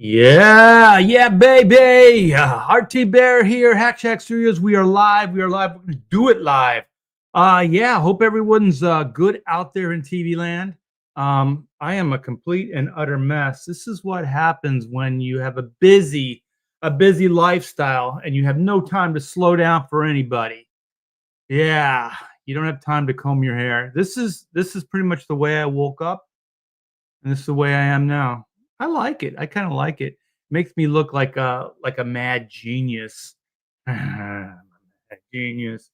Yeah, baby. RT Bear here, Hack Shack Studios. We are live. We're going to do it live. Yeah, hope everyone's good out there in TV land. I am a complete and utter mess. This is what happens when you have a busy lifestyle and you have no time to slow down for anybody. Yeah, you don't have time to comb your hair. This is pretty much the way I woke up, and this is the way I am now. I like it. I kind of like it. Makes me look like a mad genius. Mad genius.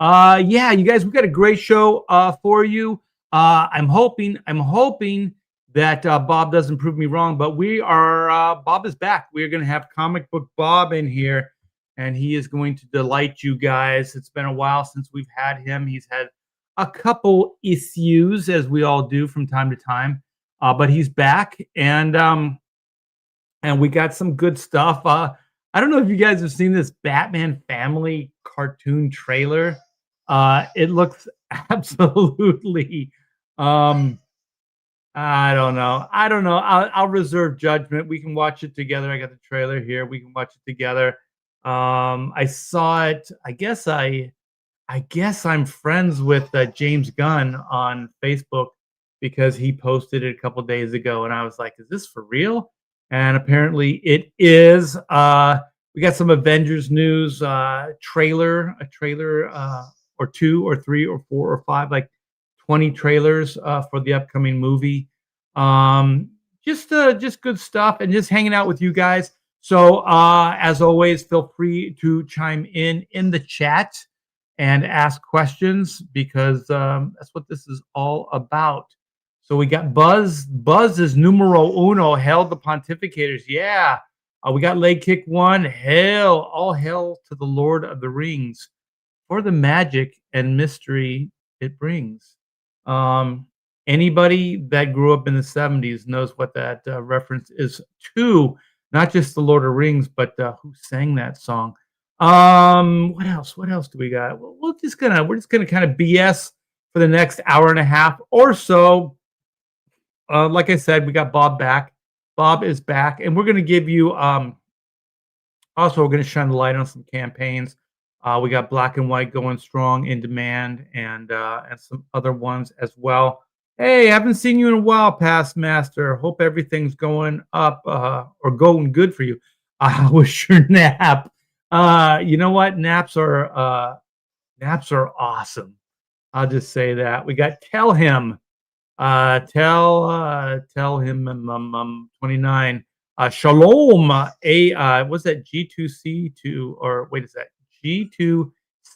Yeah, you guys, we got a great show for you. I'm hoping that Bob doesn't prove me wrong, but we are Bob is back. We're gonna have comic book Bob in here, and he is going to delight you guys. It's been a while since we've had him. He's had a couple issues, as we all do from time to time. But he's back, and we got some good stuff. I don't know if you guys have seen this Batman Family cartoon trailer. It looks absolutely. I don't know. I'll reserve judgment. We can watch it together. I got the trailer here. We can watch it together. I saw it. I guess I'm friends with James Gunn on Facebook because he posted it a couple days ago, and I was like, "Is this for real?" And apparently, it is. We got some Avengers news, a trailer, or two, or three, or four, or five, like 20 trailers for the upcoming movie. Just good stuff, and just hanging out with you guys. So, as always, feel free to chime in the chat and ask questions because that's what this is all about. So we got Buzz. Buzz is numero uno. Hail the Pontificators. Yeah. We got Leg Kick 1. All hail to the Lord of the Rings for the magic and mystery it brings. Anybody that grew up in the 70s knows what that reference is to, not just the Lord of the Rings, but who sang that song. What else? What else do we got? We're just gonna kind of BS for the next hour and a half or so. Like I said, we got Bob back. Bob is back, and we're gonna give you also we're gonna shine the light on some campaigns. We got Black and White going strong, in demand, and some other ones as well. Hey, haven't seen you in a while, Past Master. Hope everything's going up or going good for you. How was your nap? You know what? Naps are awesome. I'll just say that. We got Tell Him. Tell him 29. Shalom. What's that? G2C2, or wait, is that G2C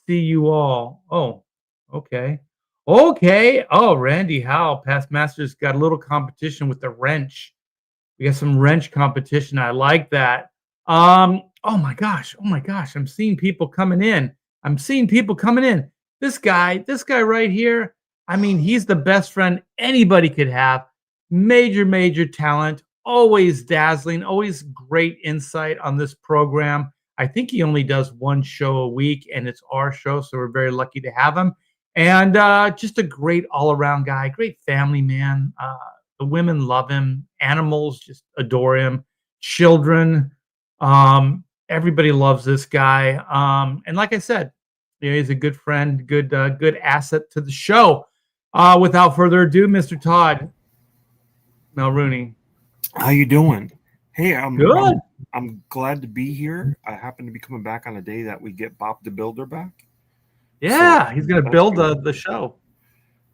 you all? Oh, okay. Okay. Oh, Randy Howe, Past Masters, got a little competition with the wrench. We got some wrench competition. I like that. Oh my gosh. I'm seeing people coming in. This guy right here. I mean, he's the best friend anybody could have. Major talent. Always dazzling. Always great insight on this program. I think he only does one show a week, and it's our show, so we're very lucky to have him. And just a great all-around guy. Great family man. The women love him. Animals just adore him. Children. Everybody loves this guy. And like I said, he's a good friend, good asset to the show. Without further ado, Mr. Todd Mulrooney. How you doing? Hey, Good. I'm glad to be here. I happen to be coming back on a day that we get Bob the Builder back. Yeah, so he's going to build the show.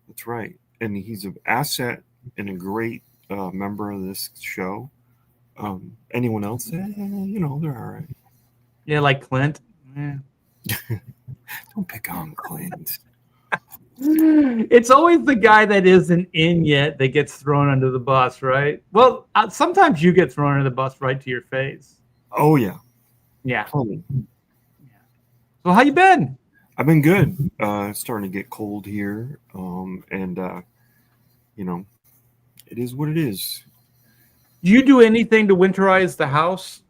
That's right. And he's an asset and a great member of this show. Anyone else? They're all right. Yeah, like Clint. Yeah. Don't pick on Clint. It's always the guy that isn't in yet that gets thrown under the bus, right? Well, sometimes you get thrown under the bus right to your face. Oh, yeah. Yeah. Totally. So how you been? I've been good. It's starting to get cold here. And it is what it is. Do you do anything to winterize the house?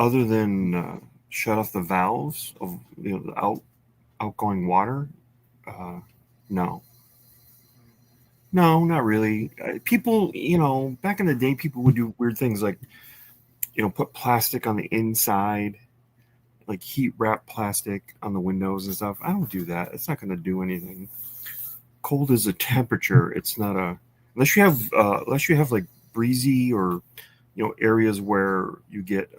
Other than shut off the valves of the outgoing water? No. No, not really. People, back in the day, people would do weird things like, put plastic on the inside, like heat wrap plastic on the windows and stuff. I don't do that. It's not going to do anything. Cold is a temperature. It's not a unless you have like breezy or areas where you get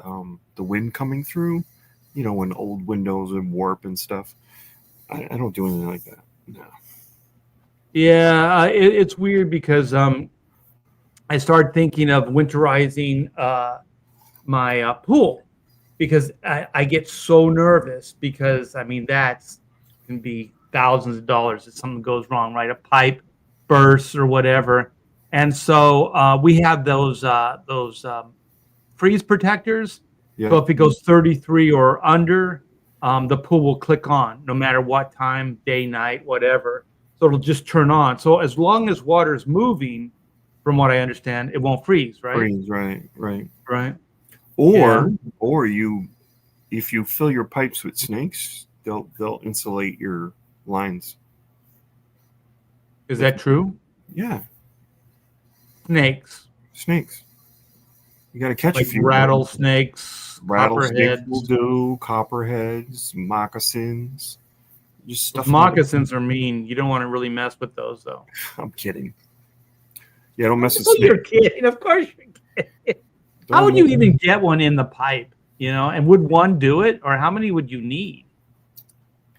the wind coming through. When old windows and warp and stuff. I don't do anything like that. No. Yeah, it's weird because I started thinking of winterizing my pool because I get so nervous because I mean that's can be thousands of dollars if something goes wrong, right? A pipe bursts or whatever, and so we have those freeze protectors. Yeah. So if it goes 33 or under, the pool will click on no matter what time, day, night, whatever. So it'll just turn on. So as long as water is moving, from what I understand, it won't freeze, right? Freeze, right. Right. Or if you fill your pipes with snakes, they'll insulate your lines. Is that true? Yeah. Snakes. You got to catch like a few. rattlesnakes, Rattlesnakes copperheads. will do. Copperheads, moccasins. Just stuff. Moccasins are mean. You don't want to really mess with those, though. I'm kidding. Yeah, don't mess with snakes. You're snakes. kidding. Of course you're kidding. How would you even get one in the pipe? And would one do it, or how many would you need?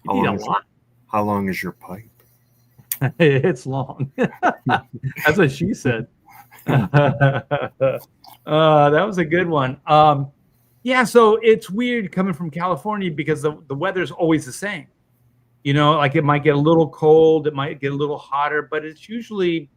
You need a lot. How long is your pipe? It's long. That's what she said. That was a good one. Yeah, so it's weird coming from California because the weather's always the same. Like it might get a little cold, it might get a little hotter, but it's usually,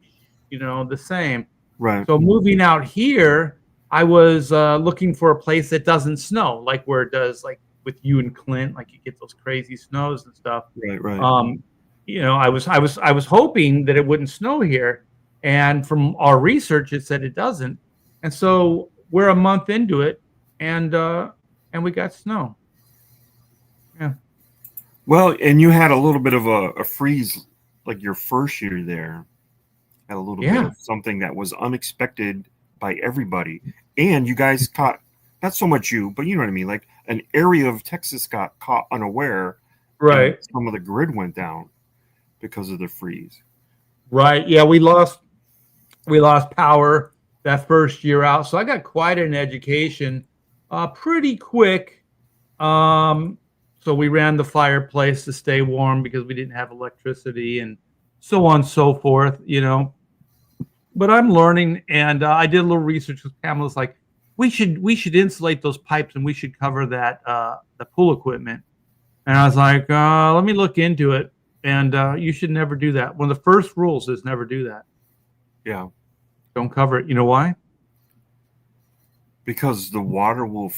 the same. Right. So moving out here, I was looking for a place that doesn't snow, like where it does, like with you and Clint, like you get those crazy snows and stuff. Right. I was hoping that it wouldn't snow here, and from our research, it said it doesn't. And so we're a month into it, and we got snow. Yeah. Well, and you had a little bit of a freeze, like your first year there. Had a little bit of something that was unexpected by everybody, and you guys caught, not so much you, but you know what I mean. Like an area of Texas got caught unaware. Right. Some of the grid went down because of the freeze. Right. Yeah, we lost power that first year out, so I got quite an education pretty quick. So we ran the fireplace to stay warm because we didn't have electricity and so on and so forth, But I'm learning, and I did a little research with Pamela's like, we should insulate those pipes and we should cover that the pool equipment. And I was like, let me look into it. And you should never do that. One of the first rules is never do that. Yeah. Don't cover it. You know why? Because the water will,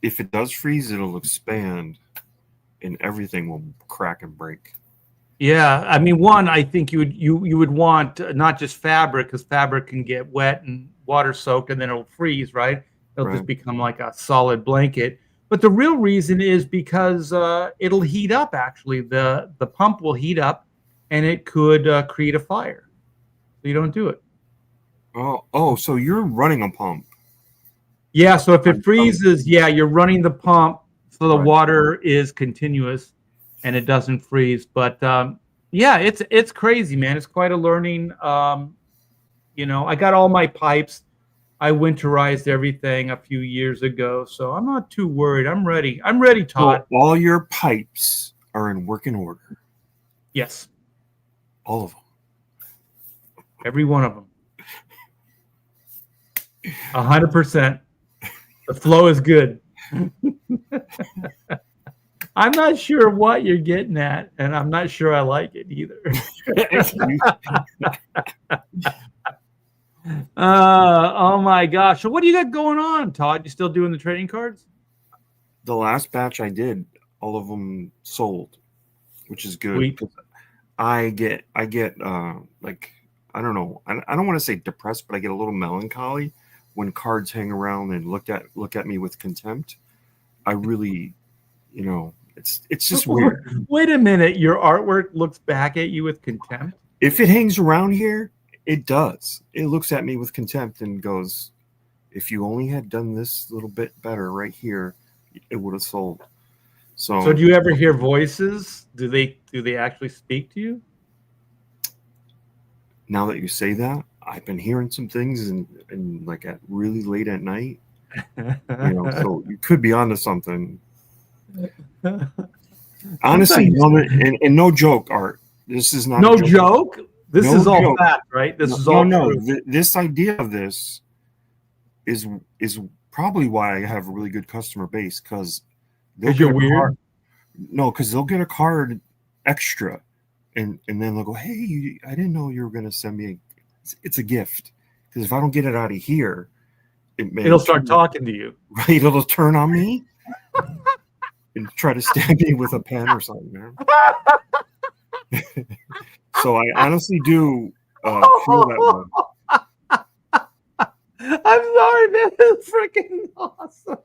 if it does freeze, it'll expand and everything will crack and break. Yeah. I mean, one, I think you would want not just fabric, because fabric can get wet and water soaked and then it'll freeze, right? It'll just become like a solid blanket. But the real reason is because it'll heat up, actually. The pump will heat up and it could create a fire. So you don't do it. Oh, so you're running a pump. Yeah, so if it freezes, you're running the pump so the water is continuous and it doesn't freeze. But it's crazy, man. It's quite a learning. I got all my pipes. I winterized everything a few years ago, so I'm not too worried. I'm ready, Todd. So all your pipes are in working order. Yes. All of them. Every one of them. 100%. The flow is good. I'm not sure what you're getting at, and I'm not sure I like it either. Oh my gosh. So what do you got going on, Todd? You still doing the trading cards? The last batch I did, all of them sold, which is good. Sweet. I get like, I don't know. I don't want to say depressed, but I get a little melancholy when cards hang around and look at me with contempt. I really, it's just weird. Wait a minute. Your artwork looks back at you with contempt? If it hangs around here It does. It looks at me with contempt and goes, if you only had done this little bit better right here, it would have sold. So do you ever hear voices? Do they actually speak to you? Now that you say that, I've been hearing some things and like at really late at night. So you could be onto something. Honestly, and no joke, Art. This is not no joke. This is all fact, right? This is all true. This idea of this is probably why I have a really good customer base, because you're weird. Because they'll get a card extra, and then they'll go, "Hey, I didn't know you were going to send me. It's a gift, because if I don't get it out of here, it'll start talking to you. Right? It'll turn on me and try to stab me with a pen or something, man." So I honestly do feel that way. I'm sorry, man. It's freaking awesome.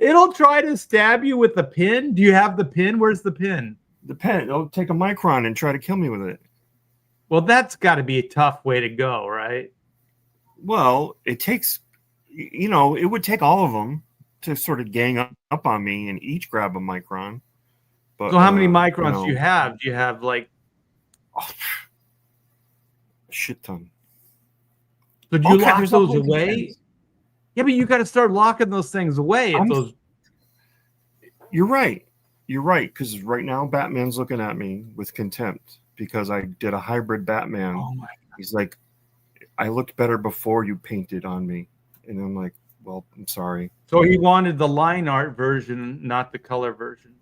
It'll try to stab you with the pin. Do you have the pin? Where's the pin? The pen. It'll take a micron and try to kill me with it. Well, that's got to be a tough way to go, right? Well, it takes, it would take all of them to sort of gang up on me and each grab a micron. But, so how many microns do you have? Do you have like a shit ton? So do you lock those away? Yeah, but you got to start locking those things away. You're right. You're right. Because right now, Batman's looking at me with contempt because I did a hybrid Batman. Oh my God. He's like, I looked better before you painted on me. And I'm like, well, I'm sorry. So he wanted the line art version, not the color version.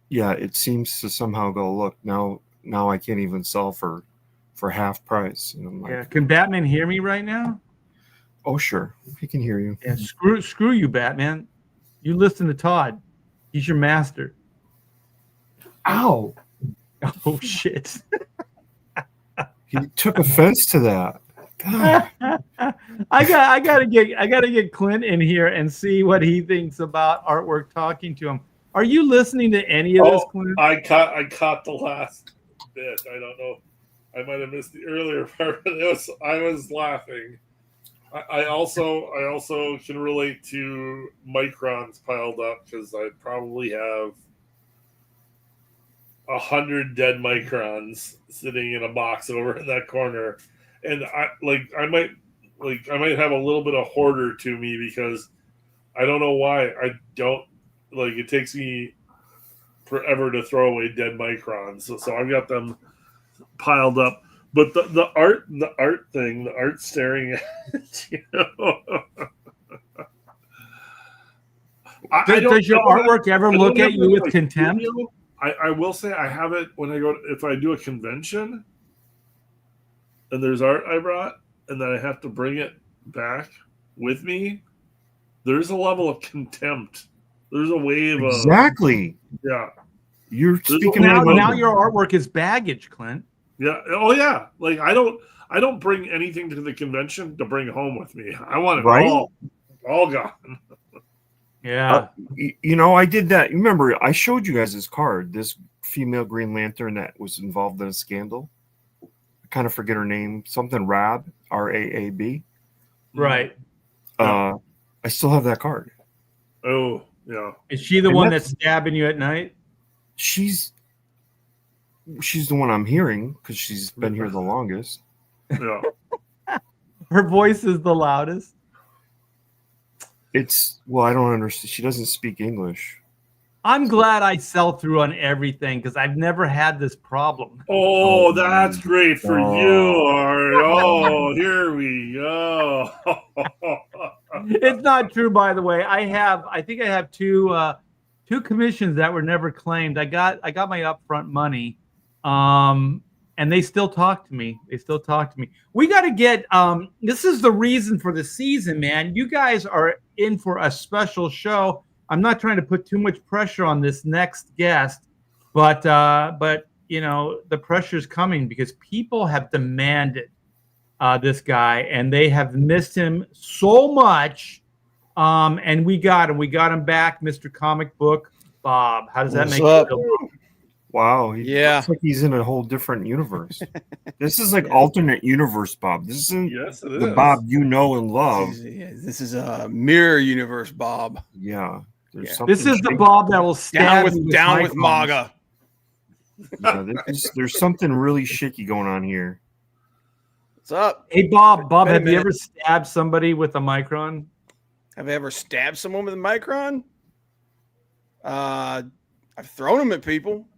Yeah, it seems to somehow go, look, now I can't even sell for half price. And I'm like, yeah, can Batman hear me right now? Oh, sure. He can hear you. Yeah, screw you, Batman. You listen to Todd. He's your master. Ow. Oh, shit. He took offense to that. God. I gotta get Clint in here and see what he thinks about artwork talking to him. Are you listening to any of this, Clint? I caught the last bit. I don't know. I might have missed the earlier part, but I was laughing. I also can relate to microns piled up because I probably have 100 dead microns sitting in a box over in that corner, and I might have a little bit of hoarder to me because I don't know why I don't like. It takes me forever to throw away dead microns, so I've got them piled up. But the art thing, the art staring at you. Does your artworort ever look at you with contempt? I will say I have it when if I do a convention and there's art I brought and then I have to bring it back with me. There's a level of contempt. There's a wave of exactly. Yeah. You're speaking now your artwork is baggage, Clint. Yeah. Oh yeah. Like I don't bring anything to the convention to bring home with me. I want it all gone. Yeah. I did that. You remember I showed you guys this card, this female Green Lantern that was involved in a scandal. I kind of forget her name. Something Raab, R-A-A-B. Right. I still have that card. Oh, yeah. Is she the one that's stabbing you at night? She's the one I'm hearing because she's been here the longest. Yeah. Her voice is the loudest. I don't understand. She doesn't speak English. I'm glad I sell through on everything because I've never had this problem. Oh, that's great for you, Art. Oh, here we go. It's not true, by the way. I think I have two commissions that were never claimed. I got my upfront money, and they still talk to me. We got to get. This is the reason for the season, man. You guys are in for a special show. I'm not trying to put too much pressure on this next guest, but the pressure's coming because people have demanded this guy, and they have missed him so much. And we got him back, Mr. Comic Book Bob. How does that make you feel? Wow. He Yeah. looks like he's in a whole different universe. This is like alternate universe Bob. This isn't Yes, it the is. Bob you know and love. This is a mirror universe, Bob. Yeah. There's Yeah. something This is the shaky- Bob that will stab Down with MAGA. Yeah, there's something really shaky going on here. What's up? Hey, Bob, Wait a have you minute. ever stabbed somebody with a micron? Have I ever stabbed someone with a micron? I've thrown them at people.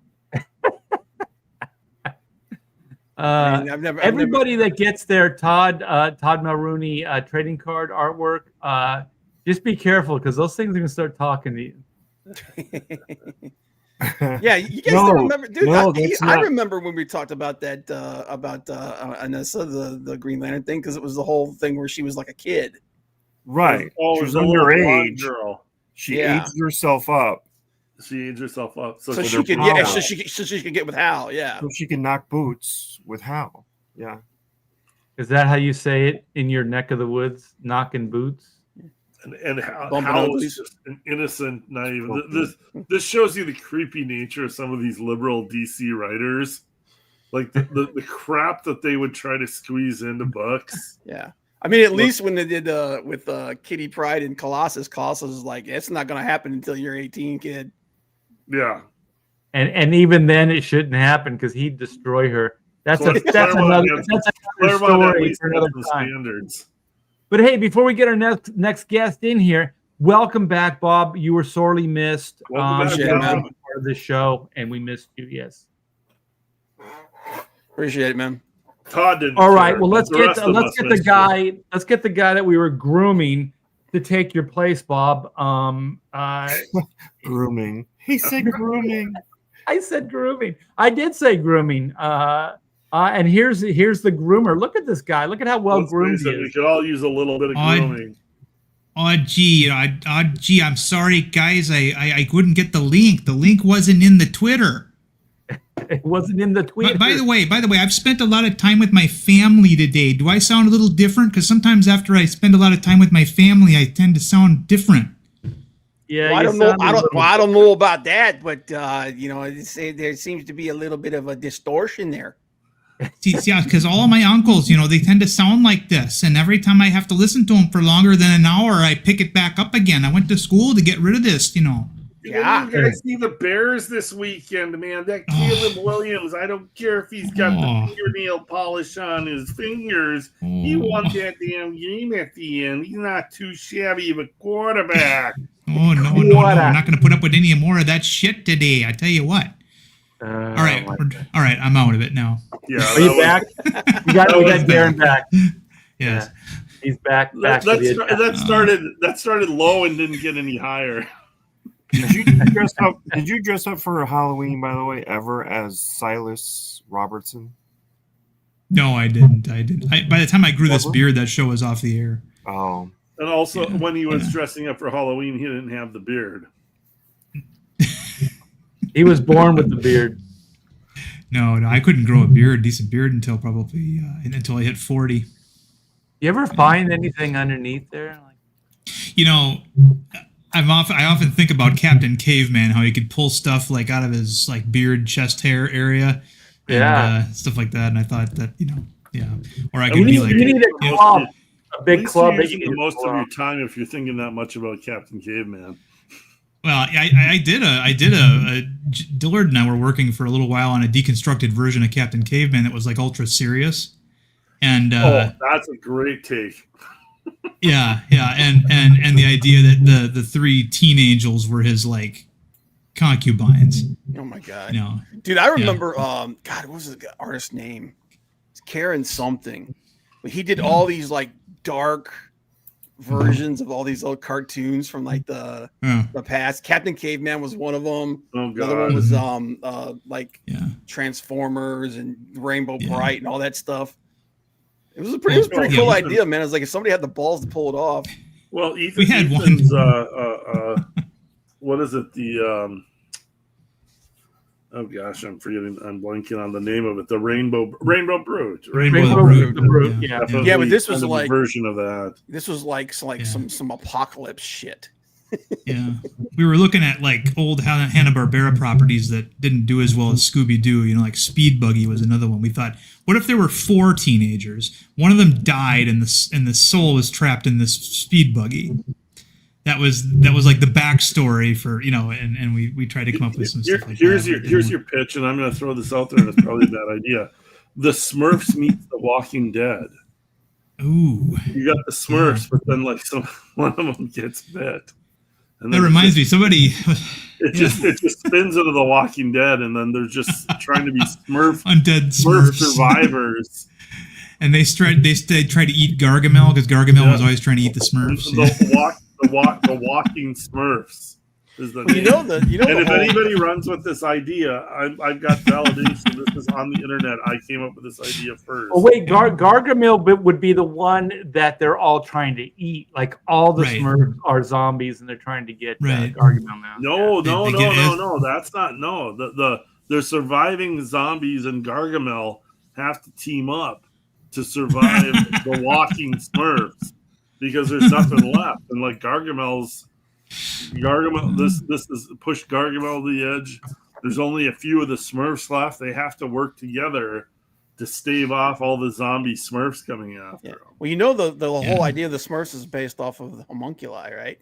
I mean, I've never. Everybody that gets their Todd Mulrooney trading card artwork, just be careful because those things are gonna start talking to you. Yeah, you guys don't remember, dude. I remember when we talked about that Anessa, the Green Lantern thing, because it was the whole thing where she was like a kid. Right. Oh, She it was was a little blonde underage. girl. She aged herself up She aged herself up So she could, power. so she could get with Hal. Yeah. so she can knock boots with Hal. Yeah. Is that how you say it in your neck of the woods? Knocking boots. And how Bumping Hal uglies. was just an innocent, naive. This shows you the creepy nature of some of these liberal DC writers, like the crap that they would try to squeeze into books. Yeah. I mean, at least when they did with Kitty Pryde and Colossus was like, it's not going to happen until you're 18, kid. Yeah, And even then, it shouldn't happen because he'd destroy her. That's another Claremont at story least for has another some time. standards. But hey, before we get our next guest in here, welcome back, Bob. You were sorely missed. Welcome back, you Bob. were part of the show, and we missed you. Yes. Appreciate it, man. Todd didn't. All right. care, Well, but let's the get rest of us the missed you. guy. Let's get the guy that we were grooming to take your place, Bob. Grooming. He said grooming. I said grooming. I did say grooming. And here's the groomer. Look at this guy. Look at how well Let's groomed face he it, we is. could all use a little bit of grooming. Gee, I'm sorry, guys. I couldn't get the link. The link wasn't in the Twitter. It wasn't in the tweet. By the way, I've spent a lot of time with my family today. Do I sound a little different? Because sometimes after I spend a lot of time with my family, I tend to sound different. Yeah, Well, I don't know about that, but there seems to be a little bit of a distortion there. Yeah, because all of my uncles, they tend to sound like this. And every time I have to listen to them for longer than an hour, I pick it back up again. I went to school to get rid of this, Yeah. You guys see the Bears this weekend, man. That Caleb Williams, I don't care if he's got the fingernail polish on his fingers. He won that damn game at the end. He's not too shabby of a quarterback. Oh, no. I'm not going to put up with any more of that shit today. I tell you what. All right. I'm out of it now. Yeah, Are you back? we got Darren back. Yes. Yeah. He's back. That started low and didn't get any higher. Did you dress up for Halloween, by the way, ever as Silas Robertson? No, I didn't. By the time I grew this beard, that show was off the air. Oh. And also, when he was dressing up for Halloween, he didn't have the beard. He was born with the beard. No, I couldn't grow a decent beard until probably until I hit 40. You ever find anything underneath there? I often think about Captain Caveman, how he could pull stuff like out of his like beard, chest hair area, and stuff like that. And I thought that or I could be like, you need a club, a big club. You're using the most of your time if you're thinking that much about Captain Caveman. Well, I did Dillard and I were working for a little while on a deconstructed version of Captain Caveman that was like ultra serious, and that's a great take. Yeah, and the idea that the three teen angels were his like concubines. Oh my god, dude! I remember, God, what was the artist's name? It's Karen something. But he did all these like dark versions of all these little cartoons from like the past. Captain Caveman was one of them. Oh god, the other one was Transformers and Rainbow Bright and all that stuff. It was a pretty cool idea, man. It was like if somebody had the balls to pull it off. Well, we had Ethan's, one. What is it? The oh gosh, I'm blanking on the name of it. The Rainbow Brood. Rainbow Brood. Yeah, but this was like a version of that. This was like some apocalypse shit. Yeah, we were looking at like old Hanna-Barbera properties that didn't do as well as Scooby-Doo. You know, like Speed Buggy was another one. We thought, what if there were 4 teenagers? One of them died, and the soul was trapped in this Speed Buggy. That was like the backstory for, you know, and we tried to come up with some stuff like here's that. Here's your pitch, and I'm going to throw this out there, and it's probably a bad idea. The Smurfs meets The Walking Dead. Ooh, You got the Smurfs, but then like one of them gets bit. And that reminds me, somebody. It just spins into The Walking Dead, and then they're just trying to be undead Smurf Smurfs survivors. And they try to eat Gargamel because Gargamel was always trying to eat the Smurfs. The Walking Smurfs is the name. And if anybody runs with this idea, I've got validation. This is on the internet. I came up with this idea first. Oh wait, Gargamel would be the one that they're all trying to eat. Like all the Smurfs are zombies, and they're trying to get Gargamel now. No. That's not the surviving zombies and Gargamel have to team up to survive the Walking Smurfs because there's nothing left, and like Gargamel, this is pushed Gargamel to the edge. There's only a few of the Smurfs left. They have to work together to stave off all the zombie Smurfs coming after them. Well, you know the whole idea of the Smurfs is based off of the homunculi, right?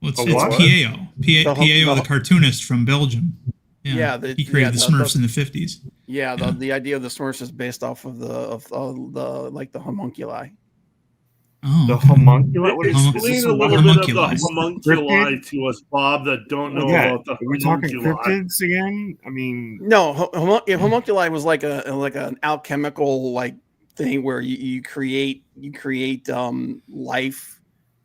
Well, it's P.A.O. P.A.O. the cartoonist from Belgium. Yeah, he created the Smurfs in the 50s. Yeah, the idea of the Smurfs is based off of the homunculi. Oh, the homunculi. Explain a little bit of the homunculi to us, Bob, that don't know about the homunculi. Are we talking cryptids again? I mean, no. Homunculi was like an alchemical like thing where you create life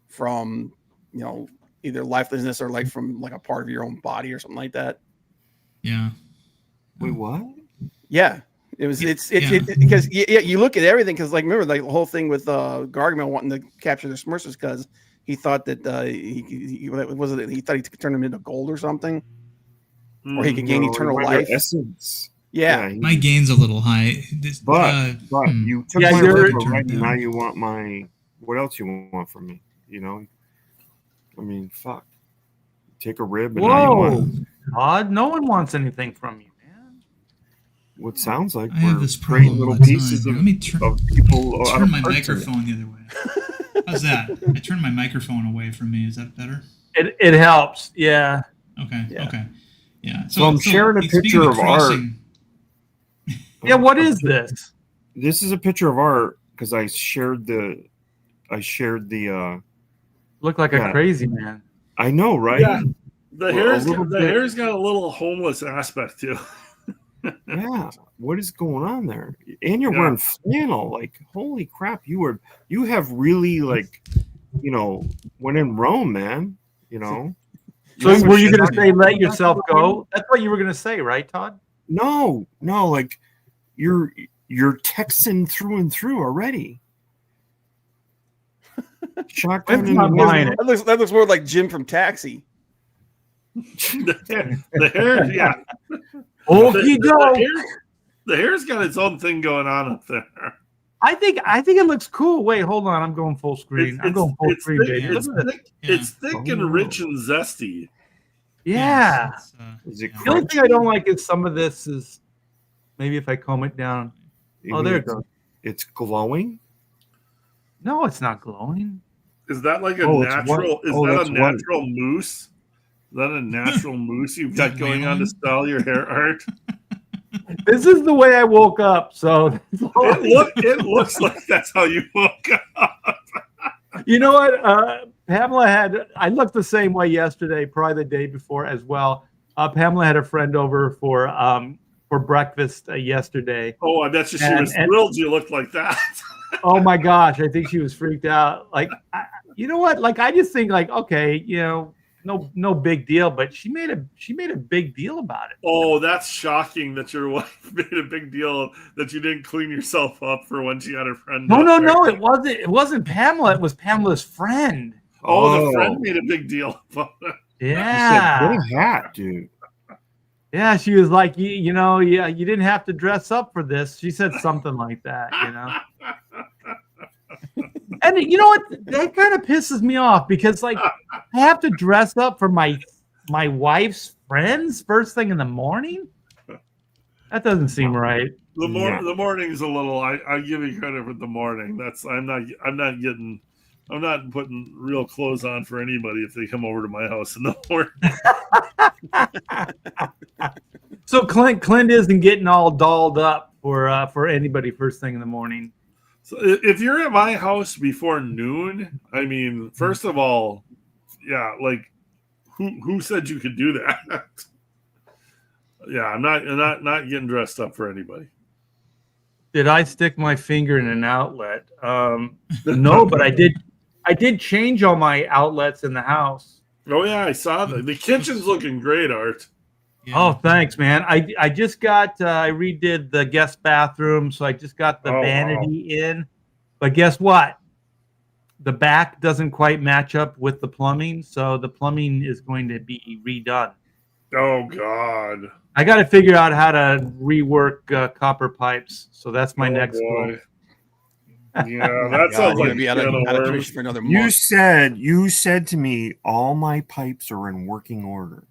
from, you know, either lifelessness or like from like a part of your own body or something like that. Yeah. Wait, what? Yeah. It's because you look at everything because like remember like the whole thing with Gargamel wanting to capture the Smurfs because he thought that he thought he could turn them into gold or something, or he could gain eternal life. Essence. Yeah, my gain's a little high. But you took my river right now. You want my what else you want from me? You know, I mean, fuck. Take a rib. And now you want Todd, no one wants anything from you, man. What sounds like I have this problem little pieces of people. Turn my microphone the other way. How's that? I turned my microphone away from me. Is that better? It helps. Yeah. Okay. Yeah. Okay. Yeah. So I'm sharing a picture of art. Yeah. What is this? This is a picture of art because I shared the. Look like a crazy man. I know, right? Yeah. The hair's got a little homeless aspect too. Yeah. What is going on there? And you're wearing flannel. Like, holy crap! You have really like, you know, when in Rome, man. You know. So were you going to say let yourself go? That's what you were going to say, right, Todd? No. Like, you're Texan through and through already. Shotgun in the that looks more like Jim from Taxi. the hair, yeah. The hair's got its own thing going on up there. I think it looks cool. Wait, hold on. I'm going full screen. I'm going full screen, baby. It's thick and rich and zesty. Yeah. The only thing I don't like is some of this is maybe if I comb it down. Oh, there it goes. It's glowing. No, it's not glowing. Is that like a natural? Is that a natural mousse? Is that a natural mousse you've got going on to style your hair art? This is the way I woke up. So it looks like that's how you woke up. You know what? Pamela I looked the same way yesterday, probably the day before as well. Pamela had a friend over for breakfast yesterday. Oh, I bet she was thrilled you looked like that. Oh my gosh, I think she was freaked out. Like, you know what? Like, I just think like, okay, you know, no big deal. But she made a big deal about it. Oh, that's shocking that your wife made a big deal that you didn't clean yourself up for when she had her friend. No, it wasn't Pamela. It was Pamela's friend. Oh, the friend made a big deal about it. Yeah. What a hat, dude. Yeah, she was like, you know, yeah, you didn't have to dress up for this. She said something like that, you know. And you know what? That kind of pisses me off because, like, I have to dress up for my wife's friends first thing in the morning. That doesn't seem right. The morning's a little. I give you credit for the morning. I'm not putting real clothes on for anybody if they come over to my house in the morning. So Clint isn't getting all dolled up for anybody first thing in the morning. So if you're at my house before noon, I mean, first of all, yeah, like who said you could do that? Yeah, I'm not getting dressed up for anybody. Did I stick my finger in an outlet? No, but I did change all my outlets in the house. Oh yeah, I saw that. The kitchen's looking great, Art. Yeah. Oh, thanks, man. I just got I redid the guest bathroom, so I just got the vanity in. But guess what? The back doesn't quite match up with the plumbing, so the plumbing is going to be redone. Oh God. I got to figure out how to rework copper pipes. So that's my next goal. Yeah, that sounds like be out of commission for another month. You said to me, all my pipes are in working order.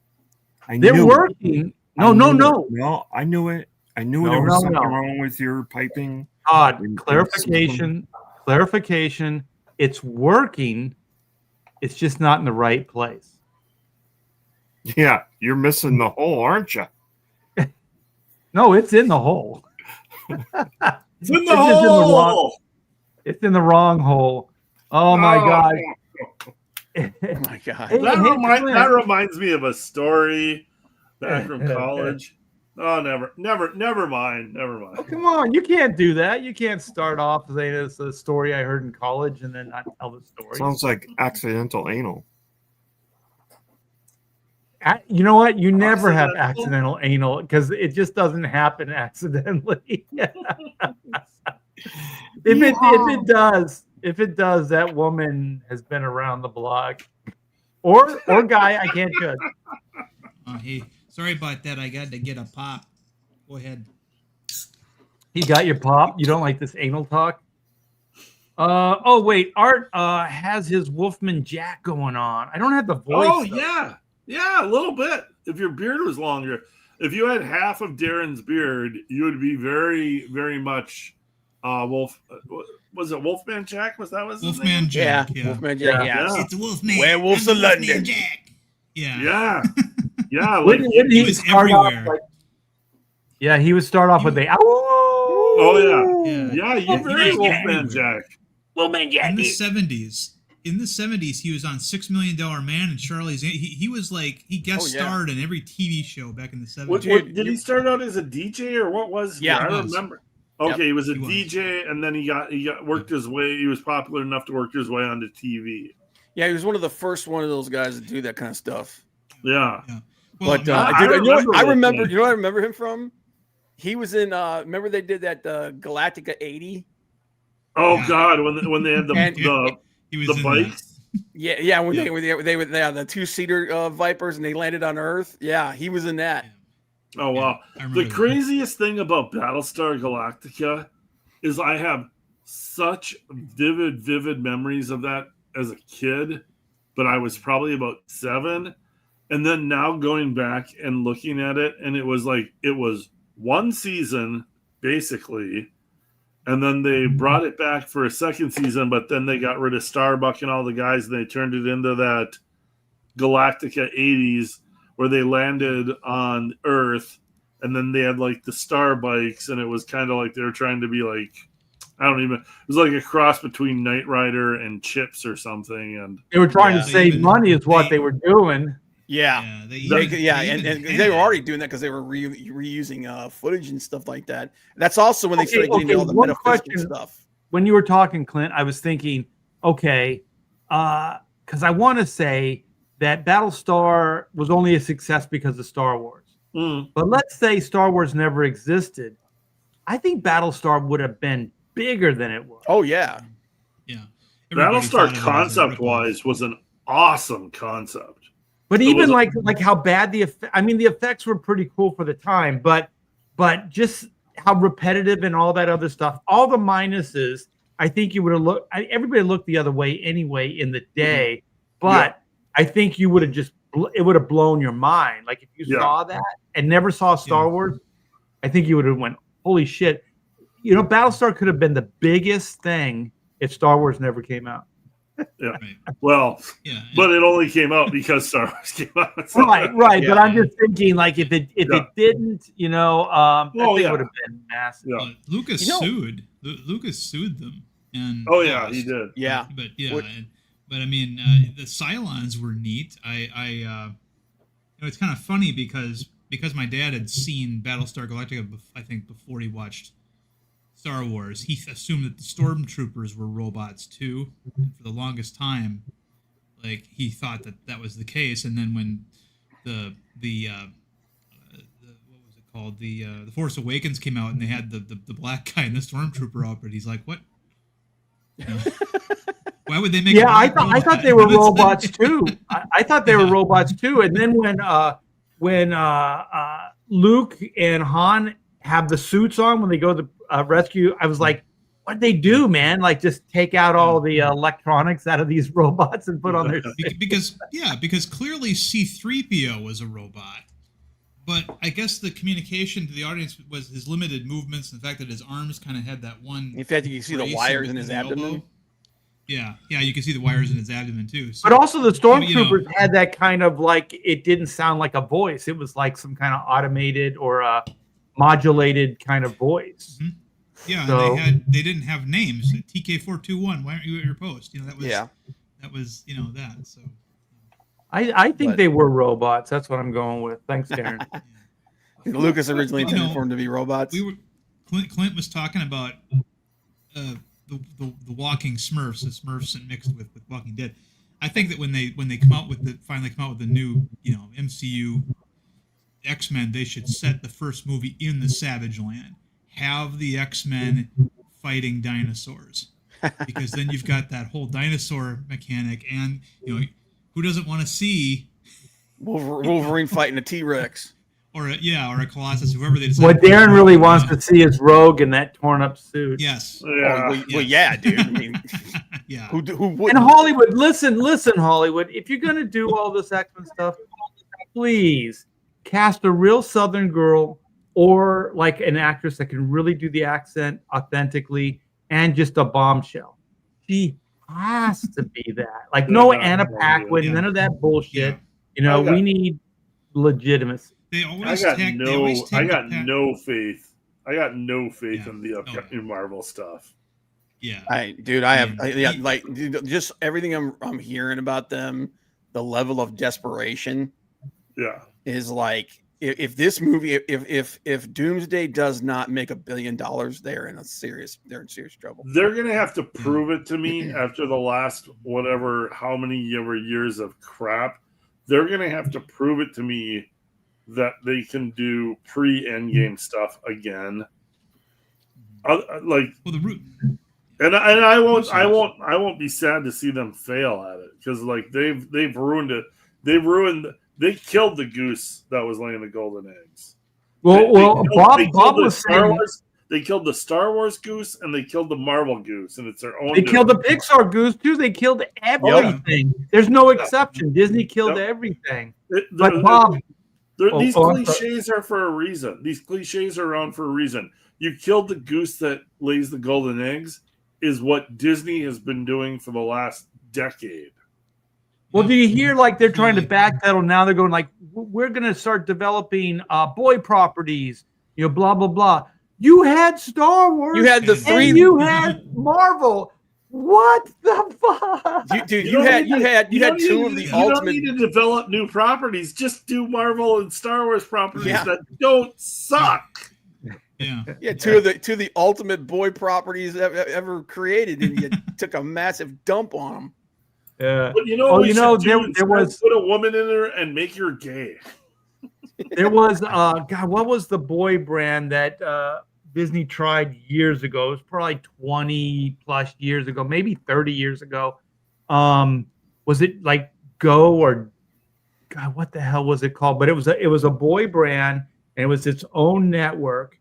They're working. No. No, I knew it. I knew there was something wrong with your piping. Todd, clarification. It's working. It's just not in the right place. Yeah, you're missing the hole, aren't you? No, it's in the hole. It's in the hole. It's in the wrong hole. Oh my God. Oh my God. That reminds me of a story back from college. Oh, never mind. Oh, come on, you can't do that. You can't start off saying it's a story I heard in college and then not tell the story. Sounds like accidental anal. You know what? You never have accidental anal because it just doesn't happen accidentally. If it does, that woman has been around the block, or guy. I can't judge. Hey, sorry about that. I got to get a pop. Go ahead. You got your pop. You don't like this anal talk? Oh wait, Art has his Wolfman Jack going on. I don't have the voice. Oh though. Yeah, a little bit. If your beard was longer, if you had half of Darren's beard, you would be very, very much Wolf. Was it Wolfman Jack? Was that Wolfman Jack? Yeah, Wolfman Jack. Yeah. It's Wolfman. Werewolves of London. Jack. Yeah. Like when he was everywhere. He would start off with the oh yeah. You're very Wolfman Jack. Wolfman Jack. In the 70s, he was on $6 Million Man and Charlie's. He was like he guest starred in every TV show back in the 70s. Did he start out as a DJ or what was? Yeah, I don't remember. Okay, he was a DJ, and then he got worked his way. He was popular enough to work his way onto TV. Yeah, he was one of the first one of those guys to do that kind of stuff. Yeah. Well, But I remember. You know what I remember him from? He was in. Remember they did that Galactica 80. Oh God, when they had the bikes. Yeah. When they were the 2-seater Vipers and they landed on Earth. Yeah, he was in that. Oh wow! The craziest thing about Battlestar Galactica is I have such vivid memories of that as a kid, but I was probably about 7, and then now going back and looking at it, and it was one season basically, and then they brought it back for a second season, but then they got rid of Starbuck and all the guys, and they turned it into that Galactica 80s. Where they landed on Earth, and then they had like the star bikes, and it was kind of like they were trying to be like, it was like a cross between Knight Rider and Chips or something. And they were trying to save money, is what they were doing. Yeah, they were already doing that because they were reusing footage and stuff like that. That's also when they started getting all the metaphysical stuff. When you were talking, Clint, I was thinking, because I want to say that Battlestar was only a success because of Star Wars. But let's say Star Wars never existed. I think Battlestar would have been bigger than it was. Oh, yeah. Yeah. Battlestar concept-wise was an awesome concept. But even like how bad the effects were pretty cool for the time, but just how repetitive and all that other stuff, all the minuses, I think you would have looked. Everybody looked the other way anyway in the day, but I think you would have it would have blown your mind. Like if you saw that and never saw Star Wars, I think you would have went, "Holy shit!" You know, Battlestar could have been the biggest thing if Star Wars never came out. Yeah. Right. Well, Yeah. but it only came out because Star Wars came out. So Right. Yeah. But I'm just thinking, like, if it didn't, you know, that thing would have been massive. Yeah. Lucas sued. Lucas sued them, and Oh yeah, lost. he did. Yeah. But but I mean, the Cylons were neat. You know, it's kind of funny because my dad had seen Battlestar Galactica, I think, before he watched Star Wars. He assumed that the stormtroopers were robots too, and for the longest time, like he thought that was the case. And then when the what was it called, the Force Awakens came out, and they had the black guy and the stormtrooper outfit, he's like, what? You know, why would they make? Yeah, I thought they were robots too. I thought they were robots too. And then when Luke and Han have the suits on when they go to rescue, I was like, what'd they do, man? Like just take out all the electronics out of these robots and put on their because clearly C-3PO was a robot. But I guess the communication to the audience was his limited movements and the fact that his arms kind of had that one. In fact, you can see the wires in his abdomen. Yeah, you can see the wires in his abdomen too. So, but also the stormtroopers had that kind of like, it didn't sound like a voice. It was like some kind of automated or a modulated kind of voice. Mm-hmm. Yeah, so, and they didn't have names. TK421. Why aren't you at your post? You know that was you know that. So I think they were robots. That's what I'm going with. Thanks, Darren. Lucas originally intended for them to be robots. Clint was talking about the walking Smurfs, the Smurfs mixed with Walking Dead. I think that when they finally come out with the new, you know, MCU X-Men, they should set the first movie in the Savage Land. Have the X-Men fighting dinosaurs, because then you've got that whole dinosaur mechanic, and you know, who doesn't want to see Wolverine fighting a T-Rex? Or a Colossus, whoever they decide. What Darren really wants to see is Rogue in that torn up suit. Yes. Yeah. Well, yeah, dude. I mean, yeah. Who wouldn't? And Hollywood, listen, Hollywood. If you're gonna do all this X-Men stuff, please cast a real Southern girl or like an actress that can really do the accent authentically and just a bombshell. She has to be that. Like no Anna Paquin, none of that bullshit. Yeah. You know, we need legitimacy. I got no faith in the upcoming Marvel stuff. Yeah, just everything I'm hearing about them, the level of desperation. Yeah, is like if this movie, if Doomsday does not make $1 billion, they're in serious trouble. They're gonna have to prove it to me after the last how many years of crap. They're gonna have to prove it to me that they can do pre-Endgame stuff again. Like, well, the root, and I won't be sad to see them fail at it, because like they've ruined it. They killed the goose that was laying the golden eggs. Bob was saying they killed the Star Wars goose and they killed the Marvel goose, and it's their own. They killed the Pixar goose too. They killed everything. There's no exception. Disney killed everything. But Bob. These cliches are for a reason. These cliches are around for a reason. You killed the goose that lays the golden eggs is what Disney has been doing for the last decade. Well, do you hear like they're trying to backpedal now? They're going like, we're going to start developing boy properties, you know, blah, blah, blah. You had Star Wars. You had the three. And you had Marvel. What the fuck, dude? You had two of the ultimate. You don't need to develop new properties. Just do Marvel and Star Wars properties that don't suck. Yeah. Two of the ultimate boy properties ever created, and you took a massive dump on them. Yeah. But there was put a woman in there and make her gay. There was what was the boy brand that Disney tried years ago? It was probably 20 plus years ago, maybe 30 years ago. Was it like Go or God? What the hell was it called? But it was a boy brand, and it was its own network.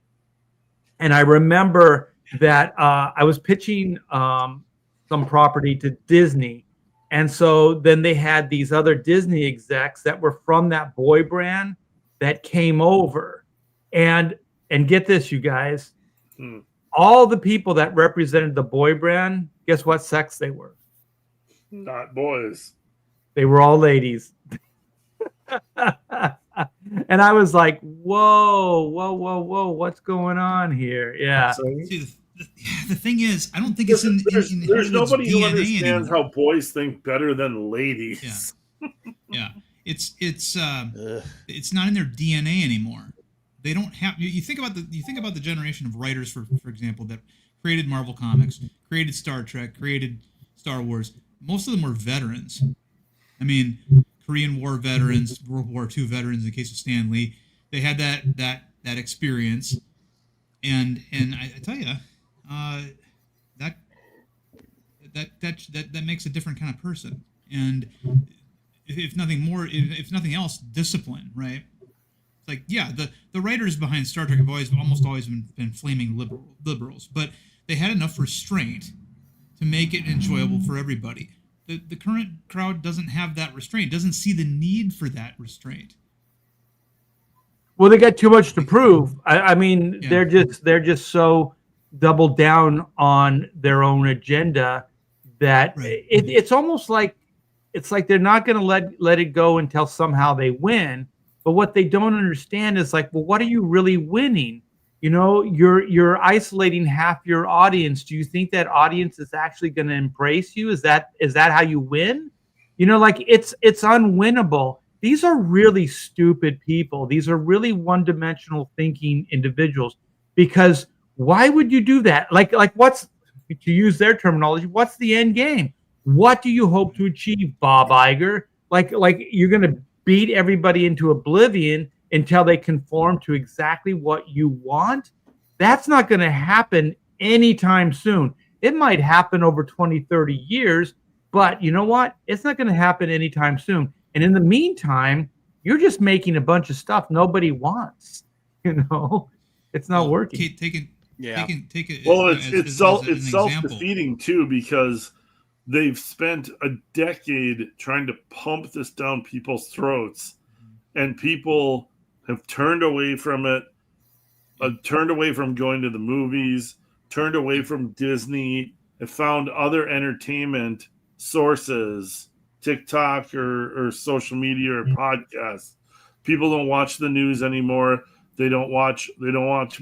And I remember that I was pitching some property to Disney. And so then they had these other Disney execs that were from that boy brand that came over. And get this, you guys, all the people that represented the boy brand, guess what sex they were? Not boys. They were all ladies. And I was like, whoa, what's going on here? Yeah. See, the thing is, I don't think it's in there's nobody who DNA understands anymore. how boys think better than ladies. Yeah. It's not in their DNA anymore. They don't have. You think about the generation of writers, for example, that created Marvel Comics, created Star Trek, created Star Wars. Most of them were veterans. I mean, Korean War veterans, World War II veterans. In the case of Stan Lee, they had that experience, and I tell you, that makes a different kind of person. And if nothing else, discipline, right? It's like, yeah, the writers behind Star Trek have almost always been flaming liberals, but they had enough restraint to make it enjoyable for everybody. The current crowd doesn't have that restraint, doesn't see the need for that restraint. Well, they got too much to prove. I mean, they're just so doubled down on their own agenda that it's almost like they're not going to let it go until somehow they win. But what they don't understand is like, well, what are you really winning? You know, you're isolating half your audience. Do you think that audience is actually going to embrace you? Is that how you win? You know, like it's unwinnable. These are really stupid people. These are really one-dimensional thinking individuals. Because why would you do that? Like what's, to use their terminology, what's the end game? What do you hope to achieve, Bob Iger? Like you're going to beat everybody into oblivion until they conform to exactly what you want? That's not going to happen anytime soon. It might happen over 20, 30 years, but you know what? It's not going to happen anytime soon. And in the meantime, you're just making a bunch of stuff nobody wants. You know, it's not working. Take it. Well, it's self-defeating too, because they've spent a decade trying to pump this down people's throats, and people have turned away from it, turned away from going to the movies, turned away from Disney, and found other entertainment sources, TikTok or social media or podcasts. People don't watch the news anymore. They don't watch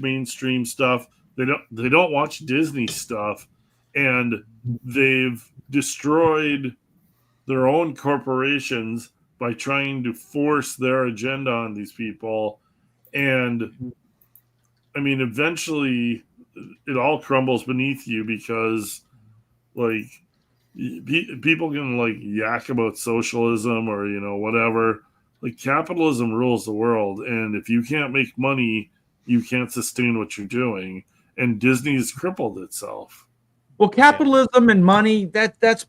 mainstream stuff. They don't watch Disney stuff, and they've destroyed their own corporations by trying to force their agenda on these people. And I mean, eventually it all crumbles beneath you, because like people can like yak about socialism or, you know, whatever. Like, capitalism rules the world. And if you can't make money, you can't sustain what you're doing. And Disney's crippled itself. Well, capitalism and money, that's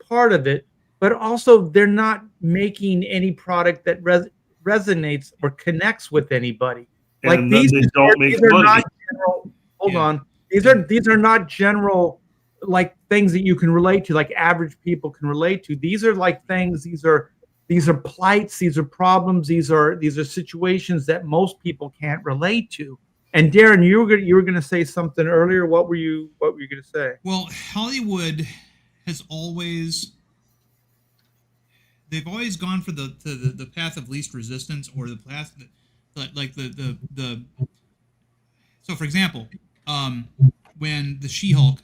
part of it. But also, they're not making any product that resonates or connects with anybody. Like, And these then they don't make are money. not general. Hold on, these are not general, like, things that you can relate to, like average people can relate to. These are like things. These are plights. These are problems. These are situations that most people can't relate to. And Darren, you were going to say something earlier. What were you going to say? Well, Hollywood has they've always gone for the path of least resistance, or the path that, like the so, for example, when the She-Hulk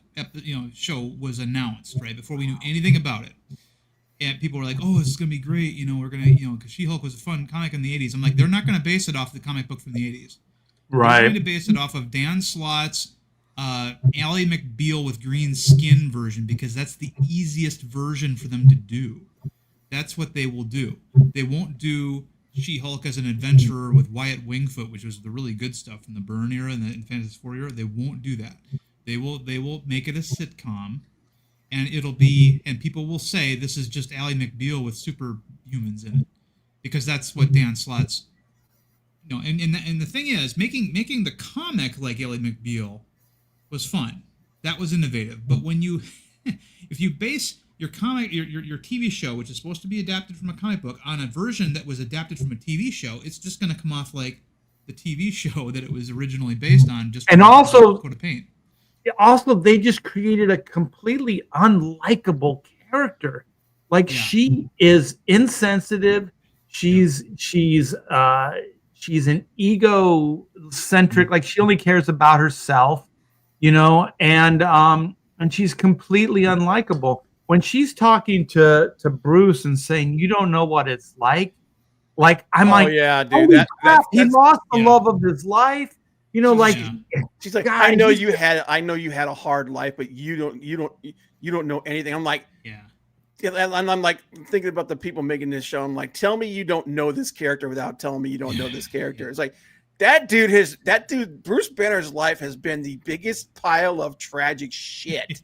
show was announced, right, before we knew anything about it, and people were like, "Oh, this is gonna be great," we're gonna, because She-Hulk was a fun comic in the '80s. I'm like, they're not gonna base it off the comic book from the '80s. Right. They're going to base it off of Dan Slott's Ally McBeal with green skin version, because that's the easiest version for them to do. That's what they will do. They won't do She-Hulk as an adventurer with Wyatt Wingfoot, which was the really good stuff from the Byrne era and the Fantastic Four era. They won't do that. They will make it a sitcom, and and people will say this is just Ally McBeal with superhumans in it, because that's what Dan Slott's. And the thing is, making the comic like Ally McBeal was fun. That was innovative. But when you, if you base your comic, your TV show, which is supposed to be adapted from a comic book, on a version that was adapted from a TV show, it's just going to come off like the TV show that it was originally based on. Just and also coat of paint. Also, they just created a completely unlikable character. Like she is insensitive. She's an egocentric. Like she only cares about herself, and she's completely unlikable. When she's talking to Bruce and saying, "You don't know what it's like," I'm like, yeah, dude, he lost the love of his life. She's like, I know you had a hard life, but you don't know anything. I'm like, and I'm like thinking about the people making this show. I'm like, tell me you don't know this character without telling me you don't know this character. It's like that dude, Bruce Banner's life has been the biggest pile of tragic shit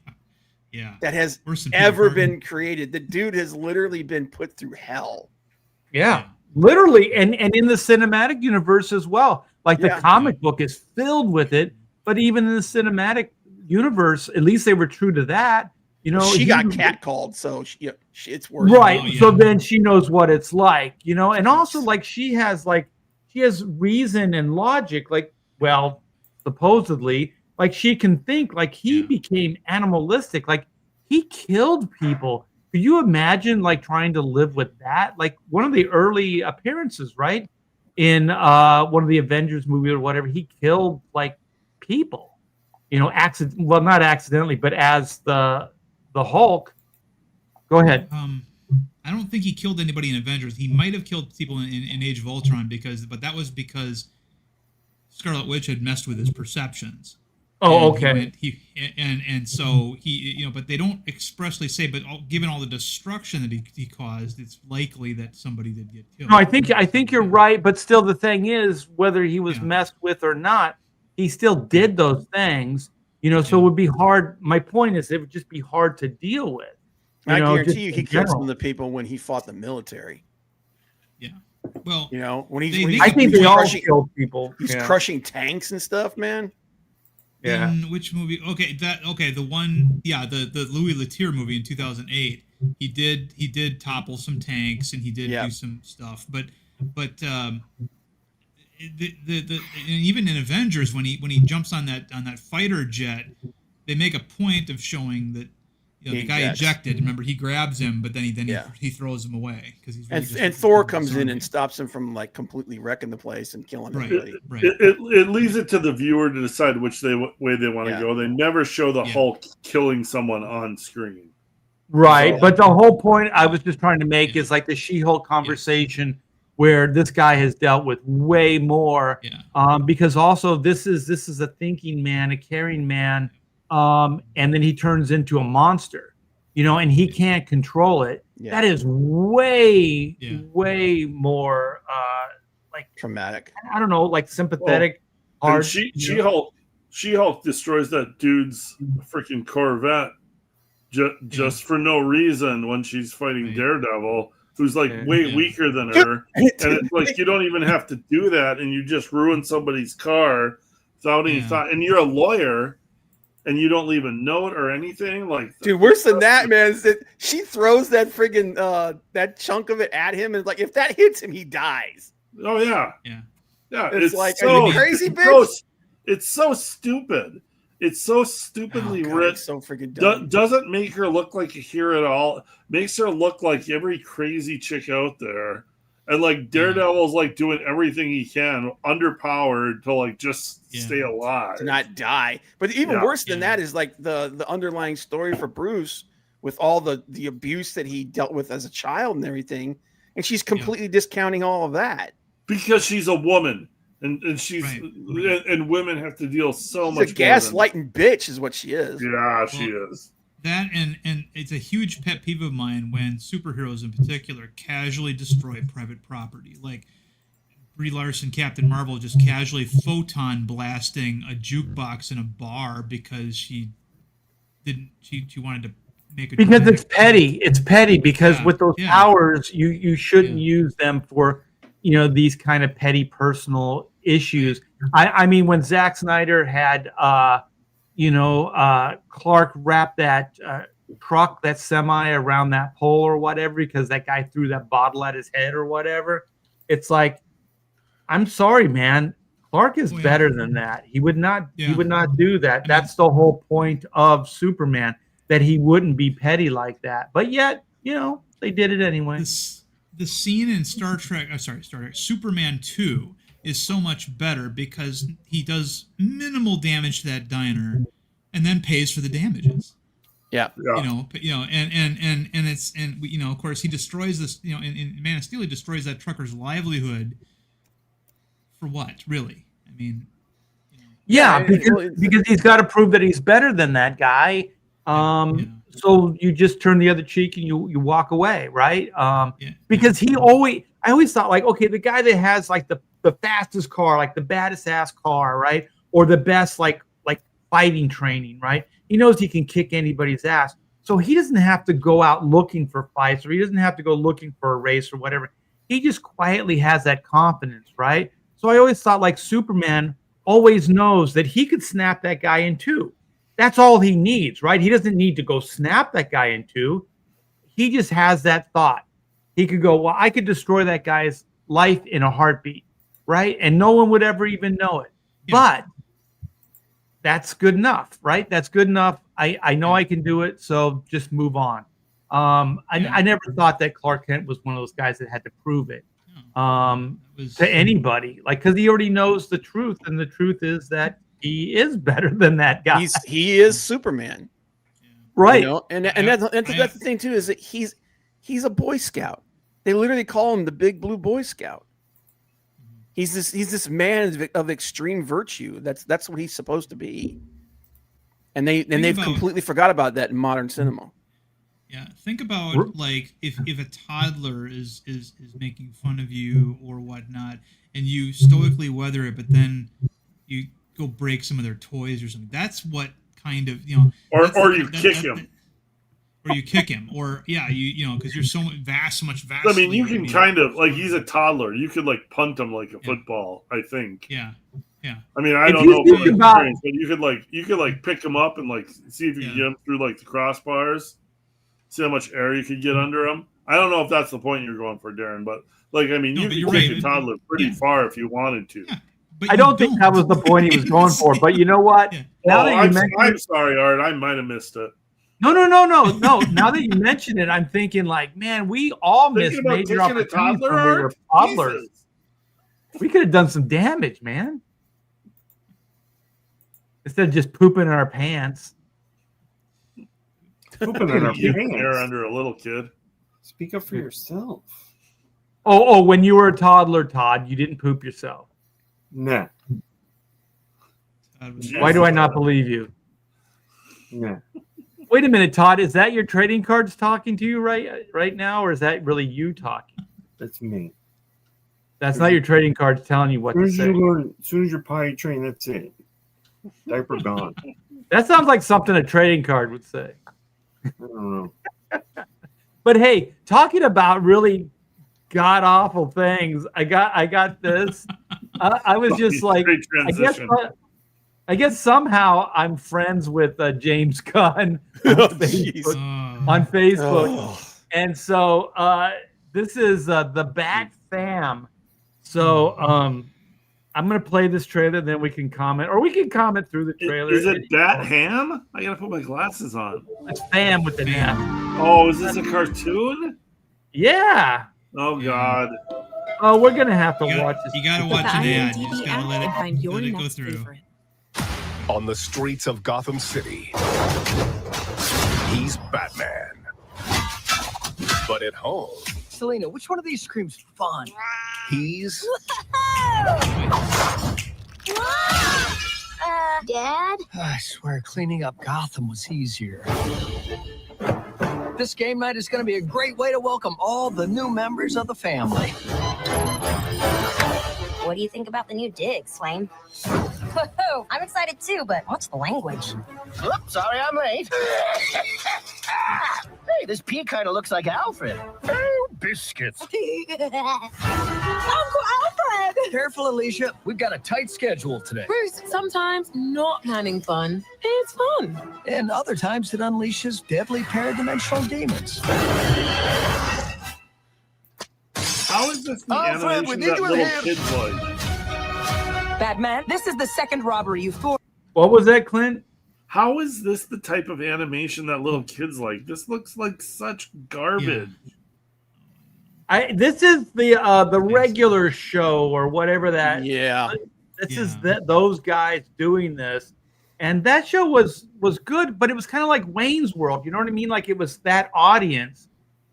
that has ever been created. The dude has literally been put through hell. Yeah. Literally, and in the cinematic universe as well. Like the comic book is filled with it, but even in the cinematic universe, at least they were true to that. She got catcalled, so it's worse. Right. So then she knows what it's like, and also like she has reason and logic. Like, well, supposedly, like she can think. Like he became animalistic. Like he killed people. Could you imagine like trying to live with that? Like one of the early appearances, right? In one of the Avengers movies or whatever, he killed like people, not accidentally, but as the Hulk. Go ahead. I don't think he killed anybody in Avengers. He might have killed people in Age of Ultron but that was because Scarlet Witch had messed with his perceptions. Oh, okay. So he, but they don't expressly say. But given all the destruction that he caused, it's likely that somebody did get killed. No, I think you're right. But still, the thing is, whether he was messed with or not, he still did those things. So it would be hard. My point is, it would just be hard to deal with. I guarantee you, he killed some of the people when he fought the military. Yeah. Well, when I think they all killed people. He's crushing tanks and stuff, man. Yeah. In which movie? The one, the Louis Leterrier movie in 2008. He did topple some tanks and he did do some stuff, but even in Avengers when he jumps on that fighter jet, they make a point of showing that the guy ejected. Remember, he grabs him, but then he throws him away because he's really and Thor comes in and stops him from like completely wrecking the place and killing everybody. Right. It leaves it to the viewer to decide which way they want to go. They never show the Hulk killing someone on screen. Right, but the whole point I was just trying to make is like the She-Hulk conversation where this guy has dealt with way more. Because also this is a thinking man, a caring man. And then he turns into a monster, and he can't control it. That is way more like traumatic. I don't know, like sympathetic. Hard. She-Hulk destroys that dude's freaking Corvette just for no reason when she's fighting Daredevil, who's like way weaker than her. And it's like you don't even have to do that, and you just ruin somebody's car without any thought. And you're a lawyer. And you don't leave a note or anything, like dude. Worse than that, man. Is that she throws that friggin' that chunk of it at him, and like if that hits him, he dies. Oh yeah. It's like, are you crazy, bitch? It's so stupid. It's so stupidly written. So freaking dumb. Doesn't make her look like a hero at all. Makes her look like every crazy chick out there. And like Daredevil's like doing everything he can, underpowered to like just stay alive, to not die. But even worse than that is like the underlying story for Bruce with all the abuse that he dealt with as a child and everything, and she's completely discounting all of that because she's a woman, and she's and women have to deal so much. She's a gaslighting bitch, is what she is. Yeah, she is. That and it's a huge pet peeve of mine when superheroes in particular casually destroy private property. Like Brie Larson, Captain Marvel, just casually photon blasting a jukebox in a bar because she wanted to make a because it's petty. It's petty because with those powers you shouldn't use them for these kind of petty personal issues. I mean when Zack Snyder had Clark wrapped that truck, that semi around that pole or whatever, because that guy threw that bottle at his head or whatever. It's like, I'm sorry, man. Clark is better than that. He would not do that. That's the whole point of Superman, that he wouldn't be petty like that. But yet, they did it anyway. The scene in Star Trek, Superman 2 is so much better because he does minimal damage to that diner and then pays for the damages. Yeah. And of course he destroys this, in Man of Steel, he destroys that trucker's livelihood for what, really? I mean, because he's got to prove that he's better than that guy. So you just turn the other cheek and you walk away, right? Because I always thought, like, okay, the guy that has like the fastest car, like the baddest ass car, right? Or the best like fighting training, right? He knows he can kick anybody's ass. So he doesn't have to go out looking for fights, or he doesn't have to go looking for a race or whatever. He just quietly has that confidence, right? So I always thought, like, Superman always knows that he could snap that guy in two. That's all he needs, right? He doesn't need to go snap that guy in two. He just has that thought. He could go, well, I could destroy that guy's life in a heartbeat, right? And no one would ever even know it. Yeah. But that's good enough, right? That's good enough. I know I can do it, so just move on. I never thought that Clark Kent was one of those guys that had to prove it to anybody, like, because he already knows the truth, and the truth is that he is better than that guy. He is Superman, right? And that's the thing too, is that he's a Boy Scout. They literally call him the Big Blue Boy Scout. He's this man of extreme virtue. That's what he's supposed to be. And they've completely forgot about that in modern cinema. Yeah, think about, like, if a toddler is making fun of you or whatnot, and you stoically weather it, but then you go break some of their toys or something. That's what kind of, or you kick him. Or you kick him, or because you're so much vast. I mean, you can kind of, like, he's a toddler. You could, like, punt him like a football, I think. Yeah. I mean, I don't know from experience, but you could pick him up and, like, see if you can get him through, like, the crossbars. See how much air you could get under him. I don't know if that's the point you're going for, Darren, but, like, I mean, you could kick a toddler pretty far if you wanted to. Yeah. I don't think that was the point he was going for, but you know what? I'm sorry, Art. I might have missed it. No. Now that you mention it, I'm thinking, like, man, we all missed major opportunities when we were toddlers. We could have done some damage, man. Instead of just pooping in our pants. Pooping in our pants. Air under a little kid. Speak up for yourself. Oh, when you were a toddler, Todd, you didn't poop yourself. Nah. Why do I not believe you? Nah. Wait a minute, Todd. Is that your trading cards talking to you right now, or is that really you talking? That's me. That's not your trading cards telling you what to say. As soon as you're potty trained, that's it. Diaper gone. That sounds like something a trading card would say. I don't know. But hey, talking about really god awful things, I got this. I was just like, I guess somehow I'm friends with James Gunn on Facebook. And so this is the Bat Fam. So I'm going to play this trailer, then we can comment. Or we can comment through the trailer. Is it Bat Ham? I got to put my glasses on. It's Fam with the ham. Oh, is this a cartoon? Yeah. Oh, God. Oh, we're going to have to watch this. You got to watch an ad. You just got to let it go through. On the streets of Gotham City, he's Batman. But at home, Selena, which one of these screams fun? he's Dad? I swear cleaning up Gotham was easier. This game night is going to be a great way to welcome all the new members of the family. What do you think about the new digs, Flame? Whoa, I'm excited too, but what's the language? Oops, sorry I'm late. Hey, this Pete kind of looks like Alfred. Oh, biscuits. Uncle Alfred! Careful, Alicia. We've got a tight schedule today. Bruce, sometimes not planning fun is fun. And other times it unleashes deadly paradimensional demons. How is this the Alfred, we animation need that you in little here. kids like? Batman, this is the second robbery you forced. What was that, Clint? How is this the type of animation that little kids like? This looks like such garbage. This is the regular show or whatever that. Yeah. This is those guys doing this, and that show was good, but it was kind of like Wayne's World. You know what I mean? Like it was that audience,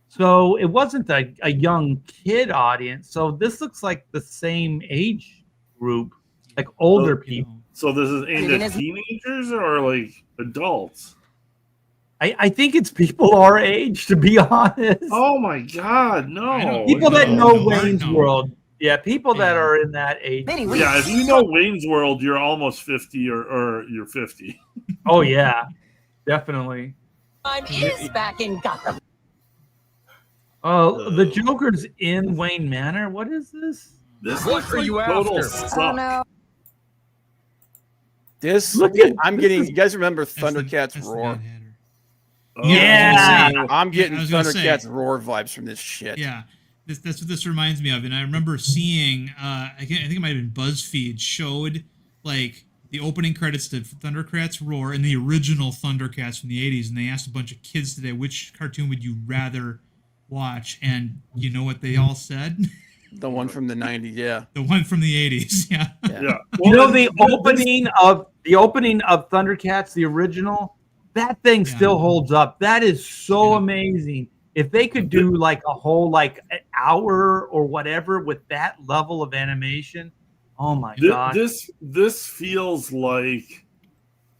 so it wasn't a young kid audience. So this looks like the same age group, like older people. So this is aimed at teenagers or like adults? I think it's people our age, to be honest. Oh my God, no! People that know Wayne's World. Yeah, people that are in that age. Yeah, if you know Wayne's World, you're almost 50 or you're 50. Oh yeah, definitely. Time is back in Gotham. Oh, the Joker's in Wayne Manor. What is this? This What looks are like you total after? suck. Oh no. I'm getting. You guys remember Thundercats That's the Roar? Mad Hatter. Yeah. I'm getting I was gonna say. Thundercats Roar vibes from this shit. Yeah, that's what this reminds me of. And I remember seeing, I think it might have been BuzzFeed showed like the opening credits to Thundercats Roar and the original Thundercats from the 80s, and they asked a bunch of kids today, which cartoon would you rather watch? And you know what they all said? The one from the 90s, yeah. The one from the 80s, yeah. Yeah. You know the opening of Thundercats, the original, that thing still holds up. That is so amazing. If they could do like a whole like an hour or whatever with that level of animation, oh my god. This feels like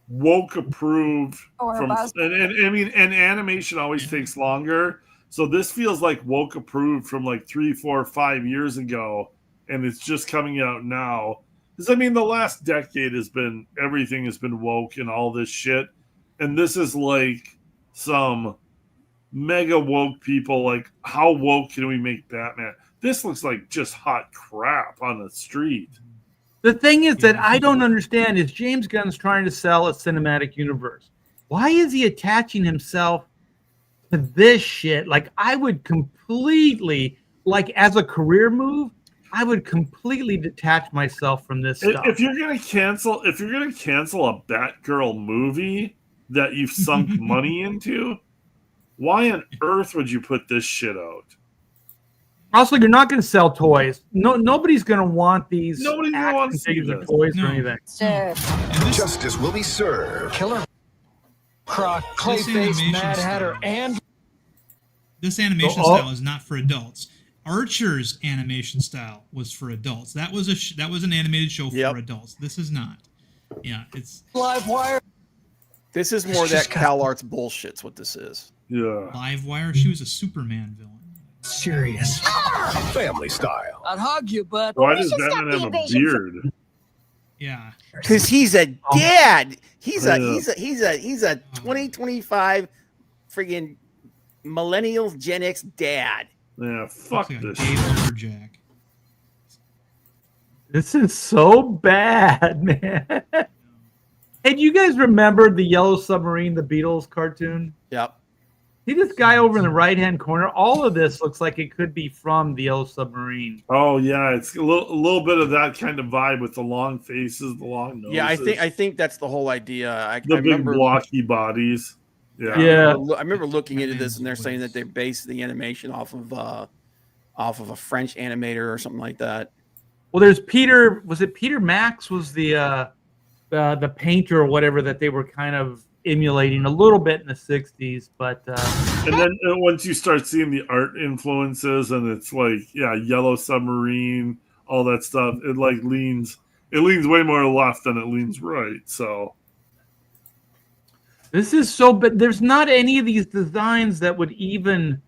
woke approved from and I mean and animation always takes longer. So this feels like woke approved from like 3, 4, 5 years ago, and it's just coming out now. Because I mean, the last decade everything has been woke and all this shit, and this is like some mega woke people. Like, how woke can we make Batman? This looks like just hot crap on the street. The thing is that I don't understand is James Gunn's trying to sell a cinematic universe. Why is he attaching himself to this shit? Like, I would completely, like, as a career move, I would completely detach myself from this stuff. If you're gonna cancel a Batgirl movie that you've sunk money into, why on earth would you put this shit out? Also, you're not going to sell toys. Nobody's going to want these. Nobody's going to want to see figures or this. toys or anything. Justice will be served. Killer Croc, Clayface, Mad Hatter, and This animation style is not for adults. Archer's animation style was for adults. That was an animated show for adults. This is not. Yeah, it's Live Wire. This is more that Cal Arts bullshit's what this is. Yeah. Live Wire. She was a Superman villain. Serious. Family style. I'd hug you, but Why does Batman have a beard? Yeah. Because he's a dad. He's a 2025 friggin' millennial Gen X dad. Yeah, fuck Looks like a this gay shit. lumberjack. This is so bad, man. Hey, do you guys remember the Yellow Submarine, the Beatles cartoon? Yep. See this guy over in the right-hand corner? All of this looks like it could be from the Yellow Submarine. Oh yeah, it's a little bit of that kind of vibe with the long faces, the long noses. Yeah, I think that's the whole idea. I big remember blocky bodies. Yeah. Yeah. I remember looking into this, and they're saying that they based the animation off of a French animator or something like that. Well, there's Peter. Was it Peter Max? Was the painter or whatever that they were kind of emulating a little bit in the 60s, but and then once you start seeing the art influences, and it's like Yellow Submarine, all that stuff, it leans way more left than it leans right. So this is so. But there's not any of these designs that would even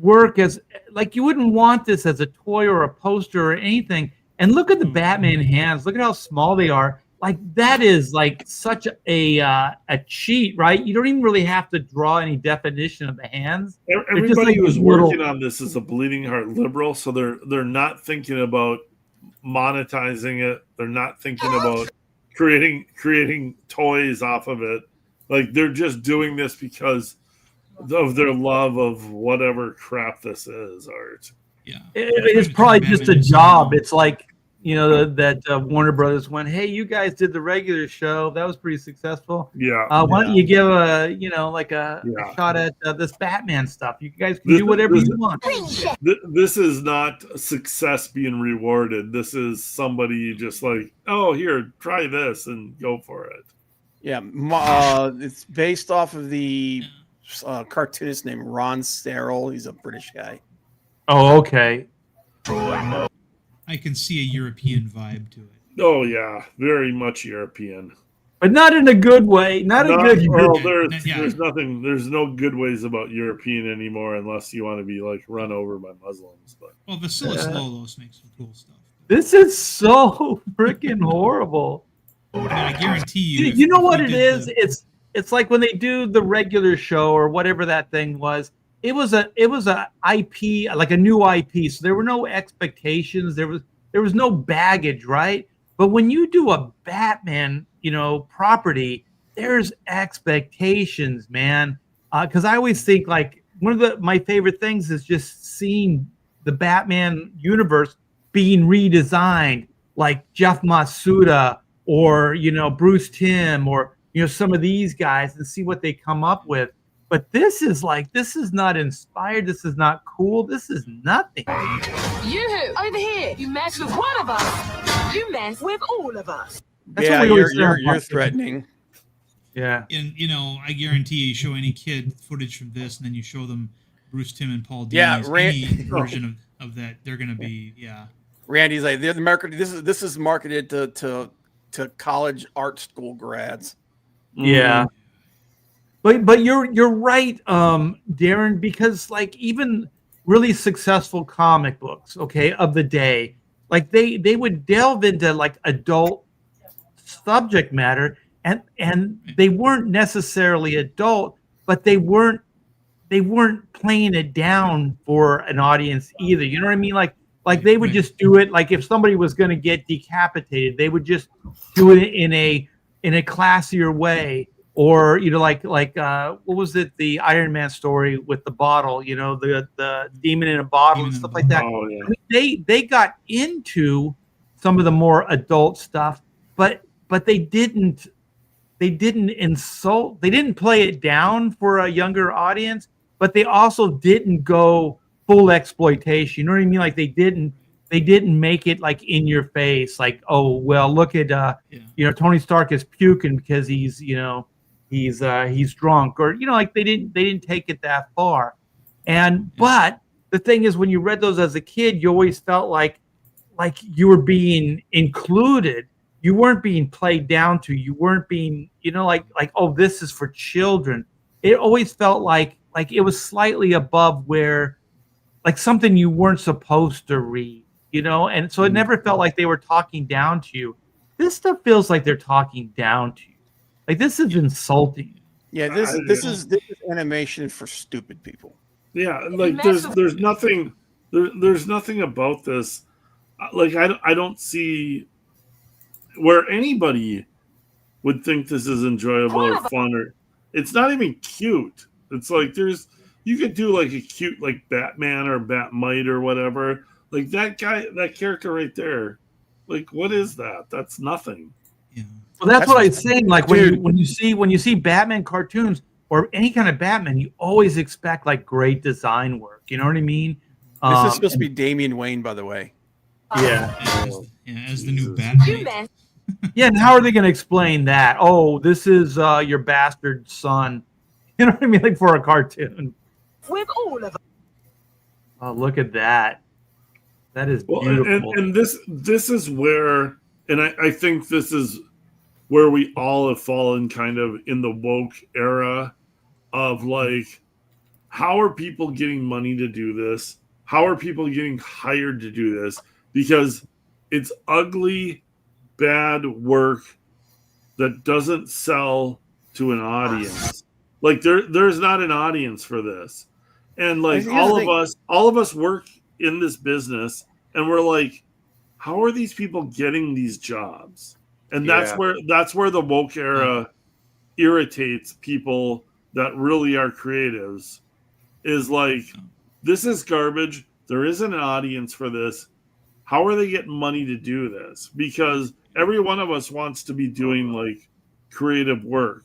work as like you wouldn't want this as a toy or a poster or anything. And look at the Batman hands. Look at how small they are. like that is like such a cheat, right? You don't even really have to draw any definition of the hands. Everybody who's working on this is a bleeding heart liberal, so they're not thinking about monetizing it. They're not thinking about creating toys off of it. Like they're just doing this because of their love of whatever crap this is art. Yeah, it's probably just a job. It's like, you know, that Warner Brothers went, hey, you guys did the regular show. That was pretty successful. Yeah. Why don't you give a shot at this Batman stuff? You guys can do whatever you want. This is not success being rewarded. This is somebody just like, oh, here, try this and go for it. Yeah. It's based off of the cartoonist named Ron Searle. He's a British guy. Oh, okay. I can see a European vibe to it. Oh yeah, very much European, but not in a good way. Not a good way. There's nothing. There's no good ways about European anymore, unless you want to be like run over by Muslims. But Vasilis Lolos makes some cool stuff. This is so freaking horrible. I guarantee you. You know what it is? It's like when they do the regular show or whatever that thing was. It was a IP, like a new IP. So there were no expectations. There was no baggage, right? But when you do a Batman, property, there's expectations, man. Because I always think like one of my favorite things is just seeing the Batman universe being redesigned, like Jeff Masuda or Bruce Timm or some of these guys, and see what they come up with. But this is not inspired. This is not cool. This is nothing. You over here. You mess with one of us. You mess with all of us. That's you're threatening. Yeah. And I guarantee you show any kid footage from this, and then you show them Bruce Timm and Paul Dini's any version of that, they're gonna be Randy's like they're the market. This is marketed to college art school grads. Yeah. But you're right, Darren, because like even really successful comic books, okay, of the day, like they would delve into like adult subject matter, and they weren't necessarily adult, but they weren't playing it down for an audience either. You know what I mean? Like they would just do it. Like if somebody was going to get decapitated, they would just do it in a classier way. Or like what was it? The Iron Man story with the bottle, the demon in a bottle and stuff like that. Oh, yeah. I mean, they got into some of the more adult stuff, but they didn't insult. They didn't play it down for a younger audience, but they also didn't go full exploitation. You know what I mean? Like they didn't make it like in your face, like, oh well, look at Tony Stark is puking because he's he's drunk, or like they didn't take it that far. But the thing is, when you read those as a kid, you always felt like you were being included. You weren't being played down to. You weren't being like oh, this is for children. It always felt like it was slightly above where like something you weren't supposed to read, and so it never felt like they were talking down to you. This stuff feels like they're talking down to you. Like this is insulting. Yeah, this is animation for stupid people. Yeah, like there's nothing about this. Like I don't see where anybody would think this is enjoyable or fun, or it's not even cute. It's like you could do like a cute like Batman or Batmite or whatever. Like that character right there. Like what is that? That's nothing. Yeah. Well, that's what I was saying. Like when you see Batman cartoons or any kind of Batman, you always expect like great design work. You know what I mean? This is supposed to be Damian Wayne, by the way. Yeah. As the new Batman. Yeah, and how are they going to explain that? Oh, this is your bastard son. You know what I mean? Like for a cartoon. With all of us. Oh, look at that. That is beautiful. And this is where, and I think this is where we all have fallen kind of in the woke era of like, how are people getting money to do this? How are people getting hired to do this? Because it's ugly, bad work that doesn't sell to an audience. Like there's not an audience for this. And like all of us work in this business and we're like, how are these people getting these jobs? And that's where the woke era irritates people that really are creatives. Is like, this is garbage. There isn't an audience for this. How are they getting money to do this? Because every one of us wants to be doing like creative work.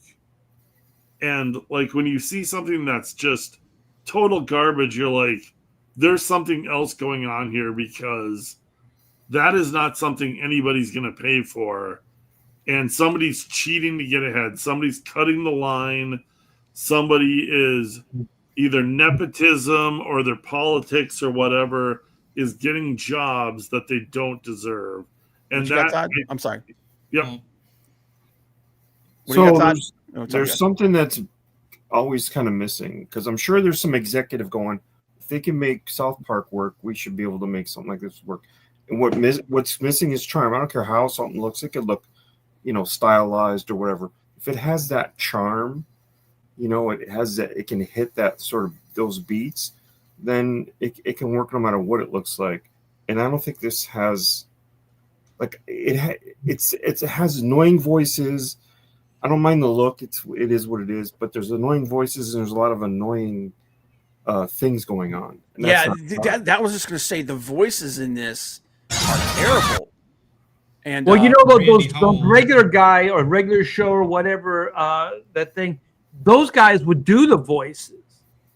And like when you see something that's just total garbage, you're like, there's something else going on here, because that is not something anybody's going to pay for. And somebody's cheating to get ahead. Somebody's cutting the line. Somebody is either nepotism or their politics or whatever is getting jobs that they don't deserve. And I'm sorry. Yep. So there's something that's always kind of missing, because I'm sure there's some executive going, if they can make South Park work, we should be able to make something like this work. And what's missing is charm. I don't care how something looks. It could look, stylized or whatever. If it has that charm, it has that, it can hit that sort of those beats, then it can work no matter what it looks like. And I don't think this has, like, it has annoying voices. I don't mind the look. It is what it is, but there's annoying voices and there's a lot of annoying things going on. And that was just going to say, the voices in this are terrible. And well, those regular guy or regular show or whatever, that thing, those guys would do the voices.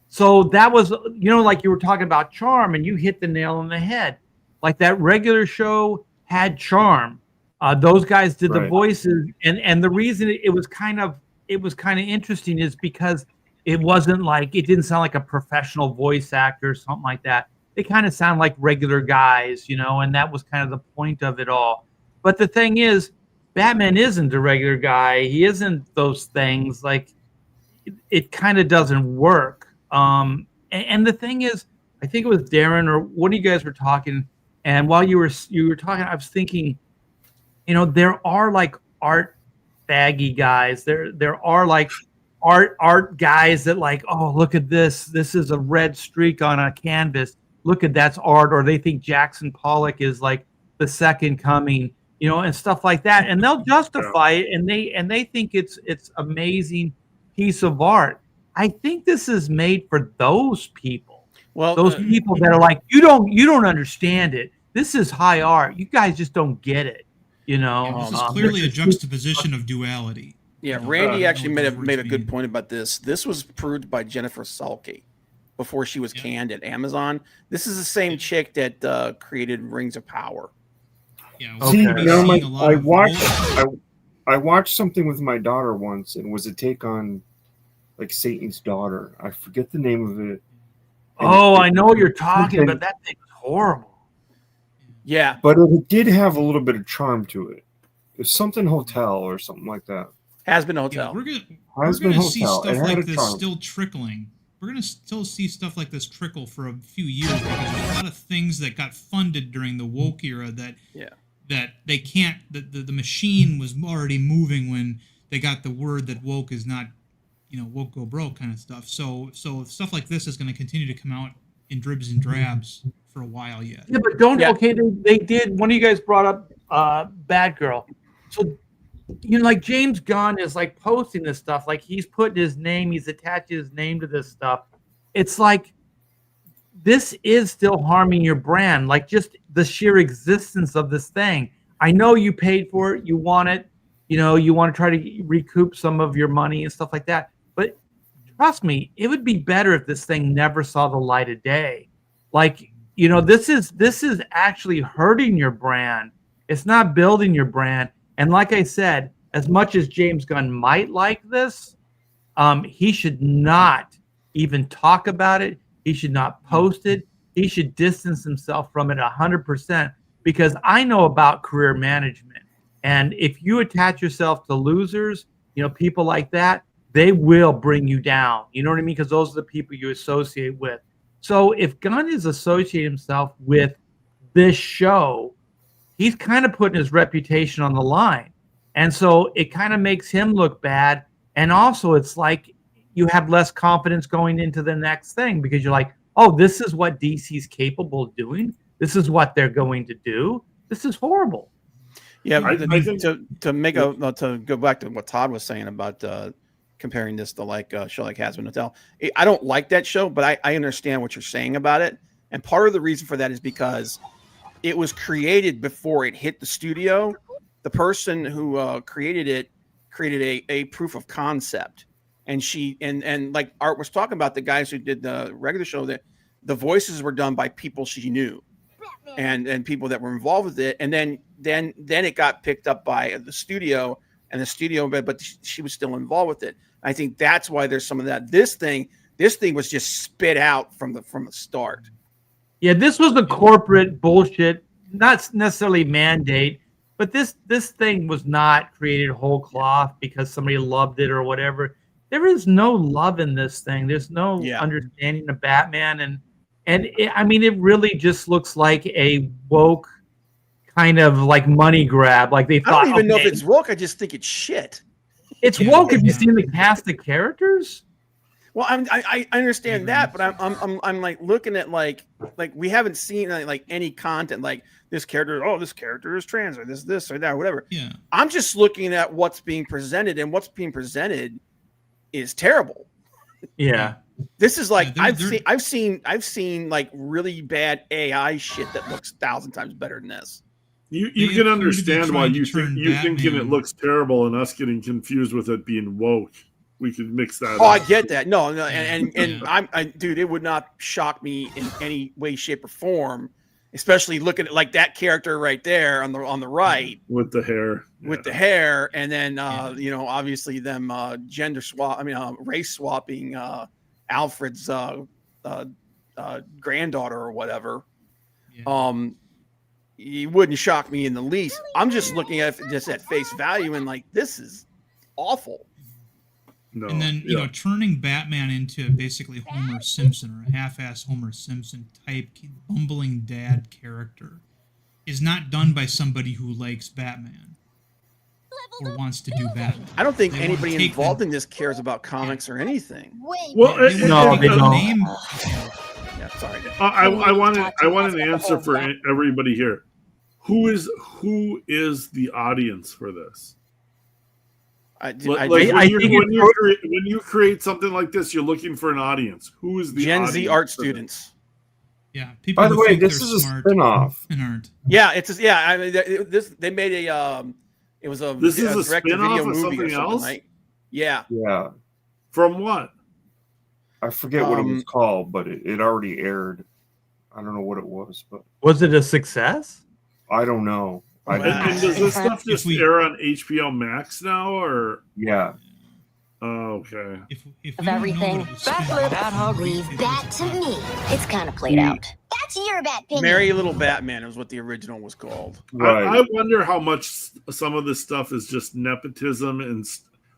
So that was, like you were talking about charm, and you hit the nail on the head. Like that regular show had charm. Those guys did the voices, and the reason it was kind of interesting is because it wasn't like, it didn't sound like a professional voice actor or something like that. They kind of sound like regular guys, and that was kind of the point of it all. But the thing is, Batman isn't a regular guy. He isn't those things. Like, it kind of doesn't work. And the thing is, I think it was Darren or one of you guys were talking, and while you were talking, I was thinking, there are like art baggy guys. There are like art guys that like, oh, look at this. This is a red streak on a canvas. Look at that's art. Or they think Jackson Pollock is like the second coming, and stuff like that. And they'll justify it, and they think it's amazing piece of art. I think this is made for those people. Well, those people that are like, you don't understand it. This is high art. You guys just don't get it. This is clearly a juxtaposition of duality. Yeah, Randy actually made a good point about this. This was proved by Jennifer Salke before she was canned at Amazon. This is the same chick that created Rings of Power. Yeah, I watched something with my daughter once, and it was a take on like Satan's Daughter. I forget the name of it. I know what you're talking about. That thing's horrible. Yeah, but it did have a little bit of charm to it. It's something Hotel or something like that. Has Been Hotel. Yeah, we're gonna see stuff like this still trickling. We're gonna still see stuff like this trickle for a few years, because there's a lot of things that got funded during the woke era that they can't. The machine was already moving when they got the word that woke is not, woke go broke kind of stuff. So stuff like this is going to continue to come out in dribs and drabs for a while yet. Yeah, but they did. One of you guys brought up Batgirl. So, like James Gunn is like posting this stuff, like he's putting his name, he's attaching his name to this stuff. It's like, this is still harming your brand, like just the sheer existence of this thing. I know you paid for it, you want it, you want to try to recoup some of your money and stuff like that. But trust me, it would be better if this thing never saw the light of day. Like, this is actually hurting your brand. It's not building your brand. And like I said, as much as James Gunn might like this, he should not even talk about it. He should not post it. He should distance himself from it 100%, because I know about career management. And if you attach yourself to losers, people like that, they will bring you down. You know what I mean? Because those are the people you associate with. So if Gunn is associating himself with this show, he's kind of putting his reputation on the line. And so it kind of makes him look bad. And also it's like you have less confidence going into the next thing because you're like, oh, this is what DC's capable of doing. This is what they're going to do. This is horrible. Yeah, I think to go back to what Todd was saying about comparing this to like a show like Hazbin Hotel. I don't like that show, but I understand what you're saying about it. And part of the reason for that is because it was created before it hit the studio. The person who created it created a proof of concept. And and like Art was talking about, the guys who did the regular show, that the voices were done by people she knew and people that were involved with it. And then it got picked up by the studio, and the studio, but she was still involved with it. I think that's why there's some of that. This thing was just spit out from the start. Yeah, this was a corporate bullshit, not necessarily mandate, but this thing was not created whole cloth because somebody loved it or whatever. There is no love in this thing. There's no understanding of Batman, and it really just looks like a woke kind of like money grab. Like they thought. I don't even know if it's woke. I just think it's shit. It's woke. Have you seen the cast of characters? Well, I understand that, but I'm like looking at like we haven't seen like any content like this character. Oh, this character is trans, or this or that, or whatever. Yeah. I'm just looking at what's being presented, and what's being presented is terrible. Yeah. This is like I've seen like really bad AI shit that looks 1,000 times better than this. You can understand why you thinking it looks terrible and us getting confused with it being woke. We could mix that. Oh, I get that. No, and dude, it would not shock me in any way, shape, or form, especially looking at like that character right there on the right with the hair, and then obviously them gender swap. I mean, race swapping Alfred's granddaughter or whatever. Yeah. It wouldn't shock me in the least. I'm just looking at it just at face value and like, this is awful. No, and then, turning Batman into basically Homer Simpson or a half-ass Homer Simpson type bumbling dad character is not done by somebody who likes Batman or wants to do Batman. I don't think anybody involved in this cares about comics or anything. Well, no, they don't. Yeah, sorry. I want an answer for everybody here. Who is the audience for this? When you create something like this, you're looking for an audience. Who is the Gen Z art students? Yeah. People. By the way, this is a spinoff. And aren't. Yeah, I mean, they made a. It was a. This is a direct-to-video spinoff of something else. Right? Yeah. Yeah. From what? I forget what it was called, but it already aired. I don't know what it was, but was it a success? I don't know. And does this stuff just air on HBO Max now, or yeah? Oh, okay. If of everything, leave that to me. It's kind of played out. That's your bad opinion. Merry Little Batman is what the original was called. Right. I wonder how much some of this stuff is just nepotism, and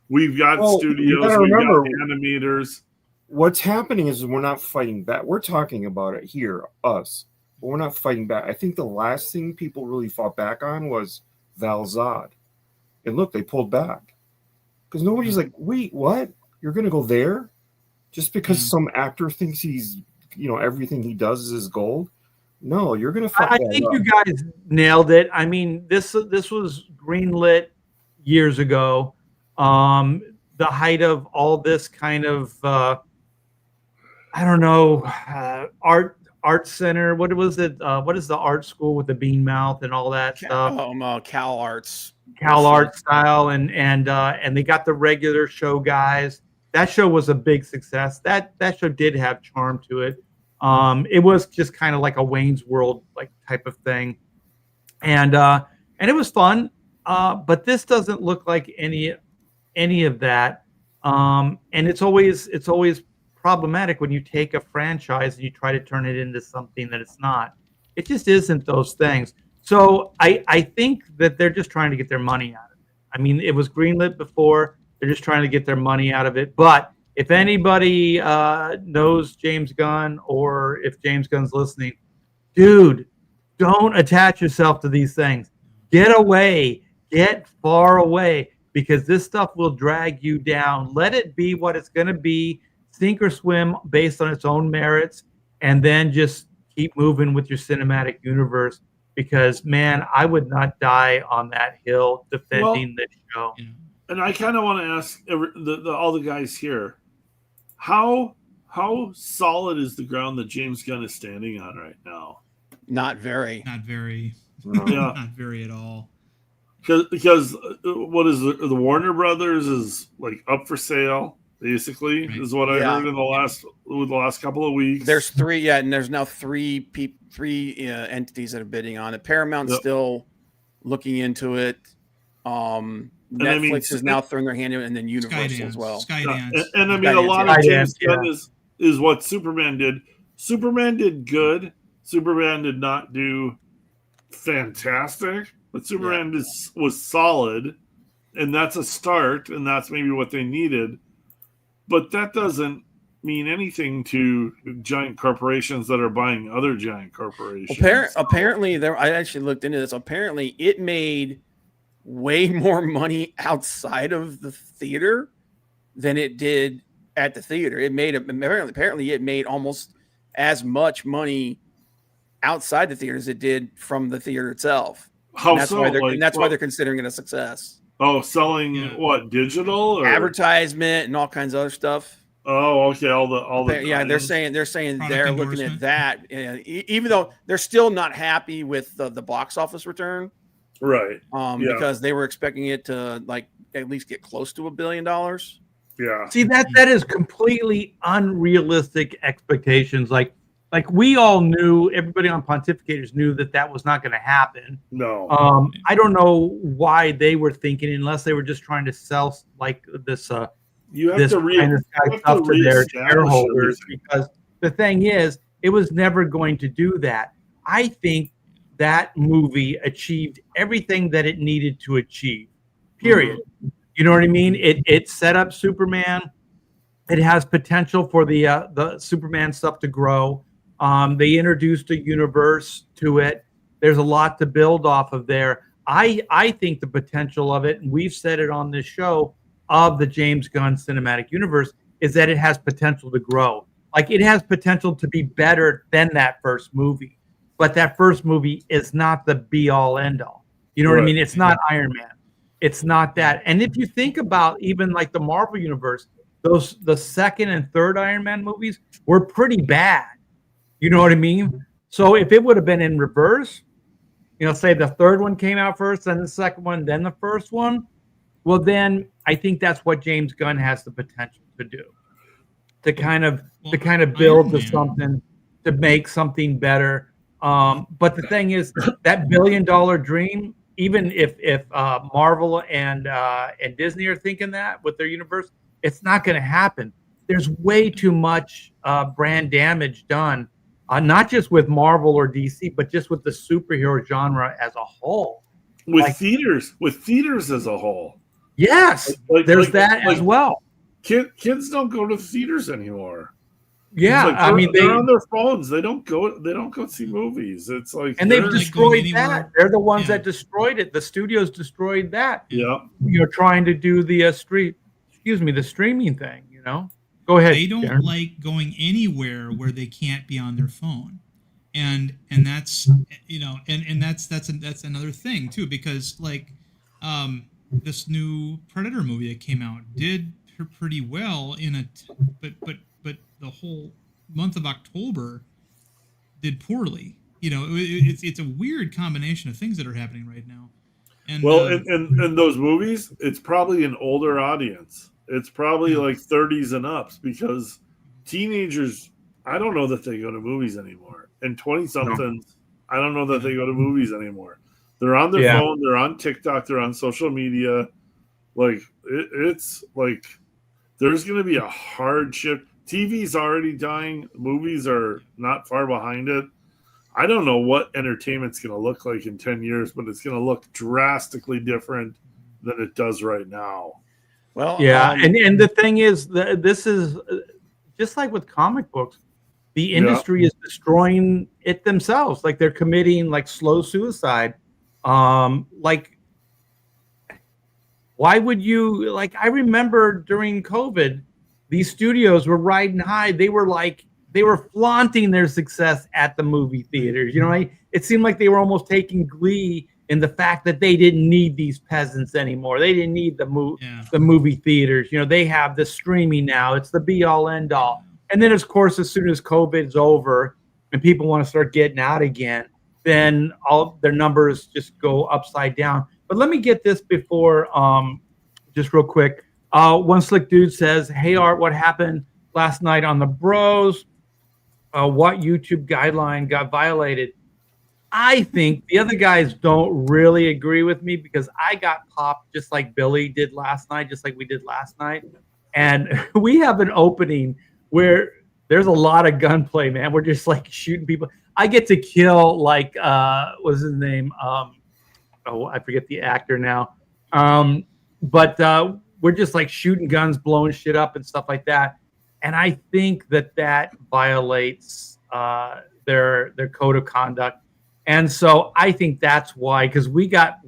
we've got studios, we've got animators. What's happening is we're not fighting back. We're talking about it here, us. But we're not fighting back. I think the last thing people really fought back on was Val Zod. And look, they pulled back. Because nobody's like, wait, what? You're going to go there? Just because some actor thinks he's, everything he does is his gold? No, you're going to fuck I think you guys nailed it. I mean, this was greenlit years ago. The height of all this kind of, art center. What was it? What is the art school with the bean mouth and all that stuff? Cal Arts style, and they got the regular show guys. That show was a big success. That show did have charm to it. It was just kind of like a Wayne's World like type of thing, and it was fun. But this doesn't look like any of that. And it's always problematic when you take a franchise and you try to turn it into something that it's not. It just isn't those things. So I think that they're just trying to get their money out of it. I mean, it was greenlit before. They're just trying to get their money out of it. But if anybody knows James Gunn, or if James Gunn's listening, dude, don't attach yourself to these things. Get away. Get far away, because this stuff will drag you down. Let it be what it's going to be, sink or swim based on its own merits, and then just keep moving with your cinematic universe. Because, man, I would not die on that hill defending this show. And I kind of want to ask all the guys here, how solid is the ground that James Gunn is standing on right now? Not very. Not very. Yeah. Not very at all. Because what is the Warner Brothers is like up for sale, basically, is what I heard in the last couple of weeks. There's 3, and there's now 3 entities that are bidding on it. Paramount's still looking into it. Netflix is now throwing their hand in it, and then Universal as well. Skydance. And I mean, a lot of James Gunn is what Superman did. Superman did good. Superman did not do fantastic. But Superman was solid, and that's a start, and that's maybe what they needed. But that doesn't mean anything to giant corporations that are buying other giant corporations. Apparently, I actually looked into this. Apparently, it made way more money outside of the theater than it did at the theater. Apparently, it made almost as much money outside the theater as it did from the theater itself. That's why they're considering it a success. Oh, selling what, digital or advertisement and all kinds of other stuff. Oh, okay. They're saying they're looking at that, even though they're still not happy with the box office return, right? Because they were expecting it to at least get close to $1 billion. Yeah. See, that is completely unrealistic expectations. Like we all knew, everybody on Pontificators knew that was not going to happen. No. I don't know why they were thinking, unless they were just trying to sell this you have this to kind of stuff to their shareholders. Because the thing is, it was never going to do that. I think that movie achieved everything that it needed to achieve. Period. Mm-hmm. You know what I mean? It set up Superman. It has potential for the Superman stuff to grow. They introduced a universe to it. There's a lot to build off of there. I think the potential of it, and we've said it on this show, of the James Gunn cinematic universe, is that it has potential to grow. Like, it has potential to be better than that first movie. But that first movie is not the be-all, end-all. You know what I mean? It's not Iron Man. It's not that. And if you think about even like the Marvel universe, the second and third Iron Man movies were pretty bad. You know what I mean? So if it would have been in reverse, say the third one came out first, then the second one, then the first one, well, then I think that's what James Gunn has the potential to do, to kind of build to something, to make something better. But the thing is, that $1 billion dream, even if Marvel and Disney are thinking that with their universe, it's not going to happen. There's way too much brand damage done, not just with Marvel or DC, but just with the superhero genre as a whole. With theaters as a whole. Yes, there's that as well. Kids don't go to theaters anymore. Yeah, I mean, they're on their phones. They don't go see movies. It's like, and they've destroyed that. They're the ones that destroyed it. The studios destroyed that. Yeah, trying to do the streaming thing. Go ahead. They don't Karen. like going anywhere where they can't be on their phone, and that's and that's another thing too, because this new Predator movie that came out did pretty well but the whole month of October did poorly. It's a weird combination of things that are happening right now. And in those movies, it's probably an older audience. It's probably like 30s and ups, because teenagers, I don't know that they go to movies anymore. And 20-somethings, I don't know that they go to movies anymore. They're on their phone, they're on TikTok, they're on social media. Like, it's like there's going to be a hard shift. TV's already dying. Movies are not far behind it. I don't know what entertainment's going to look like in 10 years, but it's going to look drastically different than it does right now. Well, and the thing is, this is just like with comic books. The industry is destroying it themselves. Like, they're committing slow suicide. Why would you like? I remember during COVID, these studios were riding high. They were flaunting their success at the movie theaters. You know, it seemed like they were almost taking glee in the fact that they didn't need these peasants anymore. They didn't need the movie theaters. You know, they have the streaming now. It's the be all end all. And then, of course, as soon as COVID's over and people want to start getting out again, then all their numbers just go upside down. But let me get this before, just real quick. One slick dude says, "Hey Art, what happened last night on the Bros? What YouTube guideline got violated?" I think the other guys don't really agree with me because I got popped just like Billy did last night, just like we did last night. And we have an opening where there's a lot of gunplay, man. We're just like shooting people. I get to kill like what's his name? I forget the actor now. But we're just like shooting guns, blowing shit up and stuff like that. And I think that violates their code of conduct. And so I think that's why, because we got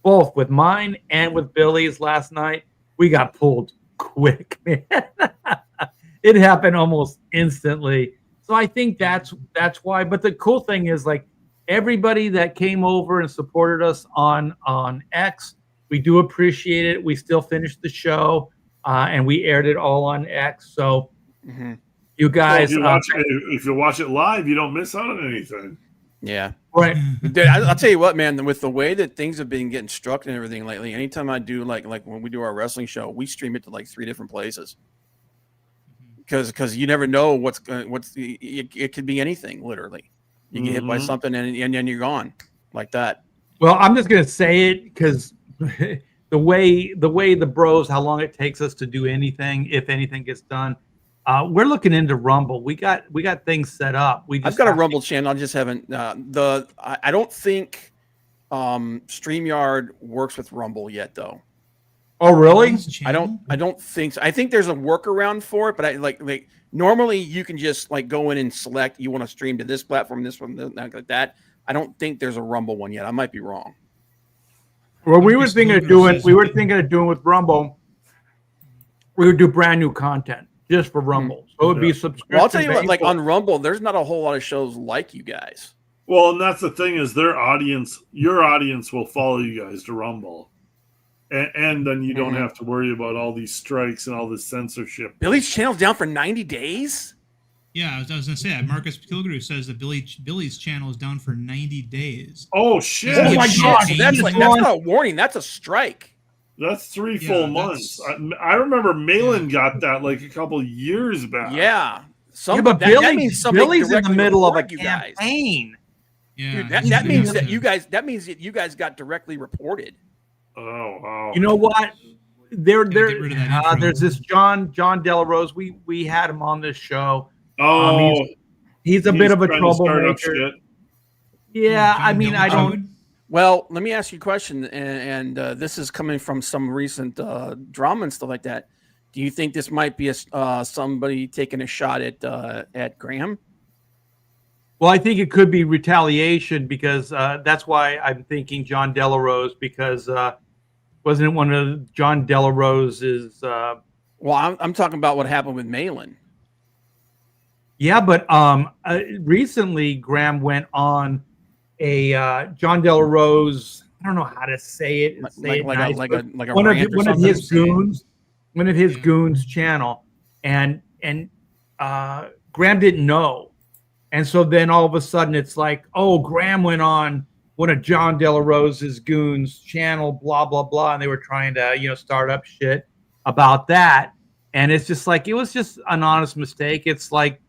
both with mine and with Billy's last night, we got pulled quick, man. It happened almost instantly. So I think that's why. But the cool thing is, like, everybody that came over and supported us on X, we do appreciate it. We still finished the show, and we aired it all on X. So you guys, if you watch it live, you don't miss out on anything. Yeah. Right. Dude, I'll tell you what, man, with the way that things have been getting struck and everything lately, anytime I do like when we do our wrestling show, we stream it to like 3 different places. Because you never know it could be anything, literally. You get hit by something and then you're gone like that. Well, I'm just gonna say it because the way the Bros, how long it takes us to do anything, if anything gets done. We're looking into Rumble. We got things set up. I've got a Rumble channel. I just haven't. I don't think StreamYard works with Rumble yet, though. Oh, really? I don't think so. I think there's a workaround for it, but I like normally you can just like go in and select you want to stream to this platform, this one, like that. I don't think there's a Rumble one yet. I might be wrong. Well, we were thinking of doing with Rumble. We would do brand new content. Just for Rumble. So it would be subscription. Well, I'll tell you what, like on Rumble, there's not a whole lot of shows like you guys. Well, and that's the thing is your audience will follow you guys to Rumble. And then you don't have to worry about all these strikes and all this censorship. Billy's channel's down for 90 days? Yeah, I was going to say that. Marcus Kilgrew says that Billy's channel is down for 90 days. Oh, shit. Oh, my gosh. That's not a warning. That's a strike. That's 3 full months. I remember Malin got that like a couple years back. Yeah. But that means Billy's in the middle of a campaign. Yeah. Dude, that means that you guys got directly reported. Oh, wow. You know what? There's this John Delarose. We had him on this show. Oh, he's a bit of a troublemaker. Yeah, I mean, I don't. Well, let me ask you a question, and this is coming from some recent drama and stuff like that. Do you think this might be somebody taking a shot at Graham? Well, I think it could be retaliation because that's why I'm thinking John Delarose, because wasn't it one of John Delarose's? Well, I'm talking about what happened with Malin. Yeah, but recently Graham went on a John Delarose. I don't know how to say it. One of his goons channel, and Graham didn't know, and so then all of a sudden it's like, oh, Graham went on one of John Delarose's goons channel, blah blah blah, and they were trying to start up shit about that, and it's just like it was just an honest mistake. It's like.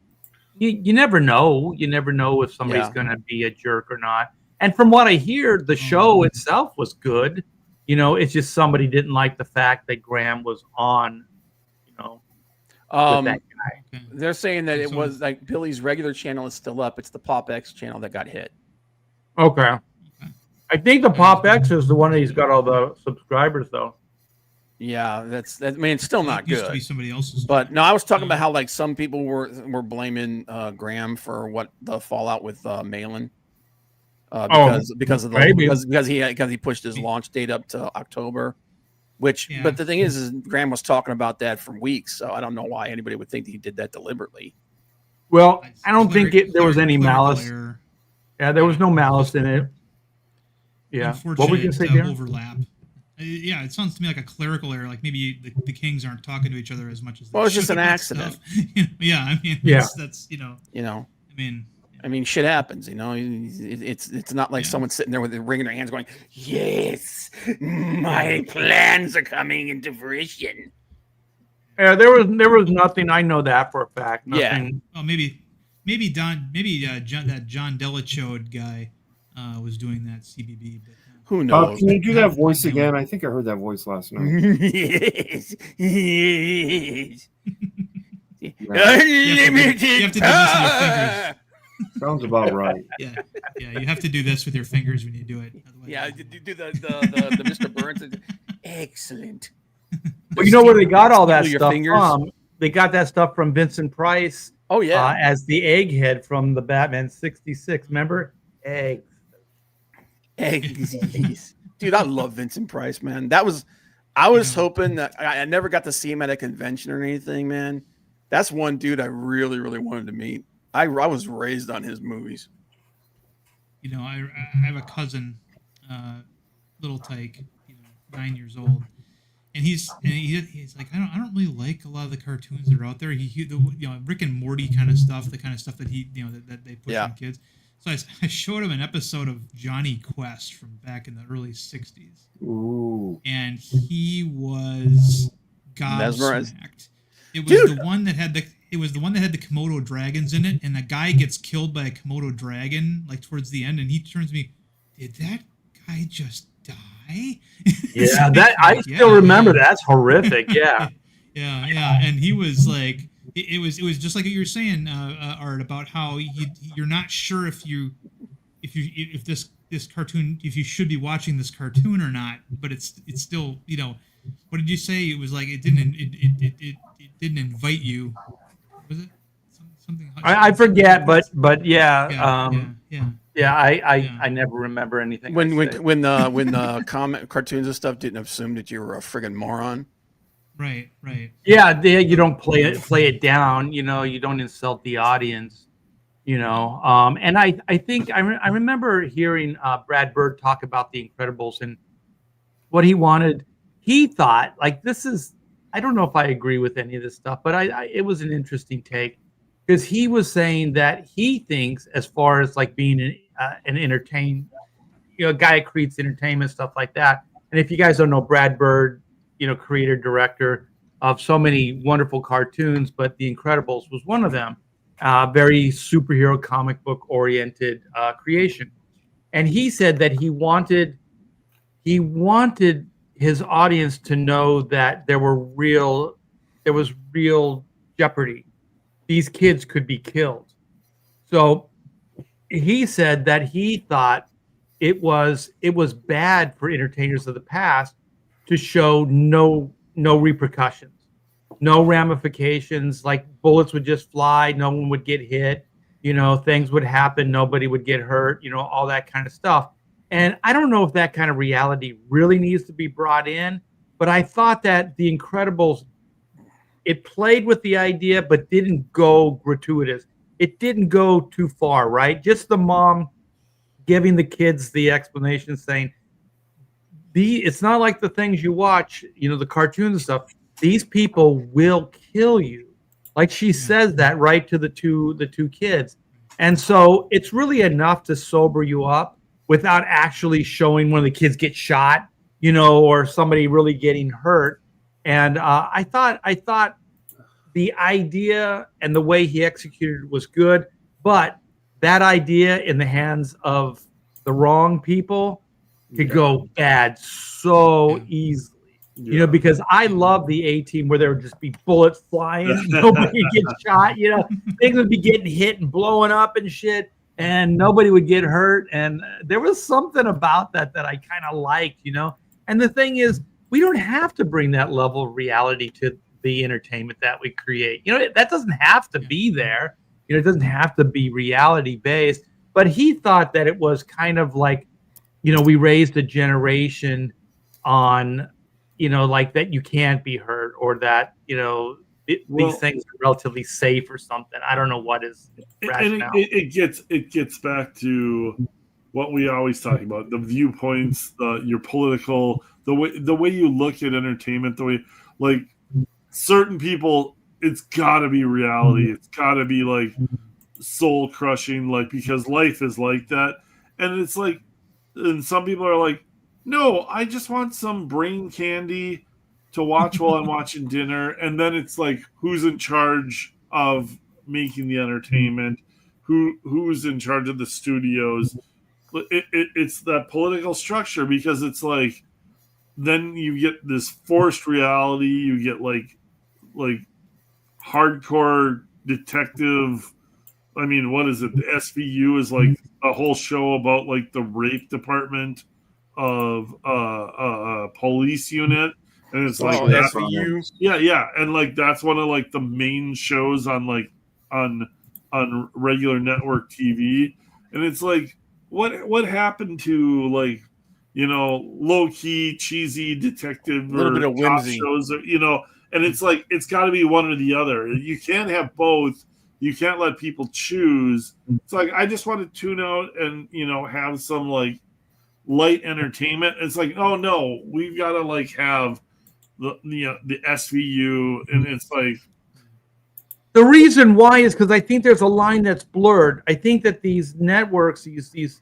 You never know. You never know if somebody's going to be a jerk or not. And from what I hear, the show itself was good. It's just somebody didn't like the fact that Graham was on, with that guy. They're saying that it was like Billy's regular channel is still up. It's the Pop X channel that got hit. Okay. I think the Pop X is the one that he's got all the subscribers, though. Yeah, it's still not good. Used to be somebody else's. But no, I was talking about how like some people were blaming Graham for what the fallout with Malin, because he pushed his launch date up to October, Which, Yeah. but the thing is Graham was talking about that for weeks, so I don't know why anybody would think that he did that deliberately. Well, I don't think there was any clerical malice. error. Yeah, there was no malice in it. Yeah. What were you Unfortunate going to say, Darren? overlap. Yeah, it sounds to me like a clerical error. Like maybe the kings aren't talking to each other as much as they Well, it's should just an about accident. stuff. Yeah, I mean, Yeah. that's I mean, shit happens, you know. It's not like someone sitting there with a ring in their hands going, "Yes, my plans are coming into fruition." Yeah, there was nothing. I know that for a fact. Yeah. Nothing. Oh, maybe that John Delachote guy was doing that CBB, but Who knows? Can you do that voice again? I think I heard that voice last night. Yes. Yes. Unlimited you have to do this with your fingers. Sounds about right. Yeah, you have to do this with your fingers when you do it. Otherwise, Yeah, do the Mr. Burns. Excellent. Well, you know where they got all that Steal your stuff fingers. from? They got that stuff from Vincent Price. Oh yeah, as the egghead from the Batman '66. Remember? Eggs. Dude, I love Vincent Price, man. I was hoping that I never got to see him at a convention or anything, man. That's one dude I really, really wanted to meet. I was raised on his movies. You know, I have a cousin, little Tyke, 9 years old, and he's like, I don't really like a lot of the cartoons that are out there. Rick and Morty kind of stuff, the kind of stuff that that they push on kids. So I showed him an episode of Johnny Quest from back in the early '60s. Ooh. And he was Mesmerized. gobsmacked. It was the one that had the Komodo dragons in it, and the guy gets killed by a Komodo dragon like towards the end, and he turns to me, "Did that guy just die?" Yeah, that I still remember. That's horrific. Yeah. Yeah, and he was like, it was just like what you were saying, Art, about how you're not sure if this cartoon, if you should be watching this cartoon or not, but it's still, what did you say? It was like it didn't invite you. Was it something? I forget, but yeah. I never remember anything. When the comment cartoons and stuff didn't assume that you were a friggin' moron. Right. Yeah, you don't play it down. You don't insult the audience. And I think I remember hearing Brad Bird talk about The Incredibles and what he wanted. He thought, like, this is, I don't know if I agree with any of this stuff, but it was an interesting take, because he was saying that he thinks, as far as like being an entertain, a guy who creates entertainment, stuff like that. And if you guys don't know, Brad Bird, creator, director of so many wonderful cartoons, but The Incredibles was one of them. Very superhero comic book oriented creation. And he said that he wanted his audience to know that there was real jeopardy. These kids could be killed. So he said that he thought it was bad for entertainers of the past to show no repercussions, no ramifications, like bullets would just fly, no one would get hit, things would happen, nobody would get hurt, all that kind of stuff. And I don't know if that kind of reality really needs to be brought in, but I thought that The Incredibles, it played with the idea, but didn't go gratuitous. It didn't go too far, right? Just the mom giving the kids the explanation, saying, it's not like the things you watch, the cartoons and stuff. These people will kill you. Like she says that right to the two kids. And so it's really enough to sober you up without actually showing one of the kids get shot, or somebody really getting hurt. And I thought the idea and the way he executed was good, but that idea in the hands of the wrong people could go bad so easily. Because I love the A-Team where there would just be bullets flying, nobody would get shot, things would be getting hit and blowing up and shit, and nobody would get hurt. And there was something about that I kind of liked, And the thing is, we don't have to bring that level of reality to the entertainment that we create. That doesn't have to be there. It doesn't have to be reality based. But he thought that it was kind of like, we raised a generation on like that you can't be hurt, or that these things are relatively safe or something. I don't know what is rationale. And it gets back to what we always talk about: the viewpoints, your political, the way you look at entertainment, the way like certain people, it's got to be reality. It's got to be like soul crushing, like because life is like that, and it's like, and some people are like, no, I just want some brain candy to watch while I'm watching dinner. And then it's like, who's in charge of making the entertainment? Who's in charge of the studios? It's that political structure, because it's like, then you get this forced reality. You get like hardcore detective. I mean, what is it? The SVU is like a whole show about like the rape department of police unit, and it's like SVU. Yeah, and like that's one of like the main shows on like on regular network TV, and it's like what happened to like low key cheesy detective a little bit of whimsy shows, and it's like it's got to be one or the other. You can't have both. You can't let people choose. It's like, I just want to tune out and have some like light entertainment. It's like, oh no, we've got to like have the SVU, and it's like, the reason why is because I think there's a line that's blurred. I think that these networks, these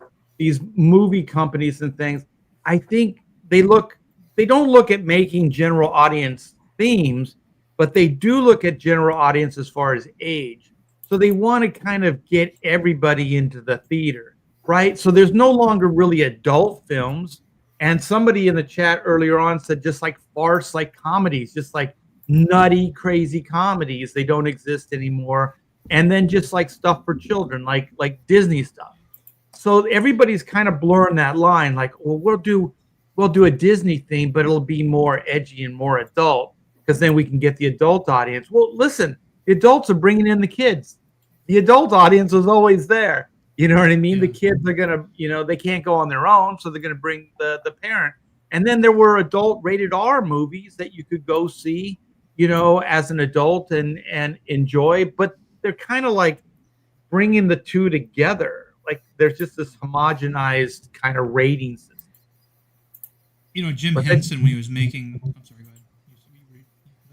movie companies and things, I think they don't look at making general audience themes, but they do look at general audience as far as age. So they want to kind of get everybody into the theater, right? So there's no longer really adult films. And somebody in the chat earlier on said just like farce, like comedies, just like nutty, crazy comedies, they don't exist anymore. And then just like stuff for children, like Disney stuff. So everybody's kind of blurring that line, like, well, we'll do a Disney theme, but it'll be more edgy and more adult, because then we can get the adult audience. Well, listen, the adults are bringing in the kids. The adult audience was always there. You know what I mean? Yeah. The kids are going to, they can't go on their own, so they're going to bring the parent. And then there were adult rated R movies that you could go see, as an adult and enjoy. But they're kind of like bringing the two together. Like there's just this homogenized kind of rating system. Jim Henson, when he was making... I'm sorry, go ahead.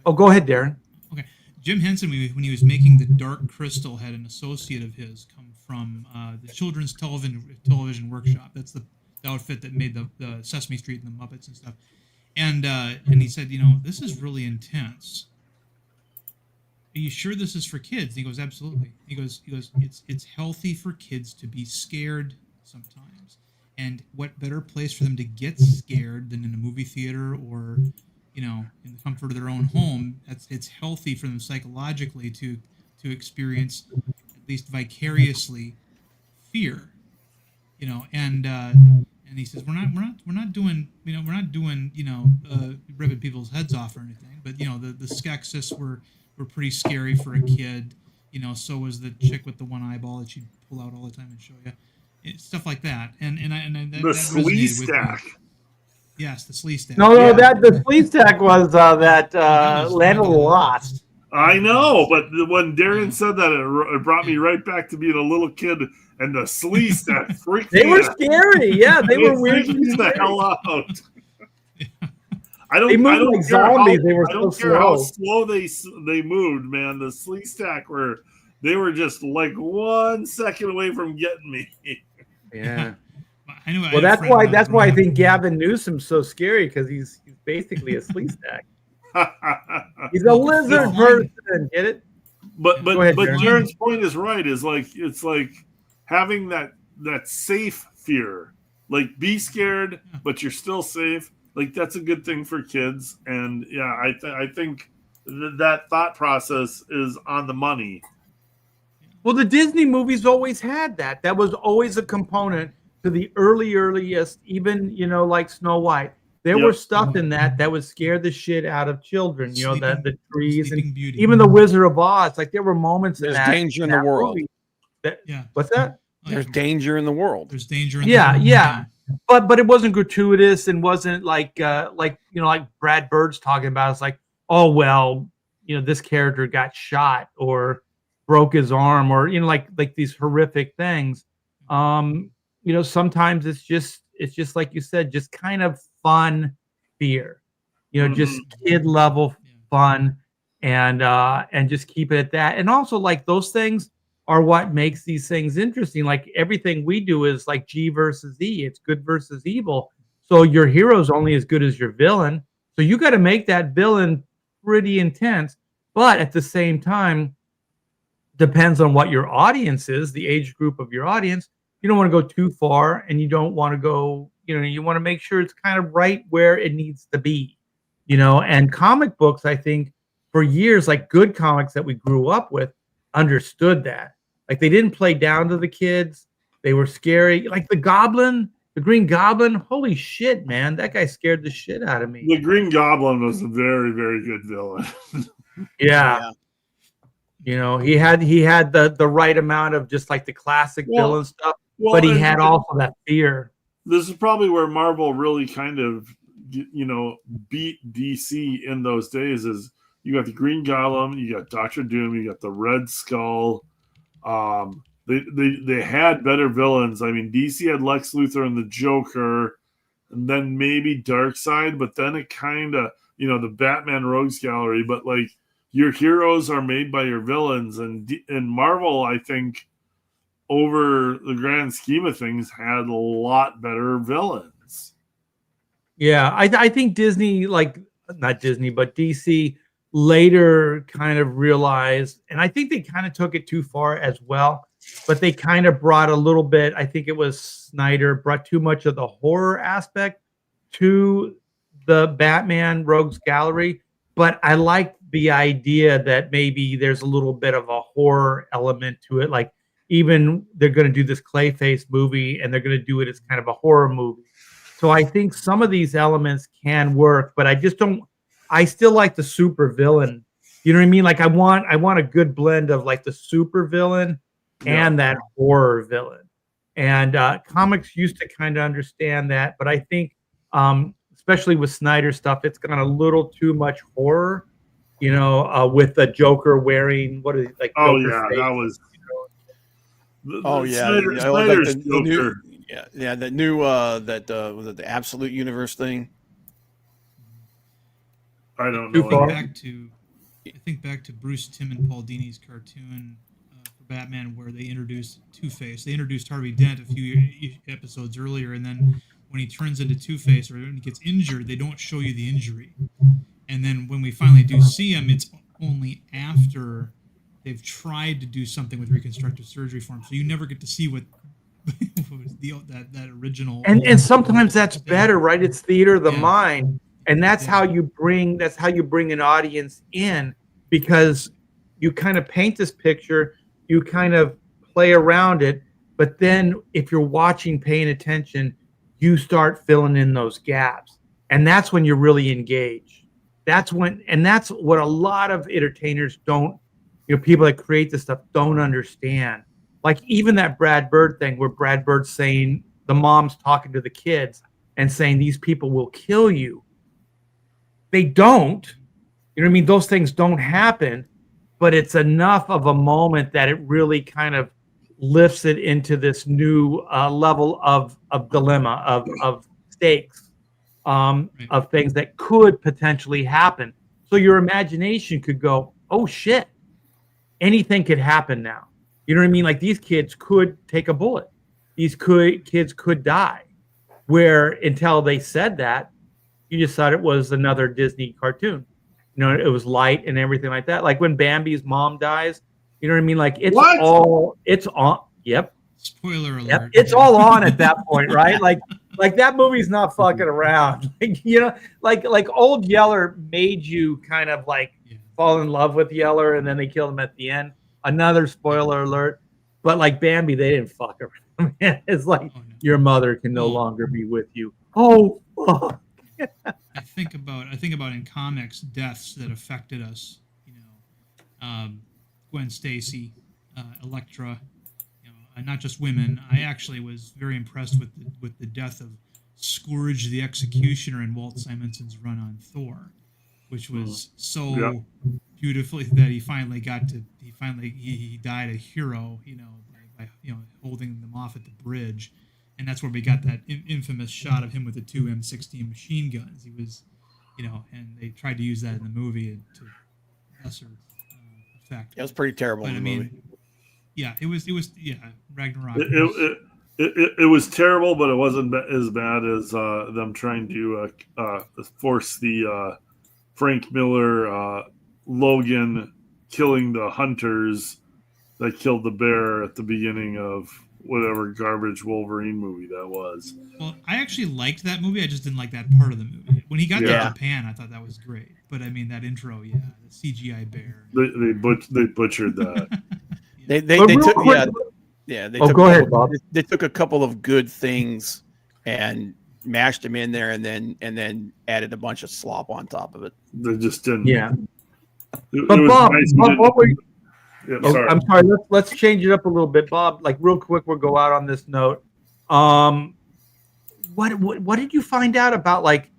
Oh, go ahead, Darren. Okay. Jim Henson, when he was making The Dark Crystal, had an associate of his come from the Children's Television Workshop. That's the outfit that made the Sesame Street and the Muppets and stuff. And he said, this is really intense. Are you sure this is for kids? And he goes, absolutely. He goes, it's healthy for kids to be scared sometimes. And what better place for them to get scared than in a movie theater or, in the comfort of their own home? It's healthy for them psychologically to experience, at least vicariously, fear. And he says we're not doing ripping people's heads off or anything, but the Skeksis were pretty scary for a kid. So was the chick with the one eyeball that she'd pull out all the time and show you. Stuff like that, and that Slee Stack. Yes, the Slee Stack. No, that the Slee Stack was that Land of the Lost. I know, but when Darren said that, it brought me right back to being a little kid, and the Slee Stack freaked me out. They were scary, yeah, they were weirdly the hell out. I don't care how slow they moved, man. The Slee Stack they were just like 1 second away from getting me. Yeah. Well, that's why I think Gavin Newsom's so scary, because he's basically a Slee Stack. He's a lizard person. Get it? But Darren's point is right. It's like having that safe fear. Like, be scared, but you're still safe. Like, that's a good thing for kids. And yeah, I think that thought process is on the money. Well, the Disney movies always had that. That was always a component to the earliest, even, like Snow White. There were stuff in that would scare the shit out of children, the trees and Beauty. Even the Wizard of Oz. Like, there were moments There's danger in the world. What's that? There's danger in the world. There's danger in the world. Yeah. but it wasn't gratuitous and wasn't like like Brad Bird's talking about. It's like, oh well, this character got shot or broke his arm or like these horrific things. Um, sometimes it's just like you said, just kind of fun fear. Just kid level fun and just keep it at that. And also like those things are what makes these things interesting. Like everything we do is like G versus E. It's good versus evil. So your hero's only as good as your villain. So you got to make that villain pretty intense. But at the same time, depends on what your audience is, the age group of your audience. You don't want to go too far and you don't want to go, you want to make sure it's kind of right where it needs to be. And comic books, I think for years, like good comics that we grew up with, understood that. Like they didn't play down to the kids. They were scary. Like the Green Goblin. Holy shit, man. That guy scared the shit out of me. The Green Goblin was a very, very good villain. Yeah. He had the right amount of just like the classic villain stuff, but he had also that fear. This is probably where Marvel really kind of beat DC in those days. Is you got the Green Goblin, you got Doctor Doom, you got the Red Skull. They had better villains. I mean, DC had Lex Luthor and the Joker, and then maybe Darkseid, but then it kind of the Batman Rogues Gallery. But like your heroes are made by your villains, and Marvel, I think, over the grand scheme of things, had a lot better villains. Yeah, I think Disney, like not Disney, but DC later kind of realized, and I think they kind of took it too far as well, but they kind of brought a little bit, I think it was Snyder, brought too much of the horror aspect to the Batman Rogues Gallery. But I like the idea that maybe there's a little bit of a horror element to it. Like even they're going to do this Clayface movie and they're going to do it as kind of a horror movie. So I think some of these elements can work, but I still like the super villain. You know what I mean? Like I want a good blend of like the super villain and that horror villain. And comics used to kind of understand that, but I think especially with Snyder stuff, it's gone a little too much horror, with the Joker wearing what is it, like Joker face, that was Snyder's Joker. The new was it the Absolute Universe thing? I don't know. I think back to Bruce Timm and Paul Dini's cartoon for Batman, where they introduced Two-Face. They introduced Harvey Dent a few episodes earlier, and then when he turns into Two-Face or when he gets injured, they don't show you the injury. And then when we finally do see him, it's only after they've tried to do something with reconstructive surgery for him, so you never get to see what that original. And sometimes that's better, right? It's theater of the mind, and that's how you bring an audience in, because you kind of paint this picture, you kind of play around it, but then if you're watching, paying attention, you start filling in those gaps, and that's when you're really engaged. That's what a lot of entertainers don't. People that create this stuff don't understand. Like even that Brad Bird thing where Brad Bird's saying, the mom's talking to the kids and saying, these people will kill you. They don't. You know what I mean? Those things don't happen, but it's enough of a moment that it really kind of lifts it into this new level of dilemma, of stakes, of things that could potentially happen. So your imagination could go, oh shit, anything could happen now. You know what I mean? Like these kids could take a bullet. These kids could die. Where until they said that, you just thought it was another Disney cartoon. It was light and everything like that. Like when Bambi's mom dies, you know what I mean? Like it's on. Yep. Spoiler alert. Yep. It's all on at that point, right? Like that movie's not fucking around. Like old Yeller made you kind of like fall in love with Yeller, and then they killed him at the end. Another spoiler alert. But like Bambi, they didn't fuck around. It's like your mother can no longer be with you. Oh fuck. I think about in comics deaths that affected us. Gwen Stacy, Elektra. not just women. I actually was very impressed with the death of Scourge the Executioner in Walt Simonson's run on Thor, which was so beautifully that he finally he died a hero, by holding them off at the bridge, and that's where we got that infamous shot of him with the 2 M16 machine guns. He was, and they tried to use that in the movie to lesser effect. It was pretty terrible. But in the movie. Yeah, it was Ragnarok. It was terrible, but it wasn't as bad as them trying to force the Frank Miller Logan killing the hunters that killed the bear at the beginning of whatever garbage Wolverine movie that was. Well, I actually liked that movie. I just didn't like that part of the movie. When he got to Japan, I thought that was great. But I mean, that intro, the CGI bear. They butchered that. They took go ahead, Bob. They took a couple of good things and mashed them in there, and then added a bunch of slop on top of it. They just didn't. Yeah. But Bob, what were you? Sorry. I'm sorry. Let's change it up a little bit, Bob. Like real quick, we'll go out on this note. What did you find out about like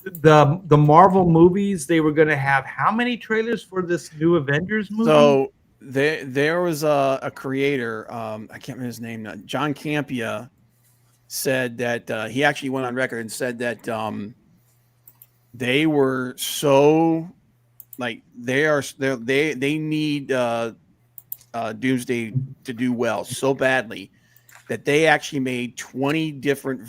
the Marvel movies? They were going to have how many trailers for this new Avengers movie? So there was a creator. I can't remember his name now. John Campia said that he actually went on record and said that they were so like they need Doomsday to do well so badly that they actually made 20 different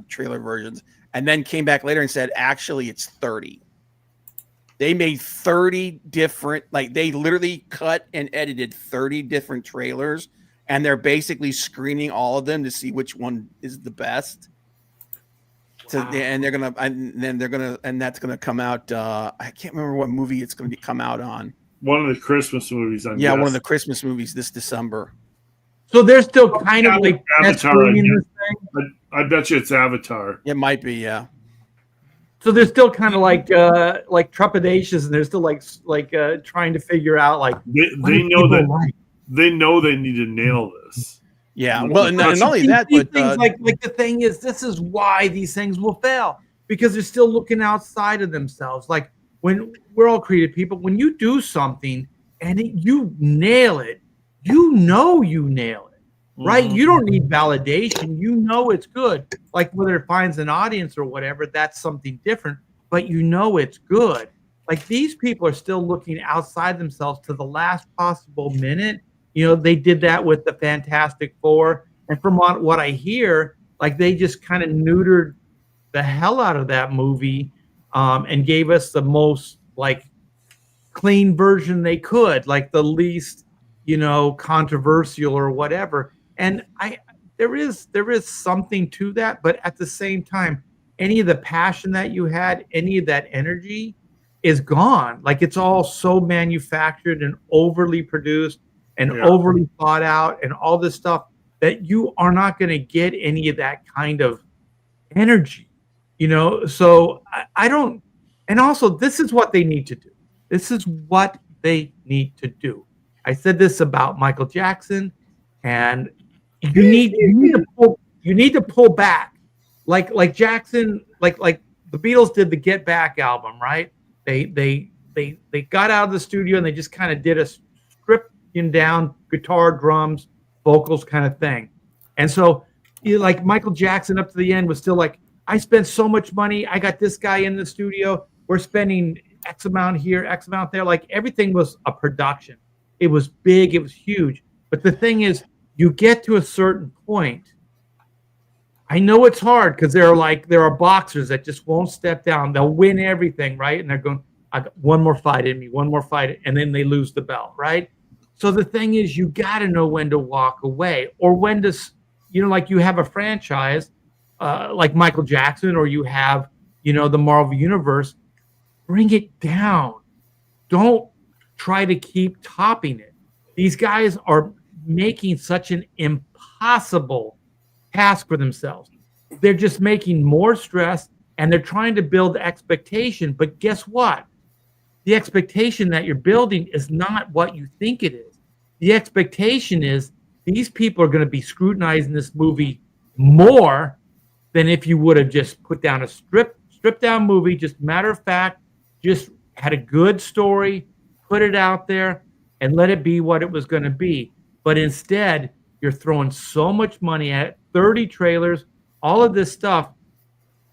trailer versions and then came back later and said actually it's 30. They made 30 different, like they literally cut and edited 30 different trailers, and they're basically screening all of them to see which one is the best. Wow. And that's gonna come out. I can't remember what movie it's gonna come out on. One of the Christmas movies. One of the Christmas movies this December. So they're still kind of like Avatar. this thing. I bet you it's Avatar. It might be, yeah. So they're still kind of like trepidations, and they're still like trying to figure out like they know that they know they need to nail this. Yeah, well, and not only that, but things like the thing is, this is why these things will fail, because they're still looking outside of themselves. Like when we're all creative people, when you do something and you nail it, you nail it, right? You don't need validation. You know it's good. Like whether it finds an audience or whatever, that's something different. But you know it's good. Like these people are still looking outside themselves to the last possible minute. They did that with the Fantastic Four. And from what I hear, like they just kind of neutered the hell out of that movie and gave us the most like clean version they could, like the least, controversial or whatever. And there is something to that. But at the same time, any of the passion that you had, any of that energy is gone. Like it's all so manufactured and overly produced and overly thought out and all this stuff that you are not going to get any of that kind of energy, So I don't, and also this is what they need to do. This is what they need to do. I said this about Michael Jackson, and you need to pull back, like Jackson, like the Beatles did the Get Back album, right? They got out of the studio and they just kind of did a stripped down guitar, drums, vocals kind of thing. And so like Michael Jackson up to the end was still like, I spent so much money. I got this guy in the studio. We're spending X amount here, X amount there. Like everything was a production. It was big. It was huge. But the thing is, you get to a certain point. I know it's hard because there are boxers that just won't step down. They'll win everything, right? And they're going, I got one more fight in me, one more fight, and then they lose the belt, right? So the thing is, you got to know when to walk away, or when to, like you have a franchise like Michael Jackson, or you have, the Marvel Universe. Bring it down. Don't try to keep topping it. These guys are making such an impossible task for themselves. They're just making more stress, and they're trying to build expectation. But guess what? The expectation that you're building is not what you think it is. The expectation is these people are going to be scrutinizing this movie more than if you would have just put down a stripped down movie, just matter of fact, just had a good story, put it out there, and let it be what it was going to be. But instead, you're throwing so much money at it, 30 trailers, all of this stuff.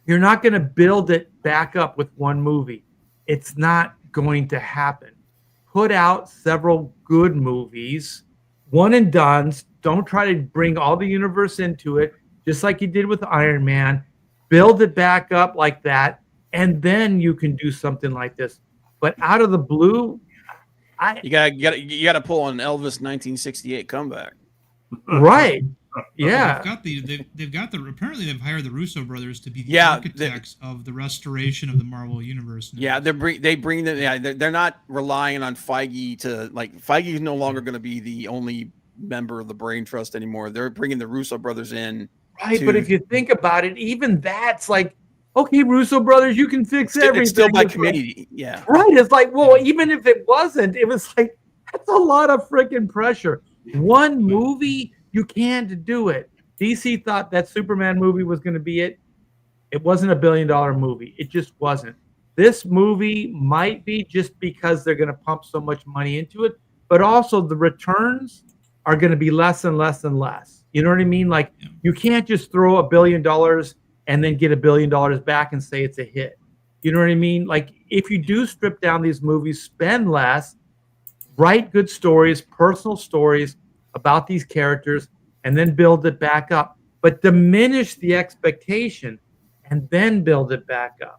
You're not going to build it back up with one movie. It's not going to happen. Put out several good movies, one and dones. Don't try to bring all the universe into it, just like you did with Iron Man. Build it back up like that, and then you can do something like this. But out of the blue, you gotta pull on Elvis 1968 comeback. Right. Yeah. They've got the apparently they've hired the Russo brothers to be the architects of the restoration of the Marvel universe now. Yeah, they bring them. Yeah, they're not relying on Feige to Feige is no longer going to be the only member of the Brain Trust anymore. They're bringing the Russo brothers in. Right, but if you think about it, even that's like, okay, Russo brothers, you can fix everything. It's still by committee. Yeah. Right. It's like, well, even if it wasn't, it was like, that's a lot of freaking pressure. One movie, you can't do it. DC thought that Superman movie was going to be it. It wasn't $1 billion movie. It just wasn't. This movie might be just because they're going to pump so much money into it, but also the returns are going to be less and less and less. You know what I mean? Like, you can't just throw $1 billion and then get $1 billion back and say it's a hit. You know what I mean? Like, if you do strip down these movies, spend less, write good stories, personal stories about these characters, and then build it back up. But diminish the expectation and then build it back up.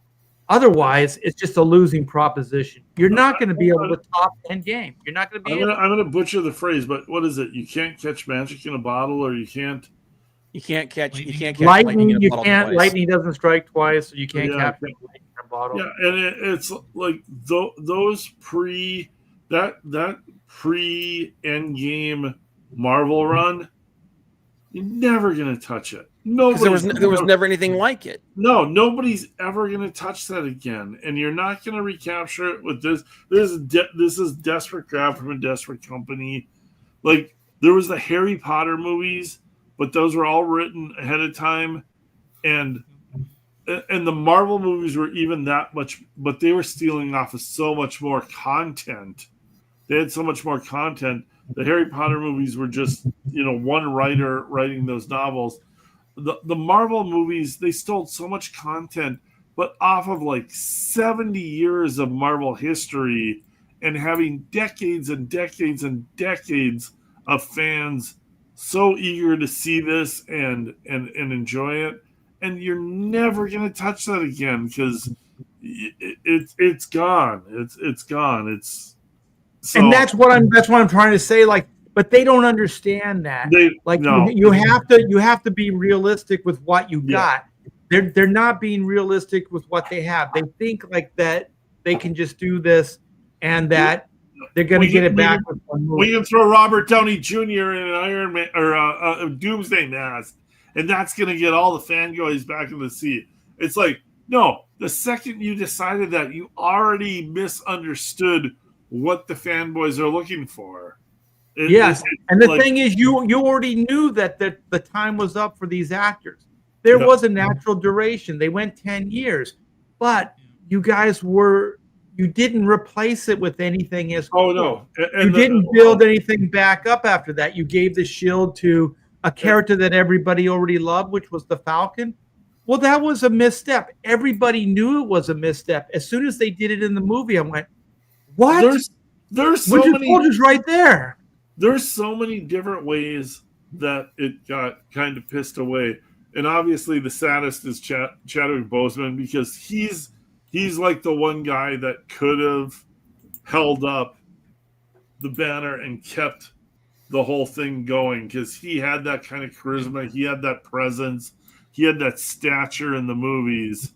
Otherwise, it's just a losing proposition. You're not going to be able to top 10 games. You're not going to be able. I'm going to butcher the phrase, but what is it? You can't catch magic in a bottle, or you can't catch lightning. In a You bottle can't. twice. Lightning doesn't strike twice, so you can't capture lightning in a bottle. Yeah, and it's like those pre Endgame Marvel run. You're never going to touch it. There was never anything like it. No, nobody's ever going to touch that again, and you're not going to recapture it with this. This is desperate grab from a desperate company. Like, there was the Harry Potter movies, but those were all written ahead of time, and the Marvel movies were even that much, but they were stealing off of so much more content. They had so much more content. The Harry Potter movies were just, one writer writing those novels. The Marvel movies, they stole so much content, but off of like 70 years of Marvel history and having decades and decades and decades of fans so eager to see this and enjoy it. And you're never going to touch that again because it's gone. It's gone. And that's what I'm trying to say. Like, but they don't understand that. You have to be realistic with what you got. They're not being realistic with what they have. They think like that they can just do this and that they're going to get it back with one movie. We can throw Robert Downey Jr. in an Iron Man or a Doomsday mask, and that's going to get all the fanboys back in the seat. It's like, no, the second you decided that, you already misunderstood what the fanboys are looking for. And the thing is, you already knew that the time was up for these actors. There was a natural duration. They went 10 years, but you guys you didn't replace it with anything as cool. No. You didn't build anything back up after that. You gave the shield to a character that everybody already loved, which was the Falcon. Well, that was a misstep. Everybody knew it was a misstep. As soon as they did it in the movie, I went, what? There's so many soldiers right there. There's so many different ways that it got kind of pissed away. And obviously the saddest is Chadwick Boseman, because he's like the one guy that could have held up the banner and kept the whole thing going, because he had that kind of charisma. He had that presence. He had that stature in the movies.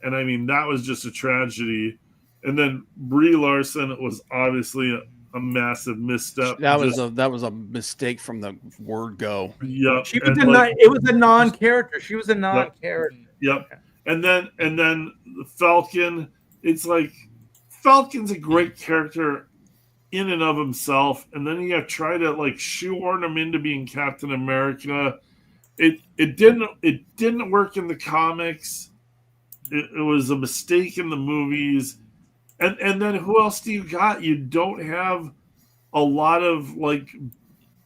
And I mean, that was just a tragedy. And then Brie Larson was obviously a massive misstep. That was a mistake from the word go. Yeah, it was a non-character. She was a non-character. Yep. And then the Falcon. It's like Falcon's a great character in and of himself, and then you try to like shoehorn him into being Captain America. It didn't work in the comics. It was a mistake in the movies. And then who else do you got? You don't have a lot of like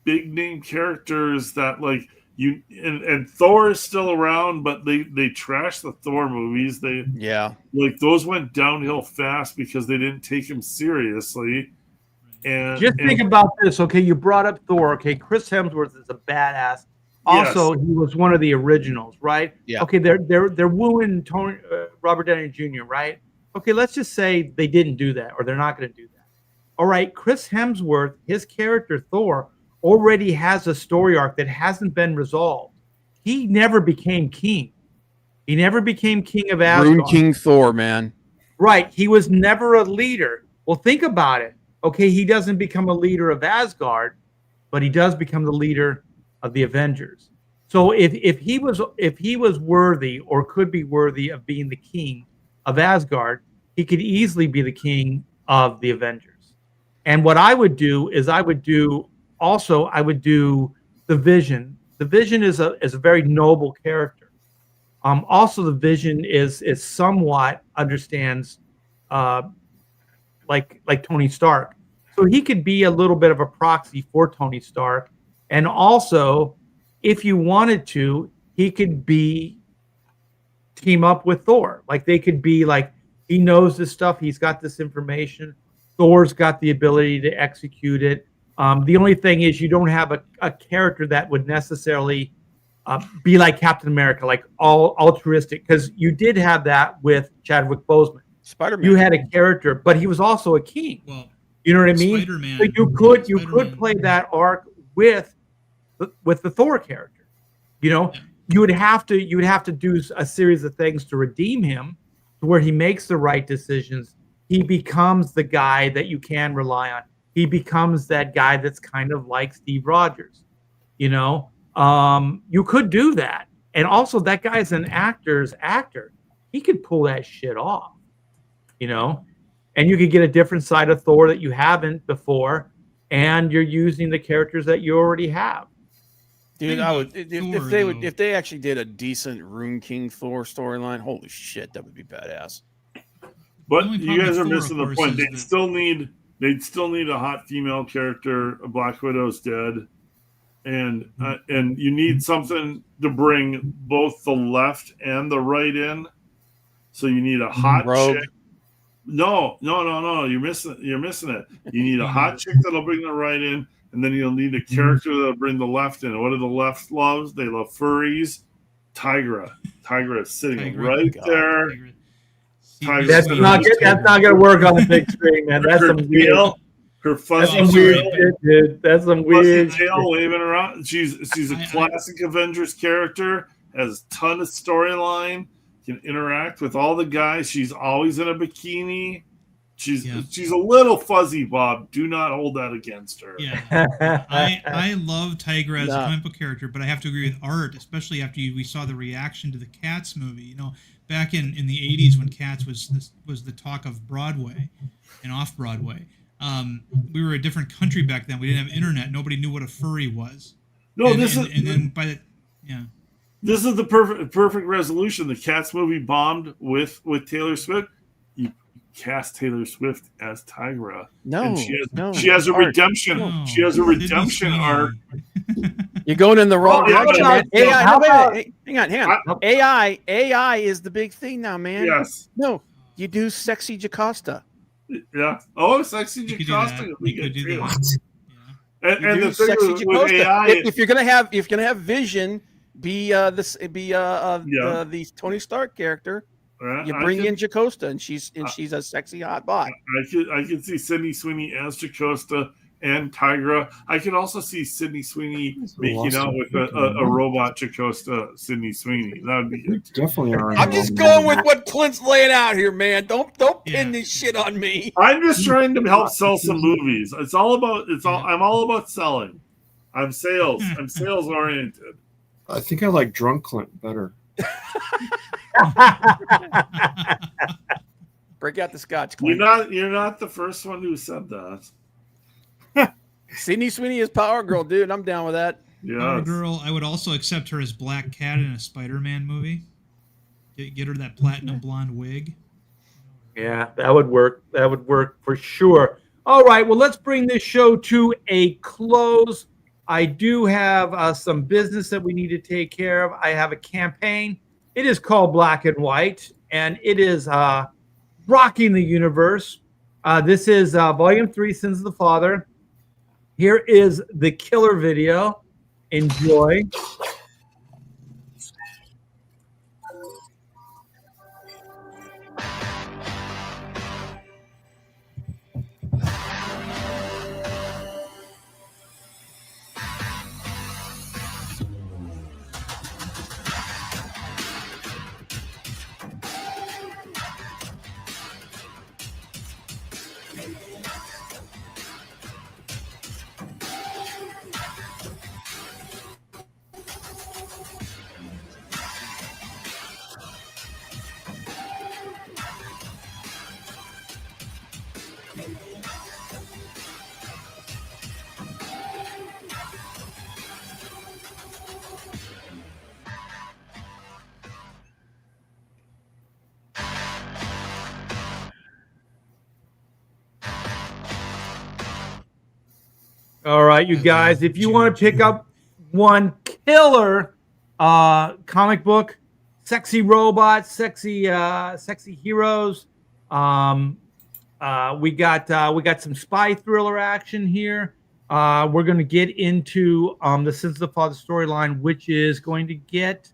big name characters that like you and Thor is still around, but they trashed the Thor movies. Like those went downhill fast because they didn't take him seriously. And just think about this. Okay, you brought up Thor. Okay, Chris Hemsworth is a badass. Also, he was one of the originals, right? Yeah. Okay, they're wooing Robert Downey Jr., right? Okay, let's just say they didn't do that, or they're not going to do that. All right, Chris Hemsworth, his character Thor, already has a story arc that hasn't been resolved. He never became king. He never became king of Asgard. Rune King Thor, man. Right. He was never a leader. Well, think about it. Okay, he doesn't become a leader of Asgard, but he does become the leader of the Avengers. So if he was worthy or could be worthy of being the king of Asgard, he could easily be the king of the Avengers. And what I would do is I would do the Vision. The Vision is a very noble character. Also, the Vision is somewhat understands like Tony Stark, so he could be a little bit of a proxy for Tony Stark. And also, if you wanted to, he could team up with Thor. Like they could be like, he knows this stuff. He's got this information. Thor's got the ability to execute it. The only thing is you don't have a character that would necessarily be like Captain America, like all altruistic, because you did have that with Chadwick Boseman. Spider-Man. You had a character, but he was also a king. Well, you know what I mean? Spider-Man. So you could play that arc with the Thor character. You know, you would have to do a series of things to redeem him, to where he makes the right decisions. He becomes the guy that you can rely on. He becomes that guy that's kind of like Steve Rogers. You know, you could do that, and also that guy's an actor's actor. He could pull that shit off. You know, and you could get a different side of Thor that you haven't before, and you're using the characters that you already have. Dude, I would if they actually did a decent Rune King Thor storyline. Holy shit, that would be badass. But you guys are missing the point. They'd still need a hot female character. Black Widow's dead, and you need something to bring both the left and the right in. So you need a hot chick. No. You're missing it. You need a hot chick that'll bring the right in, and then you'll need a character that'll bring the left in. What do the left loves? They love furries. Tigra is sitting right there. That's not gonna work on the big screen, man. That's some weird. Her fuzzy tail, dude. That's some weird tail waving around. She's a classic Avengers character. Has a ton of storyline. Can interact with all the guys. She's always in a bikini. She's a little fuzzy, Bob. Do not hold that against her. Yeah, I love Tigra as a comic book character, but I have to agree with Art, especially after we saw the reaction to the Cats movie. You know, back in the 80s when Cats was the talk of Broadway and off Broadway. We were a different country back then. We didn't have internet. Nobody knew what a furry was. No, This is the perfect resolution. The Cats movie bombed with Taylor Swift. You cast Taylor Swift as Tigra. She has a redemption. No. She has a redemption arc. You're going in the wrong direction, man. Hang on. AI is the big thing now, man. Yes. No, you do sexy Jocasta. Yeah. Oh, sexy Jocasta. We could do that. And the thing with AI, if you're gonna have Vision be the Tony Stark character, you bring in Jocasta, and she's a sexy hot bot. I could see Sydney Sweeney as Jocasta and Tigra. I could also see Sydney Sweeney making out with a robot Jocasta Sydney Sweeney. That would be definitely. I'm just going with what Clint's laying out here, man. Don't pin this shit on me. I'm just trying to help sell some movies. I'm all about selling. I'm sales oriented. I think I like Drunk Clint better. Break out the scotch, Clint. You're not the first one who said that. Sydney Sweeney is Power Girl, dude. I'm down with that. Power Yes. Girl. I would also accept her as Black Cat in a Spider-Man movie. Get her that platinum blonde wig. Yeah, that would work. That would work for sure. All right, well, let's bring this show to a close. I do have some business that we need to take care of. I have a campaign. It is called Black and White, and it is rocking the universe. This is Volume 3, Sins of the Father. Here is the killer video. Enjoy. All right, you guys, if you want to pick up one killer comic book, sexy robots, sexy heroes, we got some spy thriller action here. We're going to get into the Sins of the Father storyline, which is going to get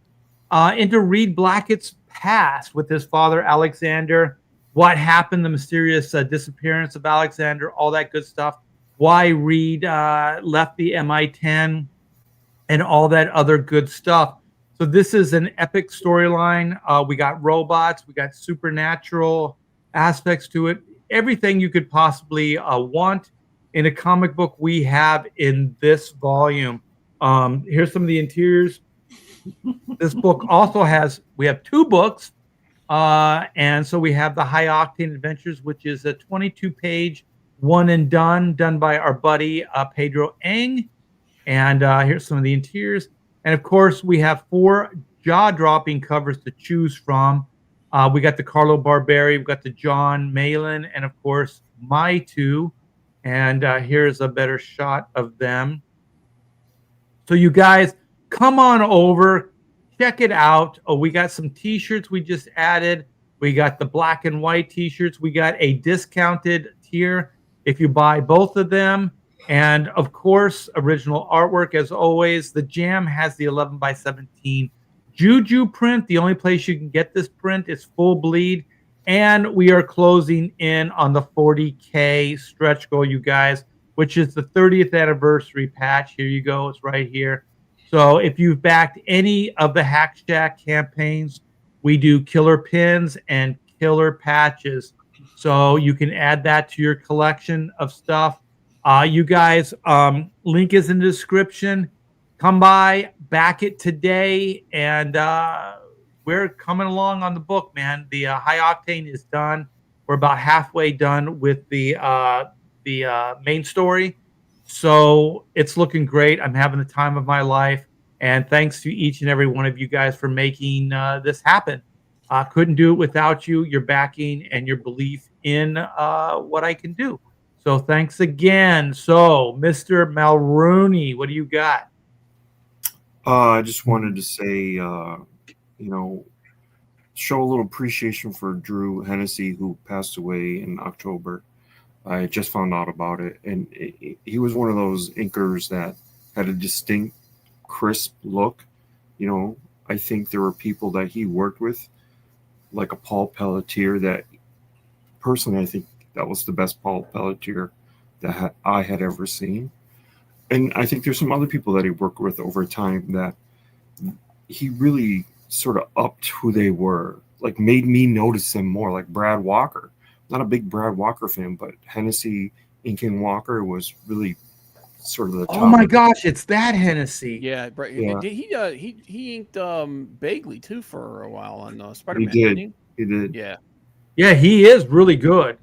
into Reed Blackett's past with his father Alexander, what happened, the mysterious disappearance of Alexander, all that good stuff. Why Reed left the MI10 and all that other good stuff. So this is an epic storyline. We got robots, we got supernatural aspects to it. Everything you could possibly want in a comic book we have in this volume. Here's some of the interiors. This book also we have 2 books. And so we have the High Octane Adventures, which is a 22-page one and done by our buddy Pedro Eng. And here's some of the interiors. And of course, we have 4 jaw-dropping covers to choose from. We got the Carlo Barberi, we got the John Malin, and of course, my 2. And here's a better shot of them. So you guys, come on over, check it out. Oh, we got some t-shirts we just added. We got the black and white t-shirts. We got a discounted tier if you buy both of them. And of course, original artwork as always. The Jam has the 11x17 Juju print. The only place you can get this print is full bleed. And we are closing in on the 40K stretch goal, you guys, which is the 30th anniversary patch. Here you go. It's right here. So if you've backed any of the Hack Shack campaigns, we do killer pins and killer patches. So you can add that to your collection of stuff. You guys, link is in the description. Come by, back it today, and we're coming along on the book, man. The High Octane is done. We're about halfway done with the main story. So it's looking great. I'm having the time of my life. And thanks to each and every one of you guys for making this happen. Couldn't do it without you, your backing, and your belief in what I can do. So thanks again. So, Mr. Mulrooney, what do you got? I just wanted to say, show a little appreciation for Drew Hennessy, who passed away in October. I just found out about it. And he was one of those inkers that had a distinct, crisp look. I think there were people that he worked with, like a Paul Pelletier, that personally I think that was the best Paul Pelletier that I had ever seen. And I think there's some other people that he worked with over time that he really sort of upped who they were, like made me notice them more, like Brad Walker. Not a big Brad Walker fan, but Hennessy inking Walker was really sort of the top. Oh my gosh, it's that Hennessy. Yeah, Yeah. He inked Bagley too for a while on Spider-Man. He did. Didn't He did. Yeah. Yeah, he is really good.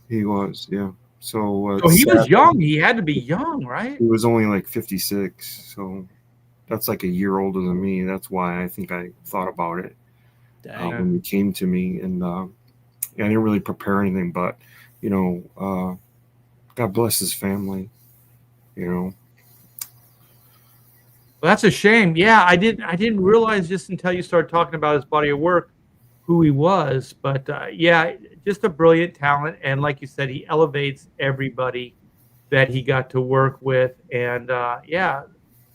He was, yeah. So So he was young. He had to be young, right? He was only like 56. So that's like a year older than me. That's why I think I thought about it when he came to me. And I didn't really prepare anything, but, God bless his family, Well, that's a shame. Yeah, I didn't realize just until you started talking about his body of work who he was. But yeah, just a brilliant talent. And like you said, he elevates everybody that he got to work with. And yeah,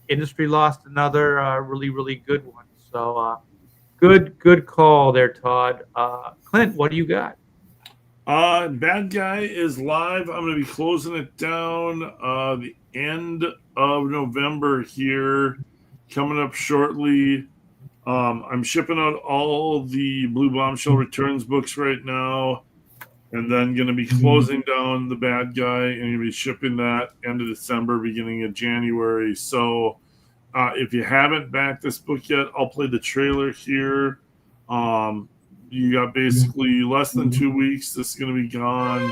industry lost another really, really good one. So good call there, Todd. Clint, what do you got? Bad Guy is live. I'm going to be closing it down the end of November here, coming up shortly. I'm shipping out all the Blue Bombshell Returns books right now, and then going to be closing down the Bad Guy, and going to be shipping that end of December, beginning of January. So if you haven't backed this book yet, I'll play the trailer here. You got basically less than 2 weeks. This is going to be gone.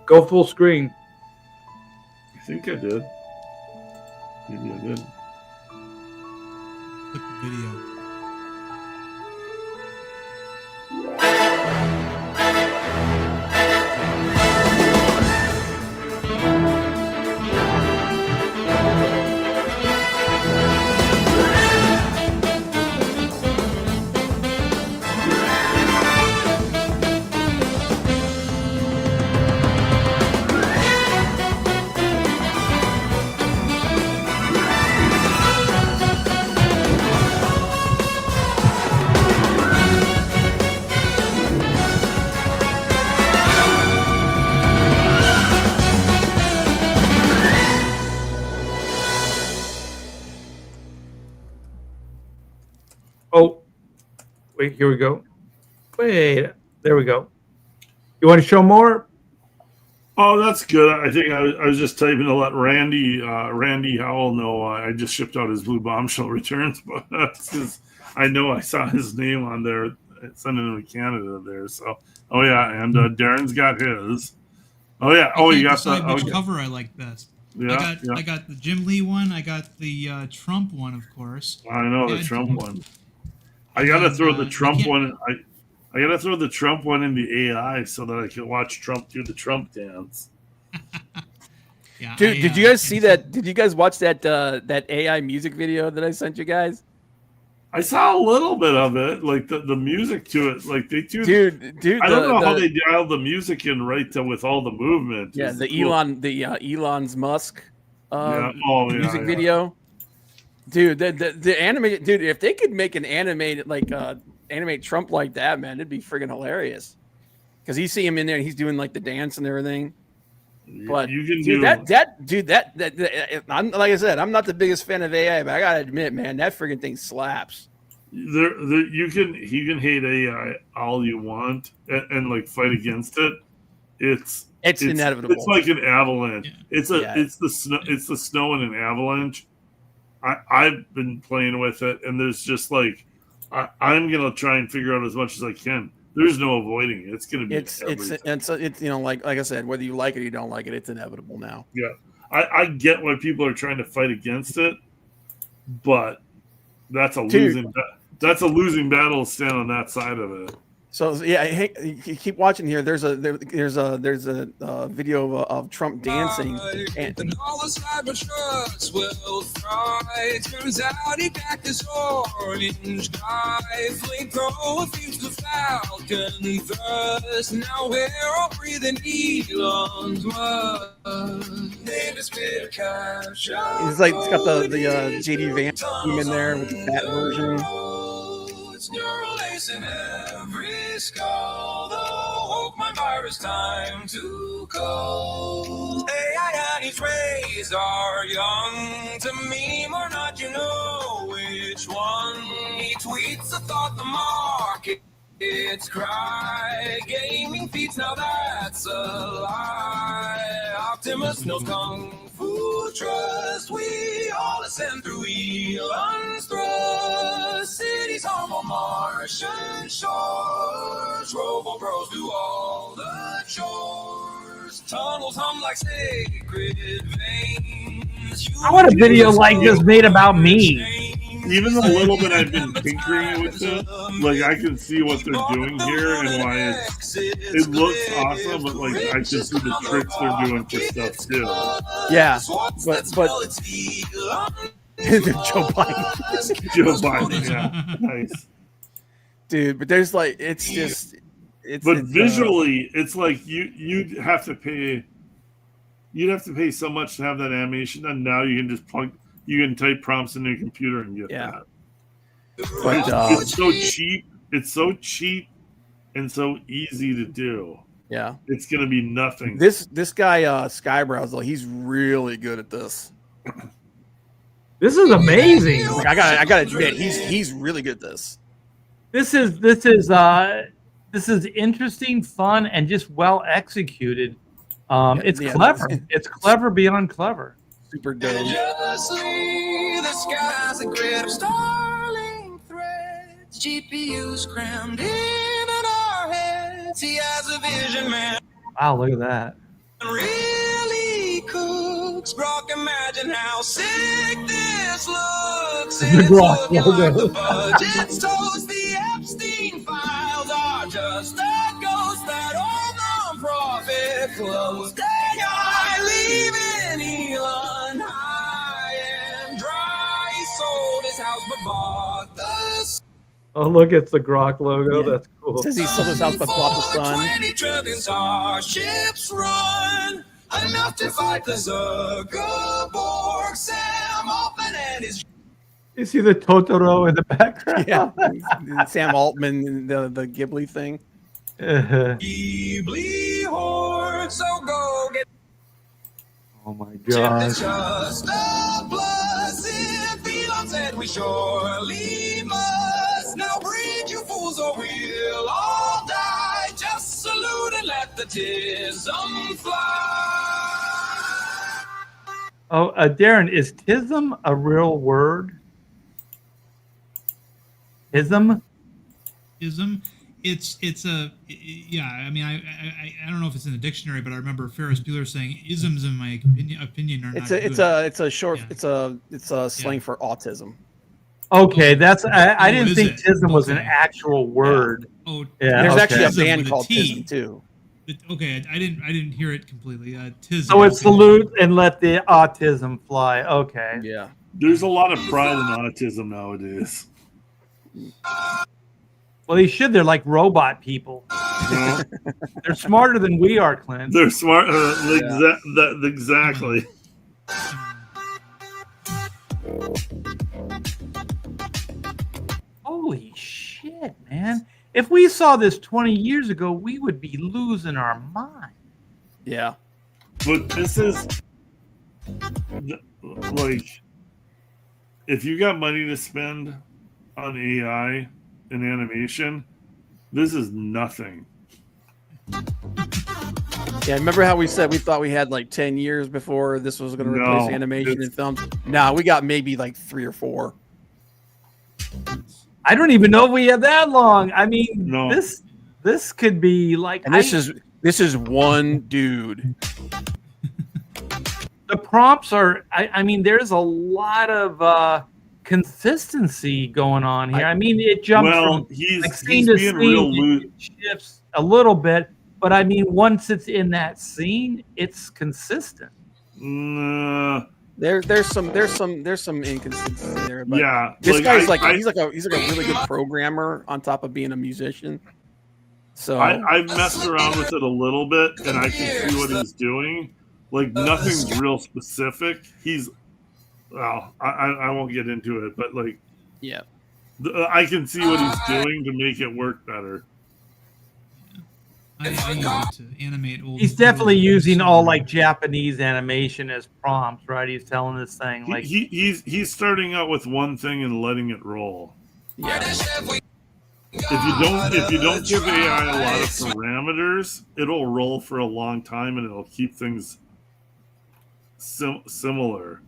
Go full screen. I think I did. Maybe I did. Click the video. Oh, wait, here we go. Wait, there we go. You want to show more? Oh, that's good. I think I was just typing to let Randy Howell know I just shipped out his Blue Bombshell Returns, but because I know I saw his name on there, sending him to Canada there. So, oh yeah, and Darren's got his. Oh yeah. Oh, you got the which cover I like best. Yeah, I got the Jim Lee one. I got the Trump one, of course. I know the Trump one. I gotta throw the Trump one. I gotta throw the Trump one in the AI so that I can watch Trump do the Trump dance. Yeah, dude, did you guys see that? Did you guys watch that that AI music video that I sent you guys? I saw a little bit of it, like the music to it, like they do. Dude, I don't know how they dialed the music in right with all the movement. Yeah, Elon's Musk music video. Dude, the animated dude, if they could make an animated animate Trump like that, man, it'd be friggin' hilarious. Because you see him in there and he's doing like the dance and everything. But you can that I'm, like I said, I'm not the biggest fan of AI, but I gotta admit, man, that friggin' thing slaps. You can hate AI all you want and like fight against it. It's inevitable. It's like an avalanche. Yeah. It's the snow in an avalanche. I've been playing with it, and there's just like I'm gonna try and figure out as much as I can. There's no avoiding it. It's gonna be it's like I said, whether you like it or you don't like it, it's inevitable now. Yeah, I get why people are trying to fight against it, but that's a losing battle to stand on that side of it. So yeah, hey, you keep watching here. There's a video of Trump dancing, and all the Cybertrucks will fry. Turns out he packed his orange guy. Flamethrower feeds the Falcon first. Now we're all breathing Elon's mud. it's like it's got the JD Vance team in there with the fat version. It's neural lace in every skull. The hope my virus time to go. AI and his rays are young. To meme or not, you know which one. He tweets a thought the market. It's cry. Gaming feeds, now that's a lie. Optimus knows kung fu trust. We all ascend through Elon's thrust. city's home on Martian shores. Robo Bros do all the chores. Tunnels hum like sacred veins. I want a video like this made about me. Even the little bit I've been tinkering with it, like I can see what they're doing here and why it looks awesome, but like I can see the tricks they're doing for stuff too. Yeah, but Joe Biden. Joe Biden, yeah, nice. Dude, but there's like But visually, it's like you'd have to pay so much to have that animation done. Now you can just you can type prompts into your computer and get that. But it's so cheap. It's so cheap and so easy to do. Yeah, it's gonna be nothing. This guy Skybrows, though, he's really good at this. This is amazing. Like, I gotta admit, he's really good at this. This is interesting, fun, and just well executed. It's clever. It's clever beyond clever. Super dope. The sky's a grid of Starlink threads. GPUs crammed in our heads. He has a vision, man. Wow, look at that. Really cooks. Brock, imagine how sick this looks. The Brock logo. The budget's toast. The Epstein files are just a ghost that all non-profit closed. I leave in Elon high and dry. He sold his house but bought the Oh, look, it's the Grok logo. Yeah. That's cool. It says he sold his house but bought the sun. 20 trillion starships run enough to fight the Zuckerberg. Sam Altman and his. You see the Totoro in the background? Yeah, Sam Altman, the Ghibli thing. Ghibli horde, so go get. Oh my It's god. just a plus. If Elon said we surely must. Now breathe, you fools, or we'll all die. Just salute and let the tism fly. Oh, Darren, is tism a real word? Ism? It's a yeah. I mean, I don't know if it's in the dictionary, but I remember Ferris Bueller saying isms, in my opinion, are not good. It's a short. Yeah. It's a slang for autism. Okay, that's I didn't think it? tism was an Okay. actual word. Oh, Yeah, There's okay. actually a Tism band with a called T. Tism too. Okay, I didn't hear it completely. Tism. So it's salute and let the autism fly. Okay. Yeah. There's a lot of pride in autism nowadays. Well, they should. They're like robot people. You know? They're smarter than we are, Clint. They're smart. Exactly. Holy shit, man. If we saw this 20 years ago, we would be losing our mind. Yeah. But this is like, if you got money to spend on AI and animation, this is nothing. Yeah, remember how we said we thought we had like 10 years before this was going to replace animation and film? Nah, we got maybe like 3 or 4. I don't even know if we have that long. I mean, No. this could be like. And this is one dude. The prompts are. I mean, there's a lot of consistency going on here. I mean, it jumps from he's scene to being real scene. loose. It shifts a little bit, but I mean, once it's in that scene, it's consistent. There's some inconsistency there. But Yeah, this like, guy's he's like a really good programmer on top of being a musician. So I've messed around with it a little bit, and I can see what he's doing. Like, nothing's real specific. Well, I won't get into it, but like, yeah, I can see what he's doing to make it work better. I use it to animate old. He's definitely old using stuff. all like Japanese animation as prompts, right? He's telling this thing like He's starting out with one thing and letting it roll. yeah. If you don't give AI a lot of parameters, it'll roll for a long time and it'll keep things similar.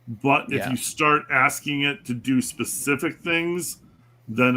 But if Yeah. you start asking it to do specific things, then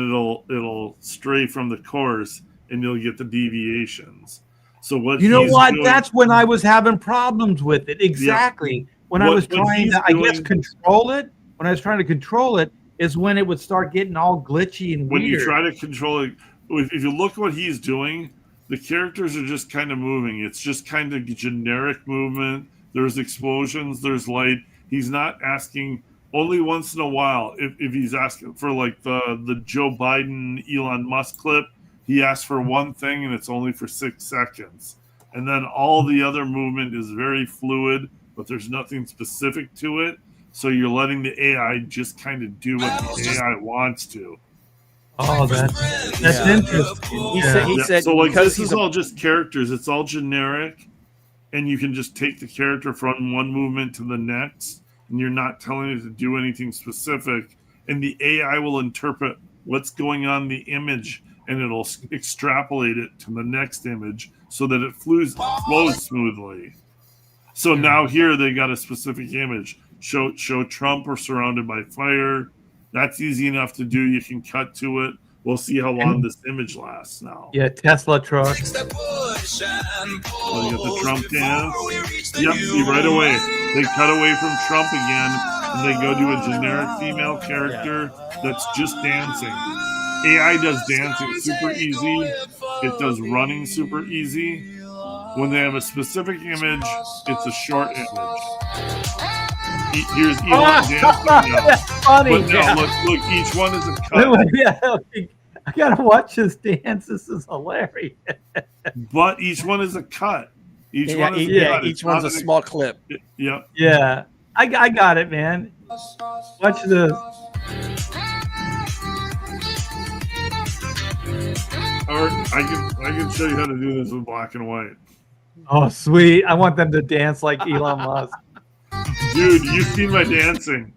it'll stray from the course and you'll get the deviations. So what You know he's what? doing, That's when I was having problems with it. Exactly. When I was trying to, I guess, control it. When I was trying to control it, is when it would start getting all glitchy and when weird. you try to control it, if you look what he's doing, the characters are just kind of moving. It's just kind of generic movement. There's explosions, there's light. He's not asking. Only once in a while, if he's asking for like the Joe Biden Elon Musk clip, he asks for one thing and it's only for 6 seconds. And then all the other movement is very fluid, but there's nothing specific to it. So you're letting the AI just kind of do what the AI wants to. Oh, that's interesting. He said so like because this is all just characters. It's all generic, and you can just take the character from one movement to the next, and you're not telling it to do anything specific. And the AI will interpret what's going on in the image, and it'll extrapolate it to the next image so that it flows smoothly. So now here they got a specific image. Show Trump or surrounded by fire. That's easy enough to do. You can cut to it. We'll see how long this image lasts now. Yeah, Tesla truck. Oh, you got the Trump dance. Yep, see, right away. They cut away from Trump again, and they go to a generic female character that's just dancing. AI does dancing super easy. It does running super easy. When they have a specific image, it's a short image. Here's Elon dancing now. That's funny. But now, look, each one is a cut. Yeah, I gotta watch this dance. This is hilarious. But each one is a cut. Each one's a small clip. Yep. Yeah, I got it, man. Watch this. Or I can show you how to do this with black and white. Oh, sweet! I want them to dance like Elon Musk. Dude, you've seen my dancing.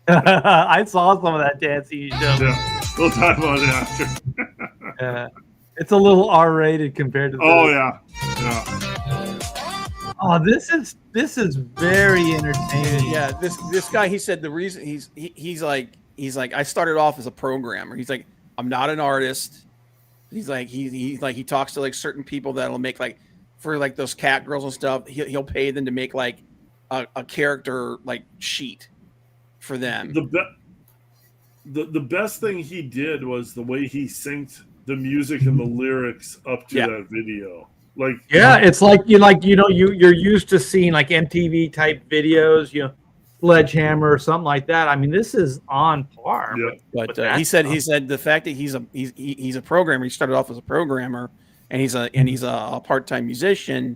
I saw some of that dancing you showed me. Yeah, we'll talk about it after. It's a little R-rated compared to this. Oh yeah. Oh, this is very entertaining. Yeah, this guy, he said the reason he's like I started off as a programmer. He's like, I'm not an artist. He's like he talks to like certain people that'll make like for like those cat girls and stuff. He'll pay them to make like a character like sheet for them. The best thing he did was the way he synced the music and the lyrics up to that video. Like it's like you're used to seeing like MTV type videos, Sledgehammer or something like that. I mean, this is on par. Yeah. But he said the fact that he's a programmer. He started off as a programmer, and he's a part-time musician.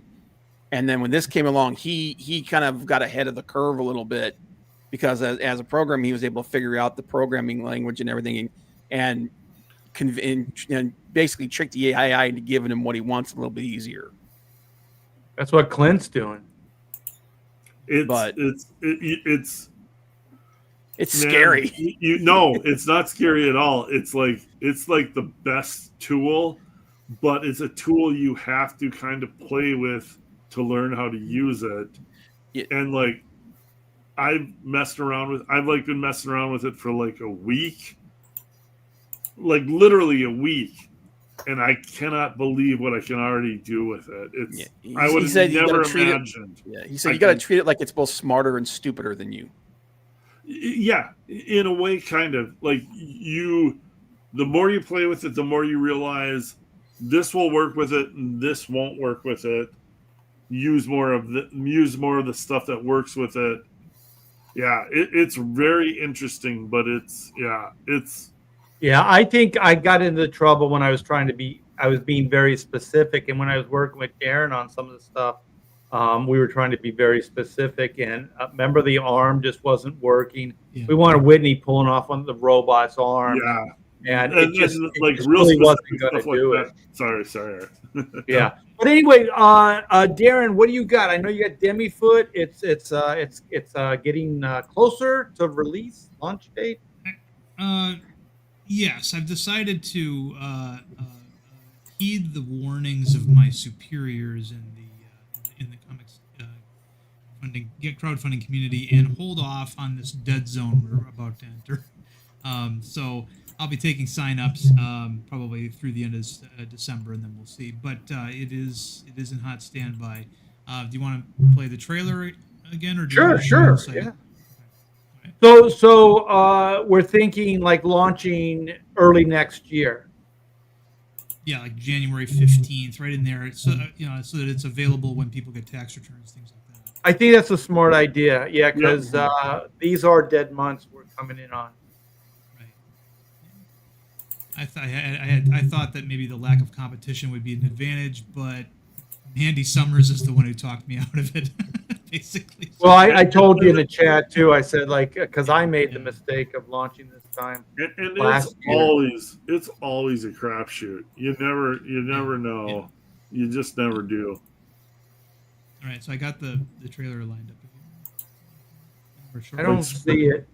And then when this came along, he kind of got ahead of the curve a little bit because as a programmer, he was able to figure out the programming language and everything, and basically trick the AI into giving him what he wants a little bit easier. That's what Clint's doing. It's scary. It's not scary at all. It's like the best tool, but it's a tool you have to kind of play with to learn how to use it. Yeah. And like I've been messing around with it for like a week. Like literally a week. And I cannot believe what I can already do with it. I would have never imagined. He said you got to treat it like it's both smarter and stupider than you. Yeah, in a way, kind of. Like the more you play with it, the more you realize this will work with it and this won't work with it. Use more of the stuff that works with it. Yeah, it's very interesting, but it's. Yeah, I think I got into trouble when I was being very specific. And when I was working with Darren on some of the stuff, we were trying to be very specific. And remember, the arm just wasn't working. Yeah. We wanted Whitney pulling off on the robot's arm. Yeah. And it just really wasn't going to do it. Sorry. Yeah. But anyway, Darren, what do you got? I know you got Demifoot. It's getting closer to release launch date. Yes, I've decided to heed the warnings of my superiors in the comics crowdfunding community and hold off on this dead zone we're about to enter. So I'll be taking sign-ups probably through the end of December, and then we'll see. But it is in hot standby. Do you want to play the trailer again, or do you Sure, want to say yeah. Okay. So we're thinking like launching early next year. Yeah, like January 15th, right in there, so so that it's available when people get tax returns, things like that. I think that's a smart idea. Yeah, because these are dead months we're coming in on. Right. I thought that maybe the lack of competition would be an advantage, but Andy Summers is the one who talked me out of it, basically. Well, I told you in the chat too. I said because I made the mistake of launching this time. And last year. it's always a crapshoot. You never know. Yeah. You just never do. All right, so I got the trailer lined up. I don't see it.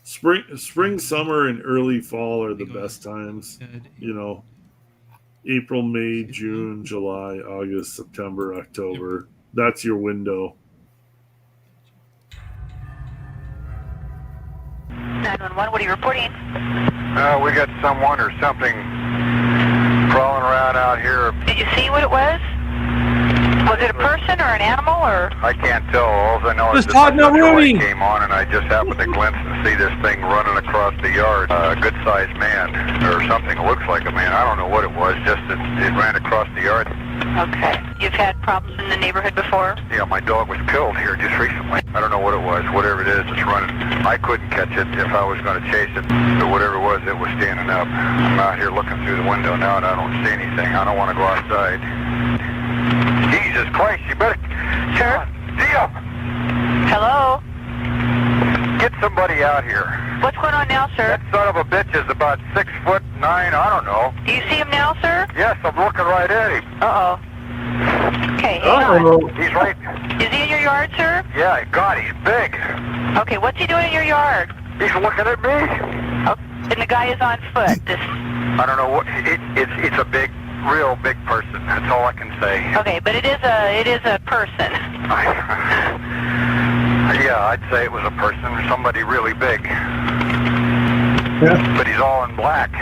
Spring, summer, and early fall are the best times. April, May, June, July, August, September, October. That's your window. 911, what are you reporting? We got someone or something crawling around out here. Did you see what it was? Was it a person or an animal or? I can't tell. All I know is Todd that the Rooney came on and I just happened to glimpse and see this thing running across the yard. A good-sized man or something. Looks like a man. I don't know what it was. Just it ran across the yard. Okay. You've had problems in the neighborhood before? Yeah, my dog was killed here just recently. I don't know what it was. Whatever it is, it's running. I couldn't catch it if I was going to chase it. But whatever it was standing up. I'm out here looking through the window now and I don't see anything. I don't want to go outside. Jesus Christ, you better... Sure. Dia! Hello? Get somebody out here. What's going on now, sir? That son of a bitch is about 6'9", I don't know. Do you see him now, sir? Yes, I'm looking right at him. Uh-oh. Okay, hang on. He's right... Is he in your yard, sir? Yeah, God, he's big. Okay, what's he doing in your yard? He's looking at me. Oh, and the guy is on foot. I don't know what... It's a big... real big person. That's all I can say. Okay, but it is a person. Yeah, I'd say it was a person, somebody really big. Yeah. But he's all in black.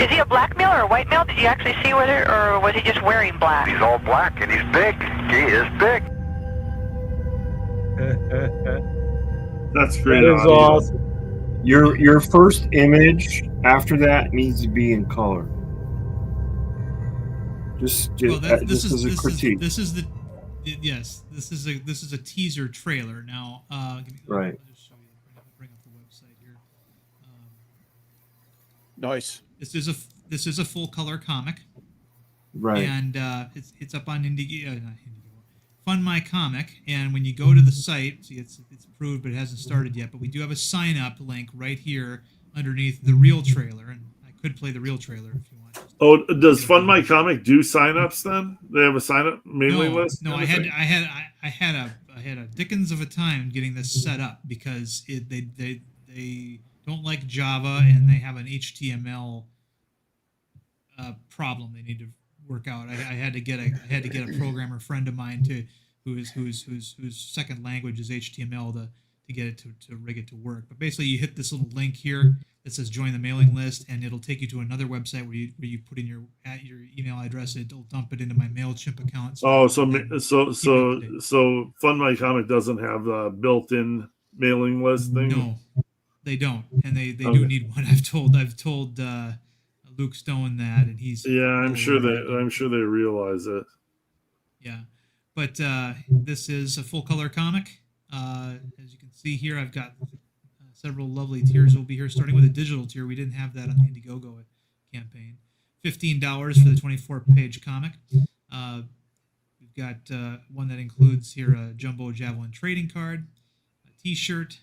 Is he a black male or a white male? Did you actually see whether, or was he just wearing black? He's all black and he's big. He is big. That's great. That is awesome. Your first image after that needs to be in color. This is a critique. This is a teaser trailer. Now, right. I'll just show you. Bring up the website here. Nice. This is a full color comic. Right. And it's up on Fund My Comic, and when you go to the site, see it's approved, but it hasn't started yet. But we do have a sign up link right here underneath the real trailer, and I could play the real trailer if you want. Oh, does Fund My Comic do signups then? They have a sign up mailing list? No, I had a dickens of a time getting this set up because they don't like Java and they have an HTML problem they need to work out. I had to get a programmer friend of mine whose second language is HTML to get it to rig it to work. But basically, you hit this little link here that says join the mailing list, and it'll take you to another website where you put in your email address. It'll dump it into my MailChimp account. So Fund My Comic doesn't have a built-in mailing list thing. No, they don't, and they do need one. I've told Luke Stone that, and he's I'm sure they realize it. Yeah, but this is a full color comic. As you can see here, I've got several lovely tiers. We'll be here starting with a digital tier. We didn't have that on the Indiegogo campaign. $15 for the 24-page comic. We've got one that includes here a Jumbo Javelin trading card, a T-shirt,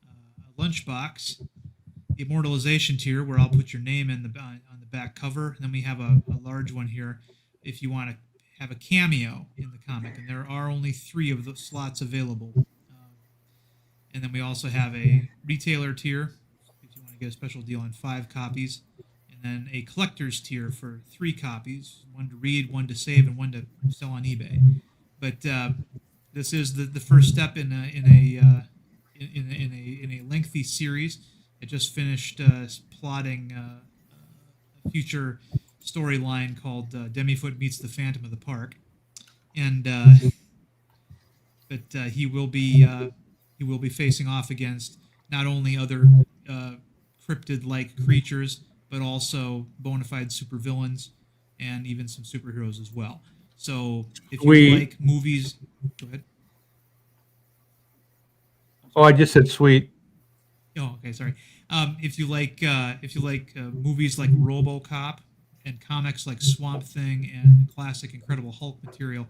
a lunchbox, the immortalization tier where I'll put your name on the back cover. And then we have a large one here if you want to have a cameo in the comic, and there are only 3 of the slots available. And then we also have a retailer tier if you want to get a special deal on 5 copies, and then a collector's tier for 3 copies, one to read, one to save, and one to sell on eBay. But this is the first step in a lengthy series. just finished plotting a future storyline called Demifoot Meets the Phantom of the Park, and but he will be facing off against not only other cryptid-like creatures, but also bona fide supervillains and even some superheroes as well. So if you like movies, go ahead. Oh, I just said sweet. Oh, okay, sorry. If you like movies like RoboCop and comics like Swamp Thing and classic Incredible Hulk material,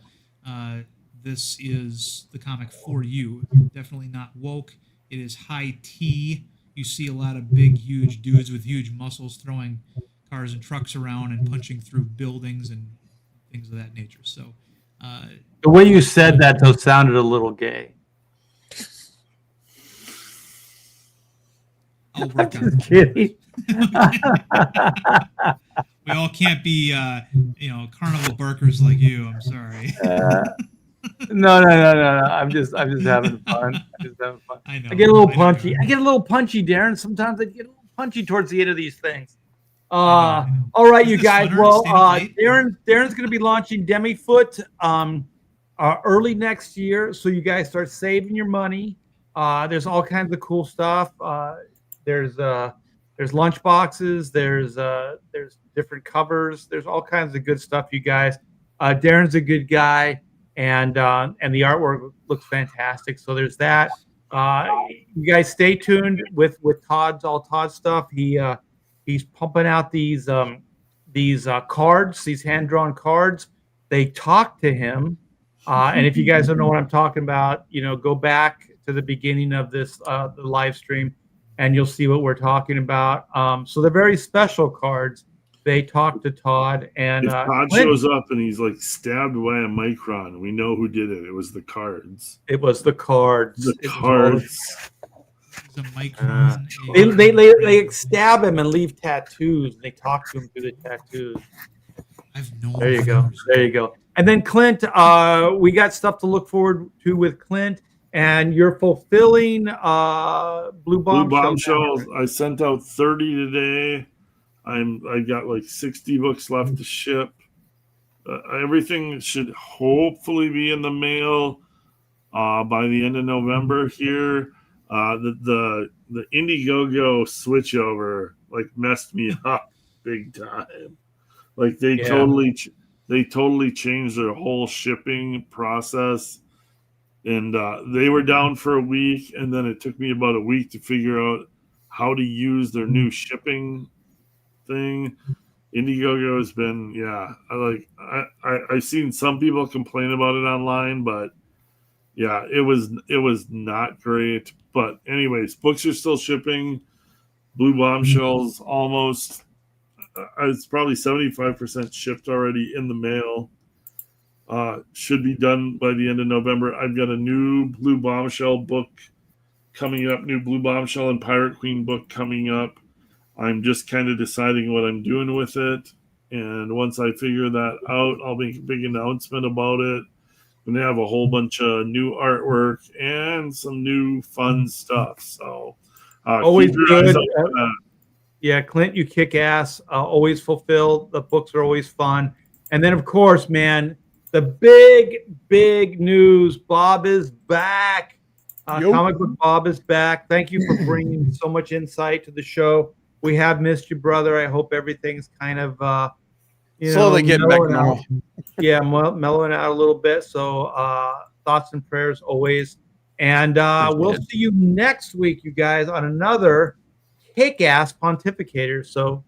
this is the comic for you. Definitely not woke. It is high tea. You see a lot of big, huge dudes with huge muscles throwing cars and trucks around and punching through buildings and things of that nature. So the way you said that, though, sounded a little gay. I'll work on Just kidding. We all can't be, carnival barkers like you. I'm sorry. No. I'm just having fun. I know. I get a little punchy. I get a little punchy, Darren. Sometimes I get a little punchy towards the end of these things. I know. All right, you guys. Well, Darren's going to be launching Demifoot early next year, so you guys start saving your money. There's all kinds of cool stuff. There's lunch boxes. There's different covers. There's all kinds of good stuff, you guys. Darren's a good guy, and the artwork looks fantastic. So there's that. You guys stay tuned with Todd's stuff. He's pumping out these cards, these hand-drawn cards. They talk to him, and if you guys don't know what I'm talking about, go back to the beginning of this the live stream, and you'll see what we're talking about. So they're very special cards. They talk to Todd, and if Todd shows up and he's like stabbed by a micron, we know who did it. It was the cards. It was the cards. The cards. The micron. They stab him and leave tattoos. They talk to him through the tattoos. I've no. There you go. There you go. And then Clint, we got stuff to look forward to with Clint. And you're fulfilling Blue Bombshells. I sent out 30 today. I got like 60 books left to ship. Everything should hopefully be in the mail by the end of November here. The Indiegogo switchover like messed me up big time. Like they totally changed their whole shipping process. And they were down for a week, and then it took me about a week to figure out how to use their new shipping thing. Indiegogo has been, I've seen some people complain about it online, but yeah, it was not great. But anyways, books are still shipping. Blue Bombshells almost, it's probably 75% shipped already in the mail. Should be done by the end of November. I've got a new Blue Bombshell book coming up, new Blue Bombshell and Pirate Queen book coming up. I'm just kind of deciding what I'm doing with it. And once I figure that out, I'll make a big announcement about it. I'm going to have a whole bunch of new artwork and some new fun stuff. So always good. Yeah, Clint, you kick ass. Always fulfill. The books are always fun. And then, of course, man, the big news. Bob is back. Comic Book Bob is back. Thank you for bringing so much insight to the show. We have missed you, brother. I hope everything's kind of slowly getting back normal. Yeah, mellowing out a little bit. So thoughts and prayers always. And we'll see you next week, you guys, on another kick-ass Pontificator. So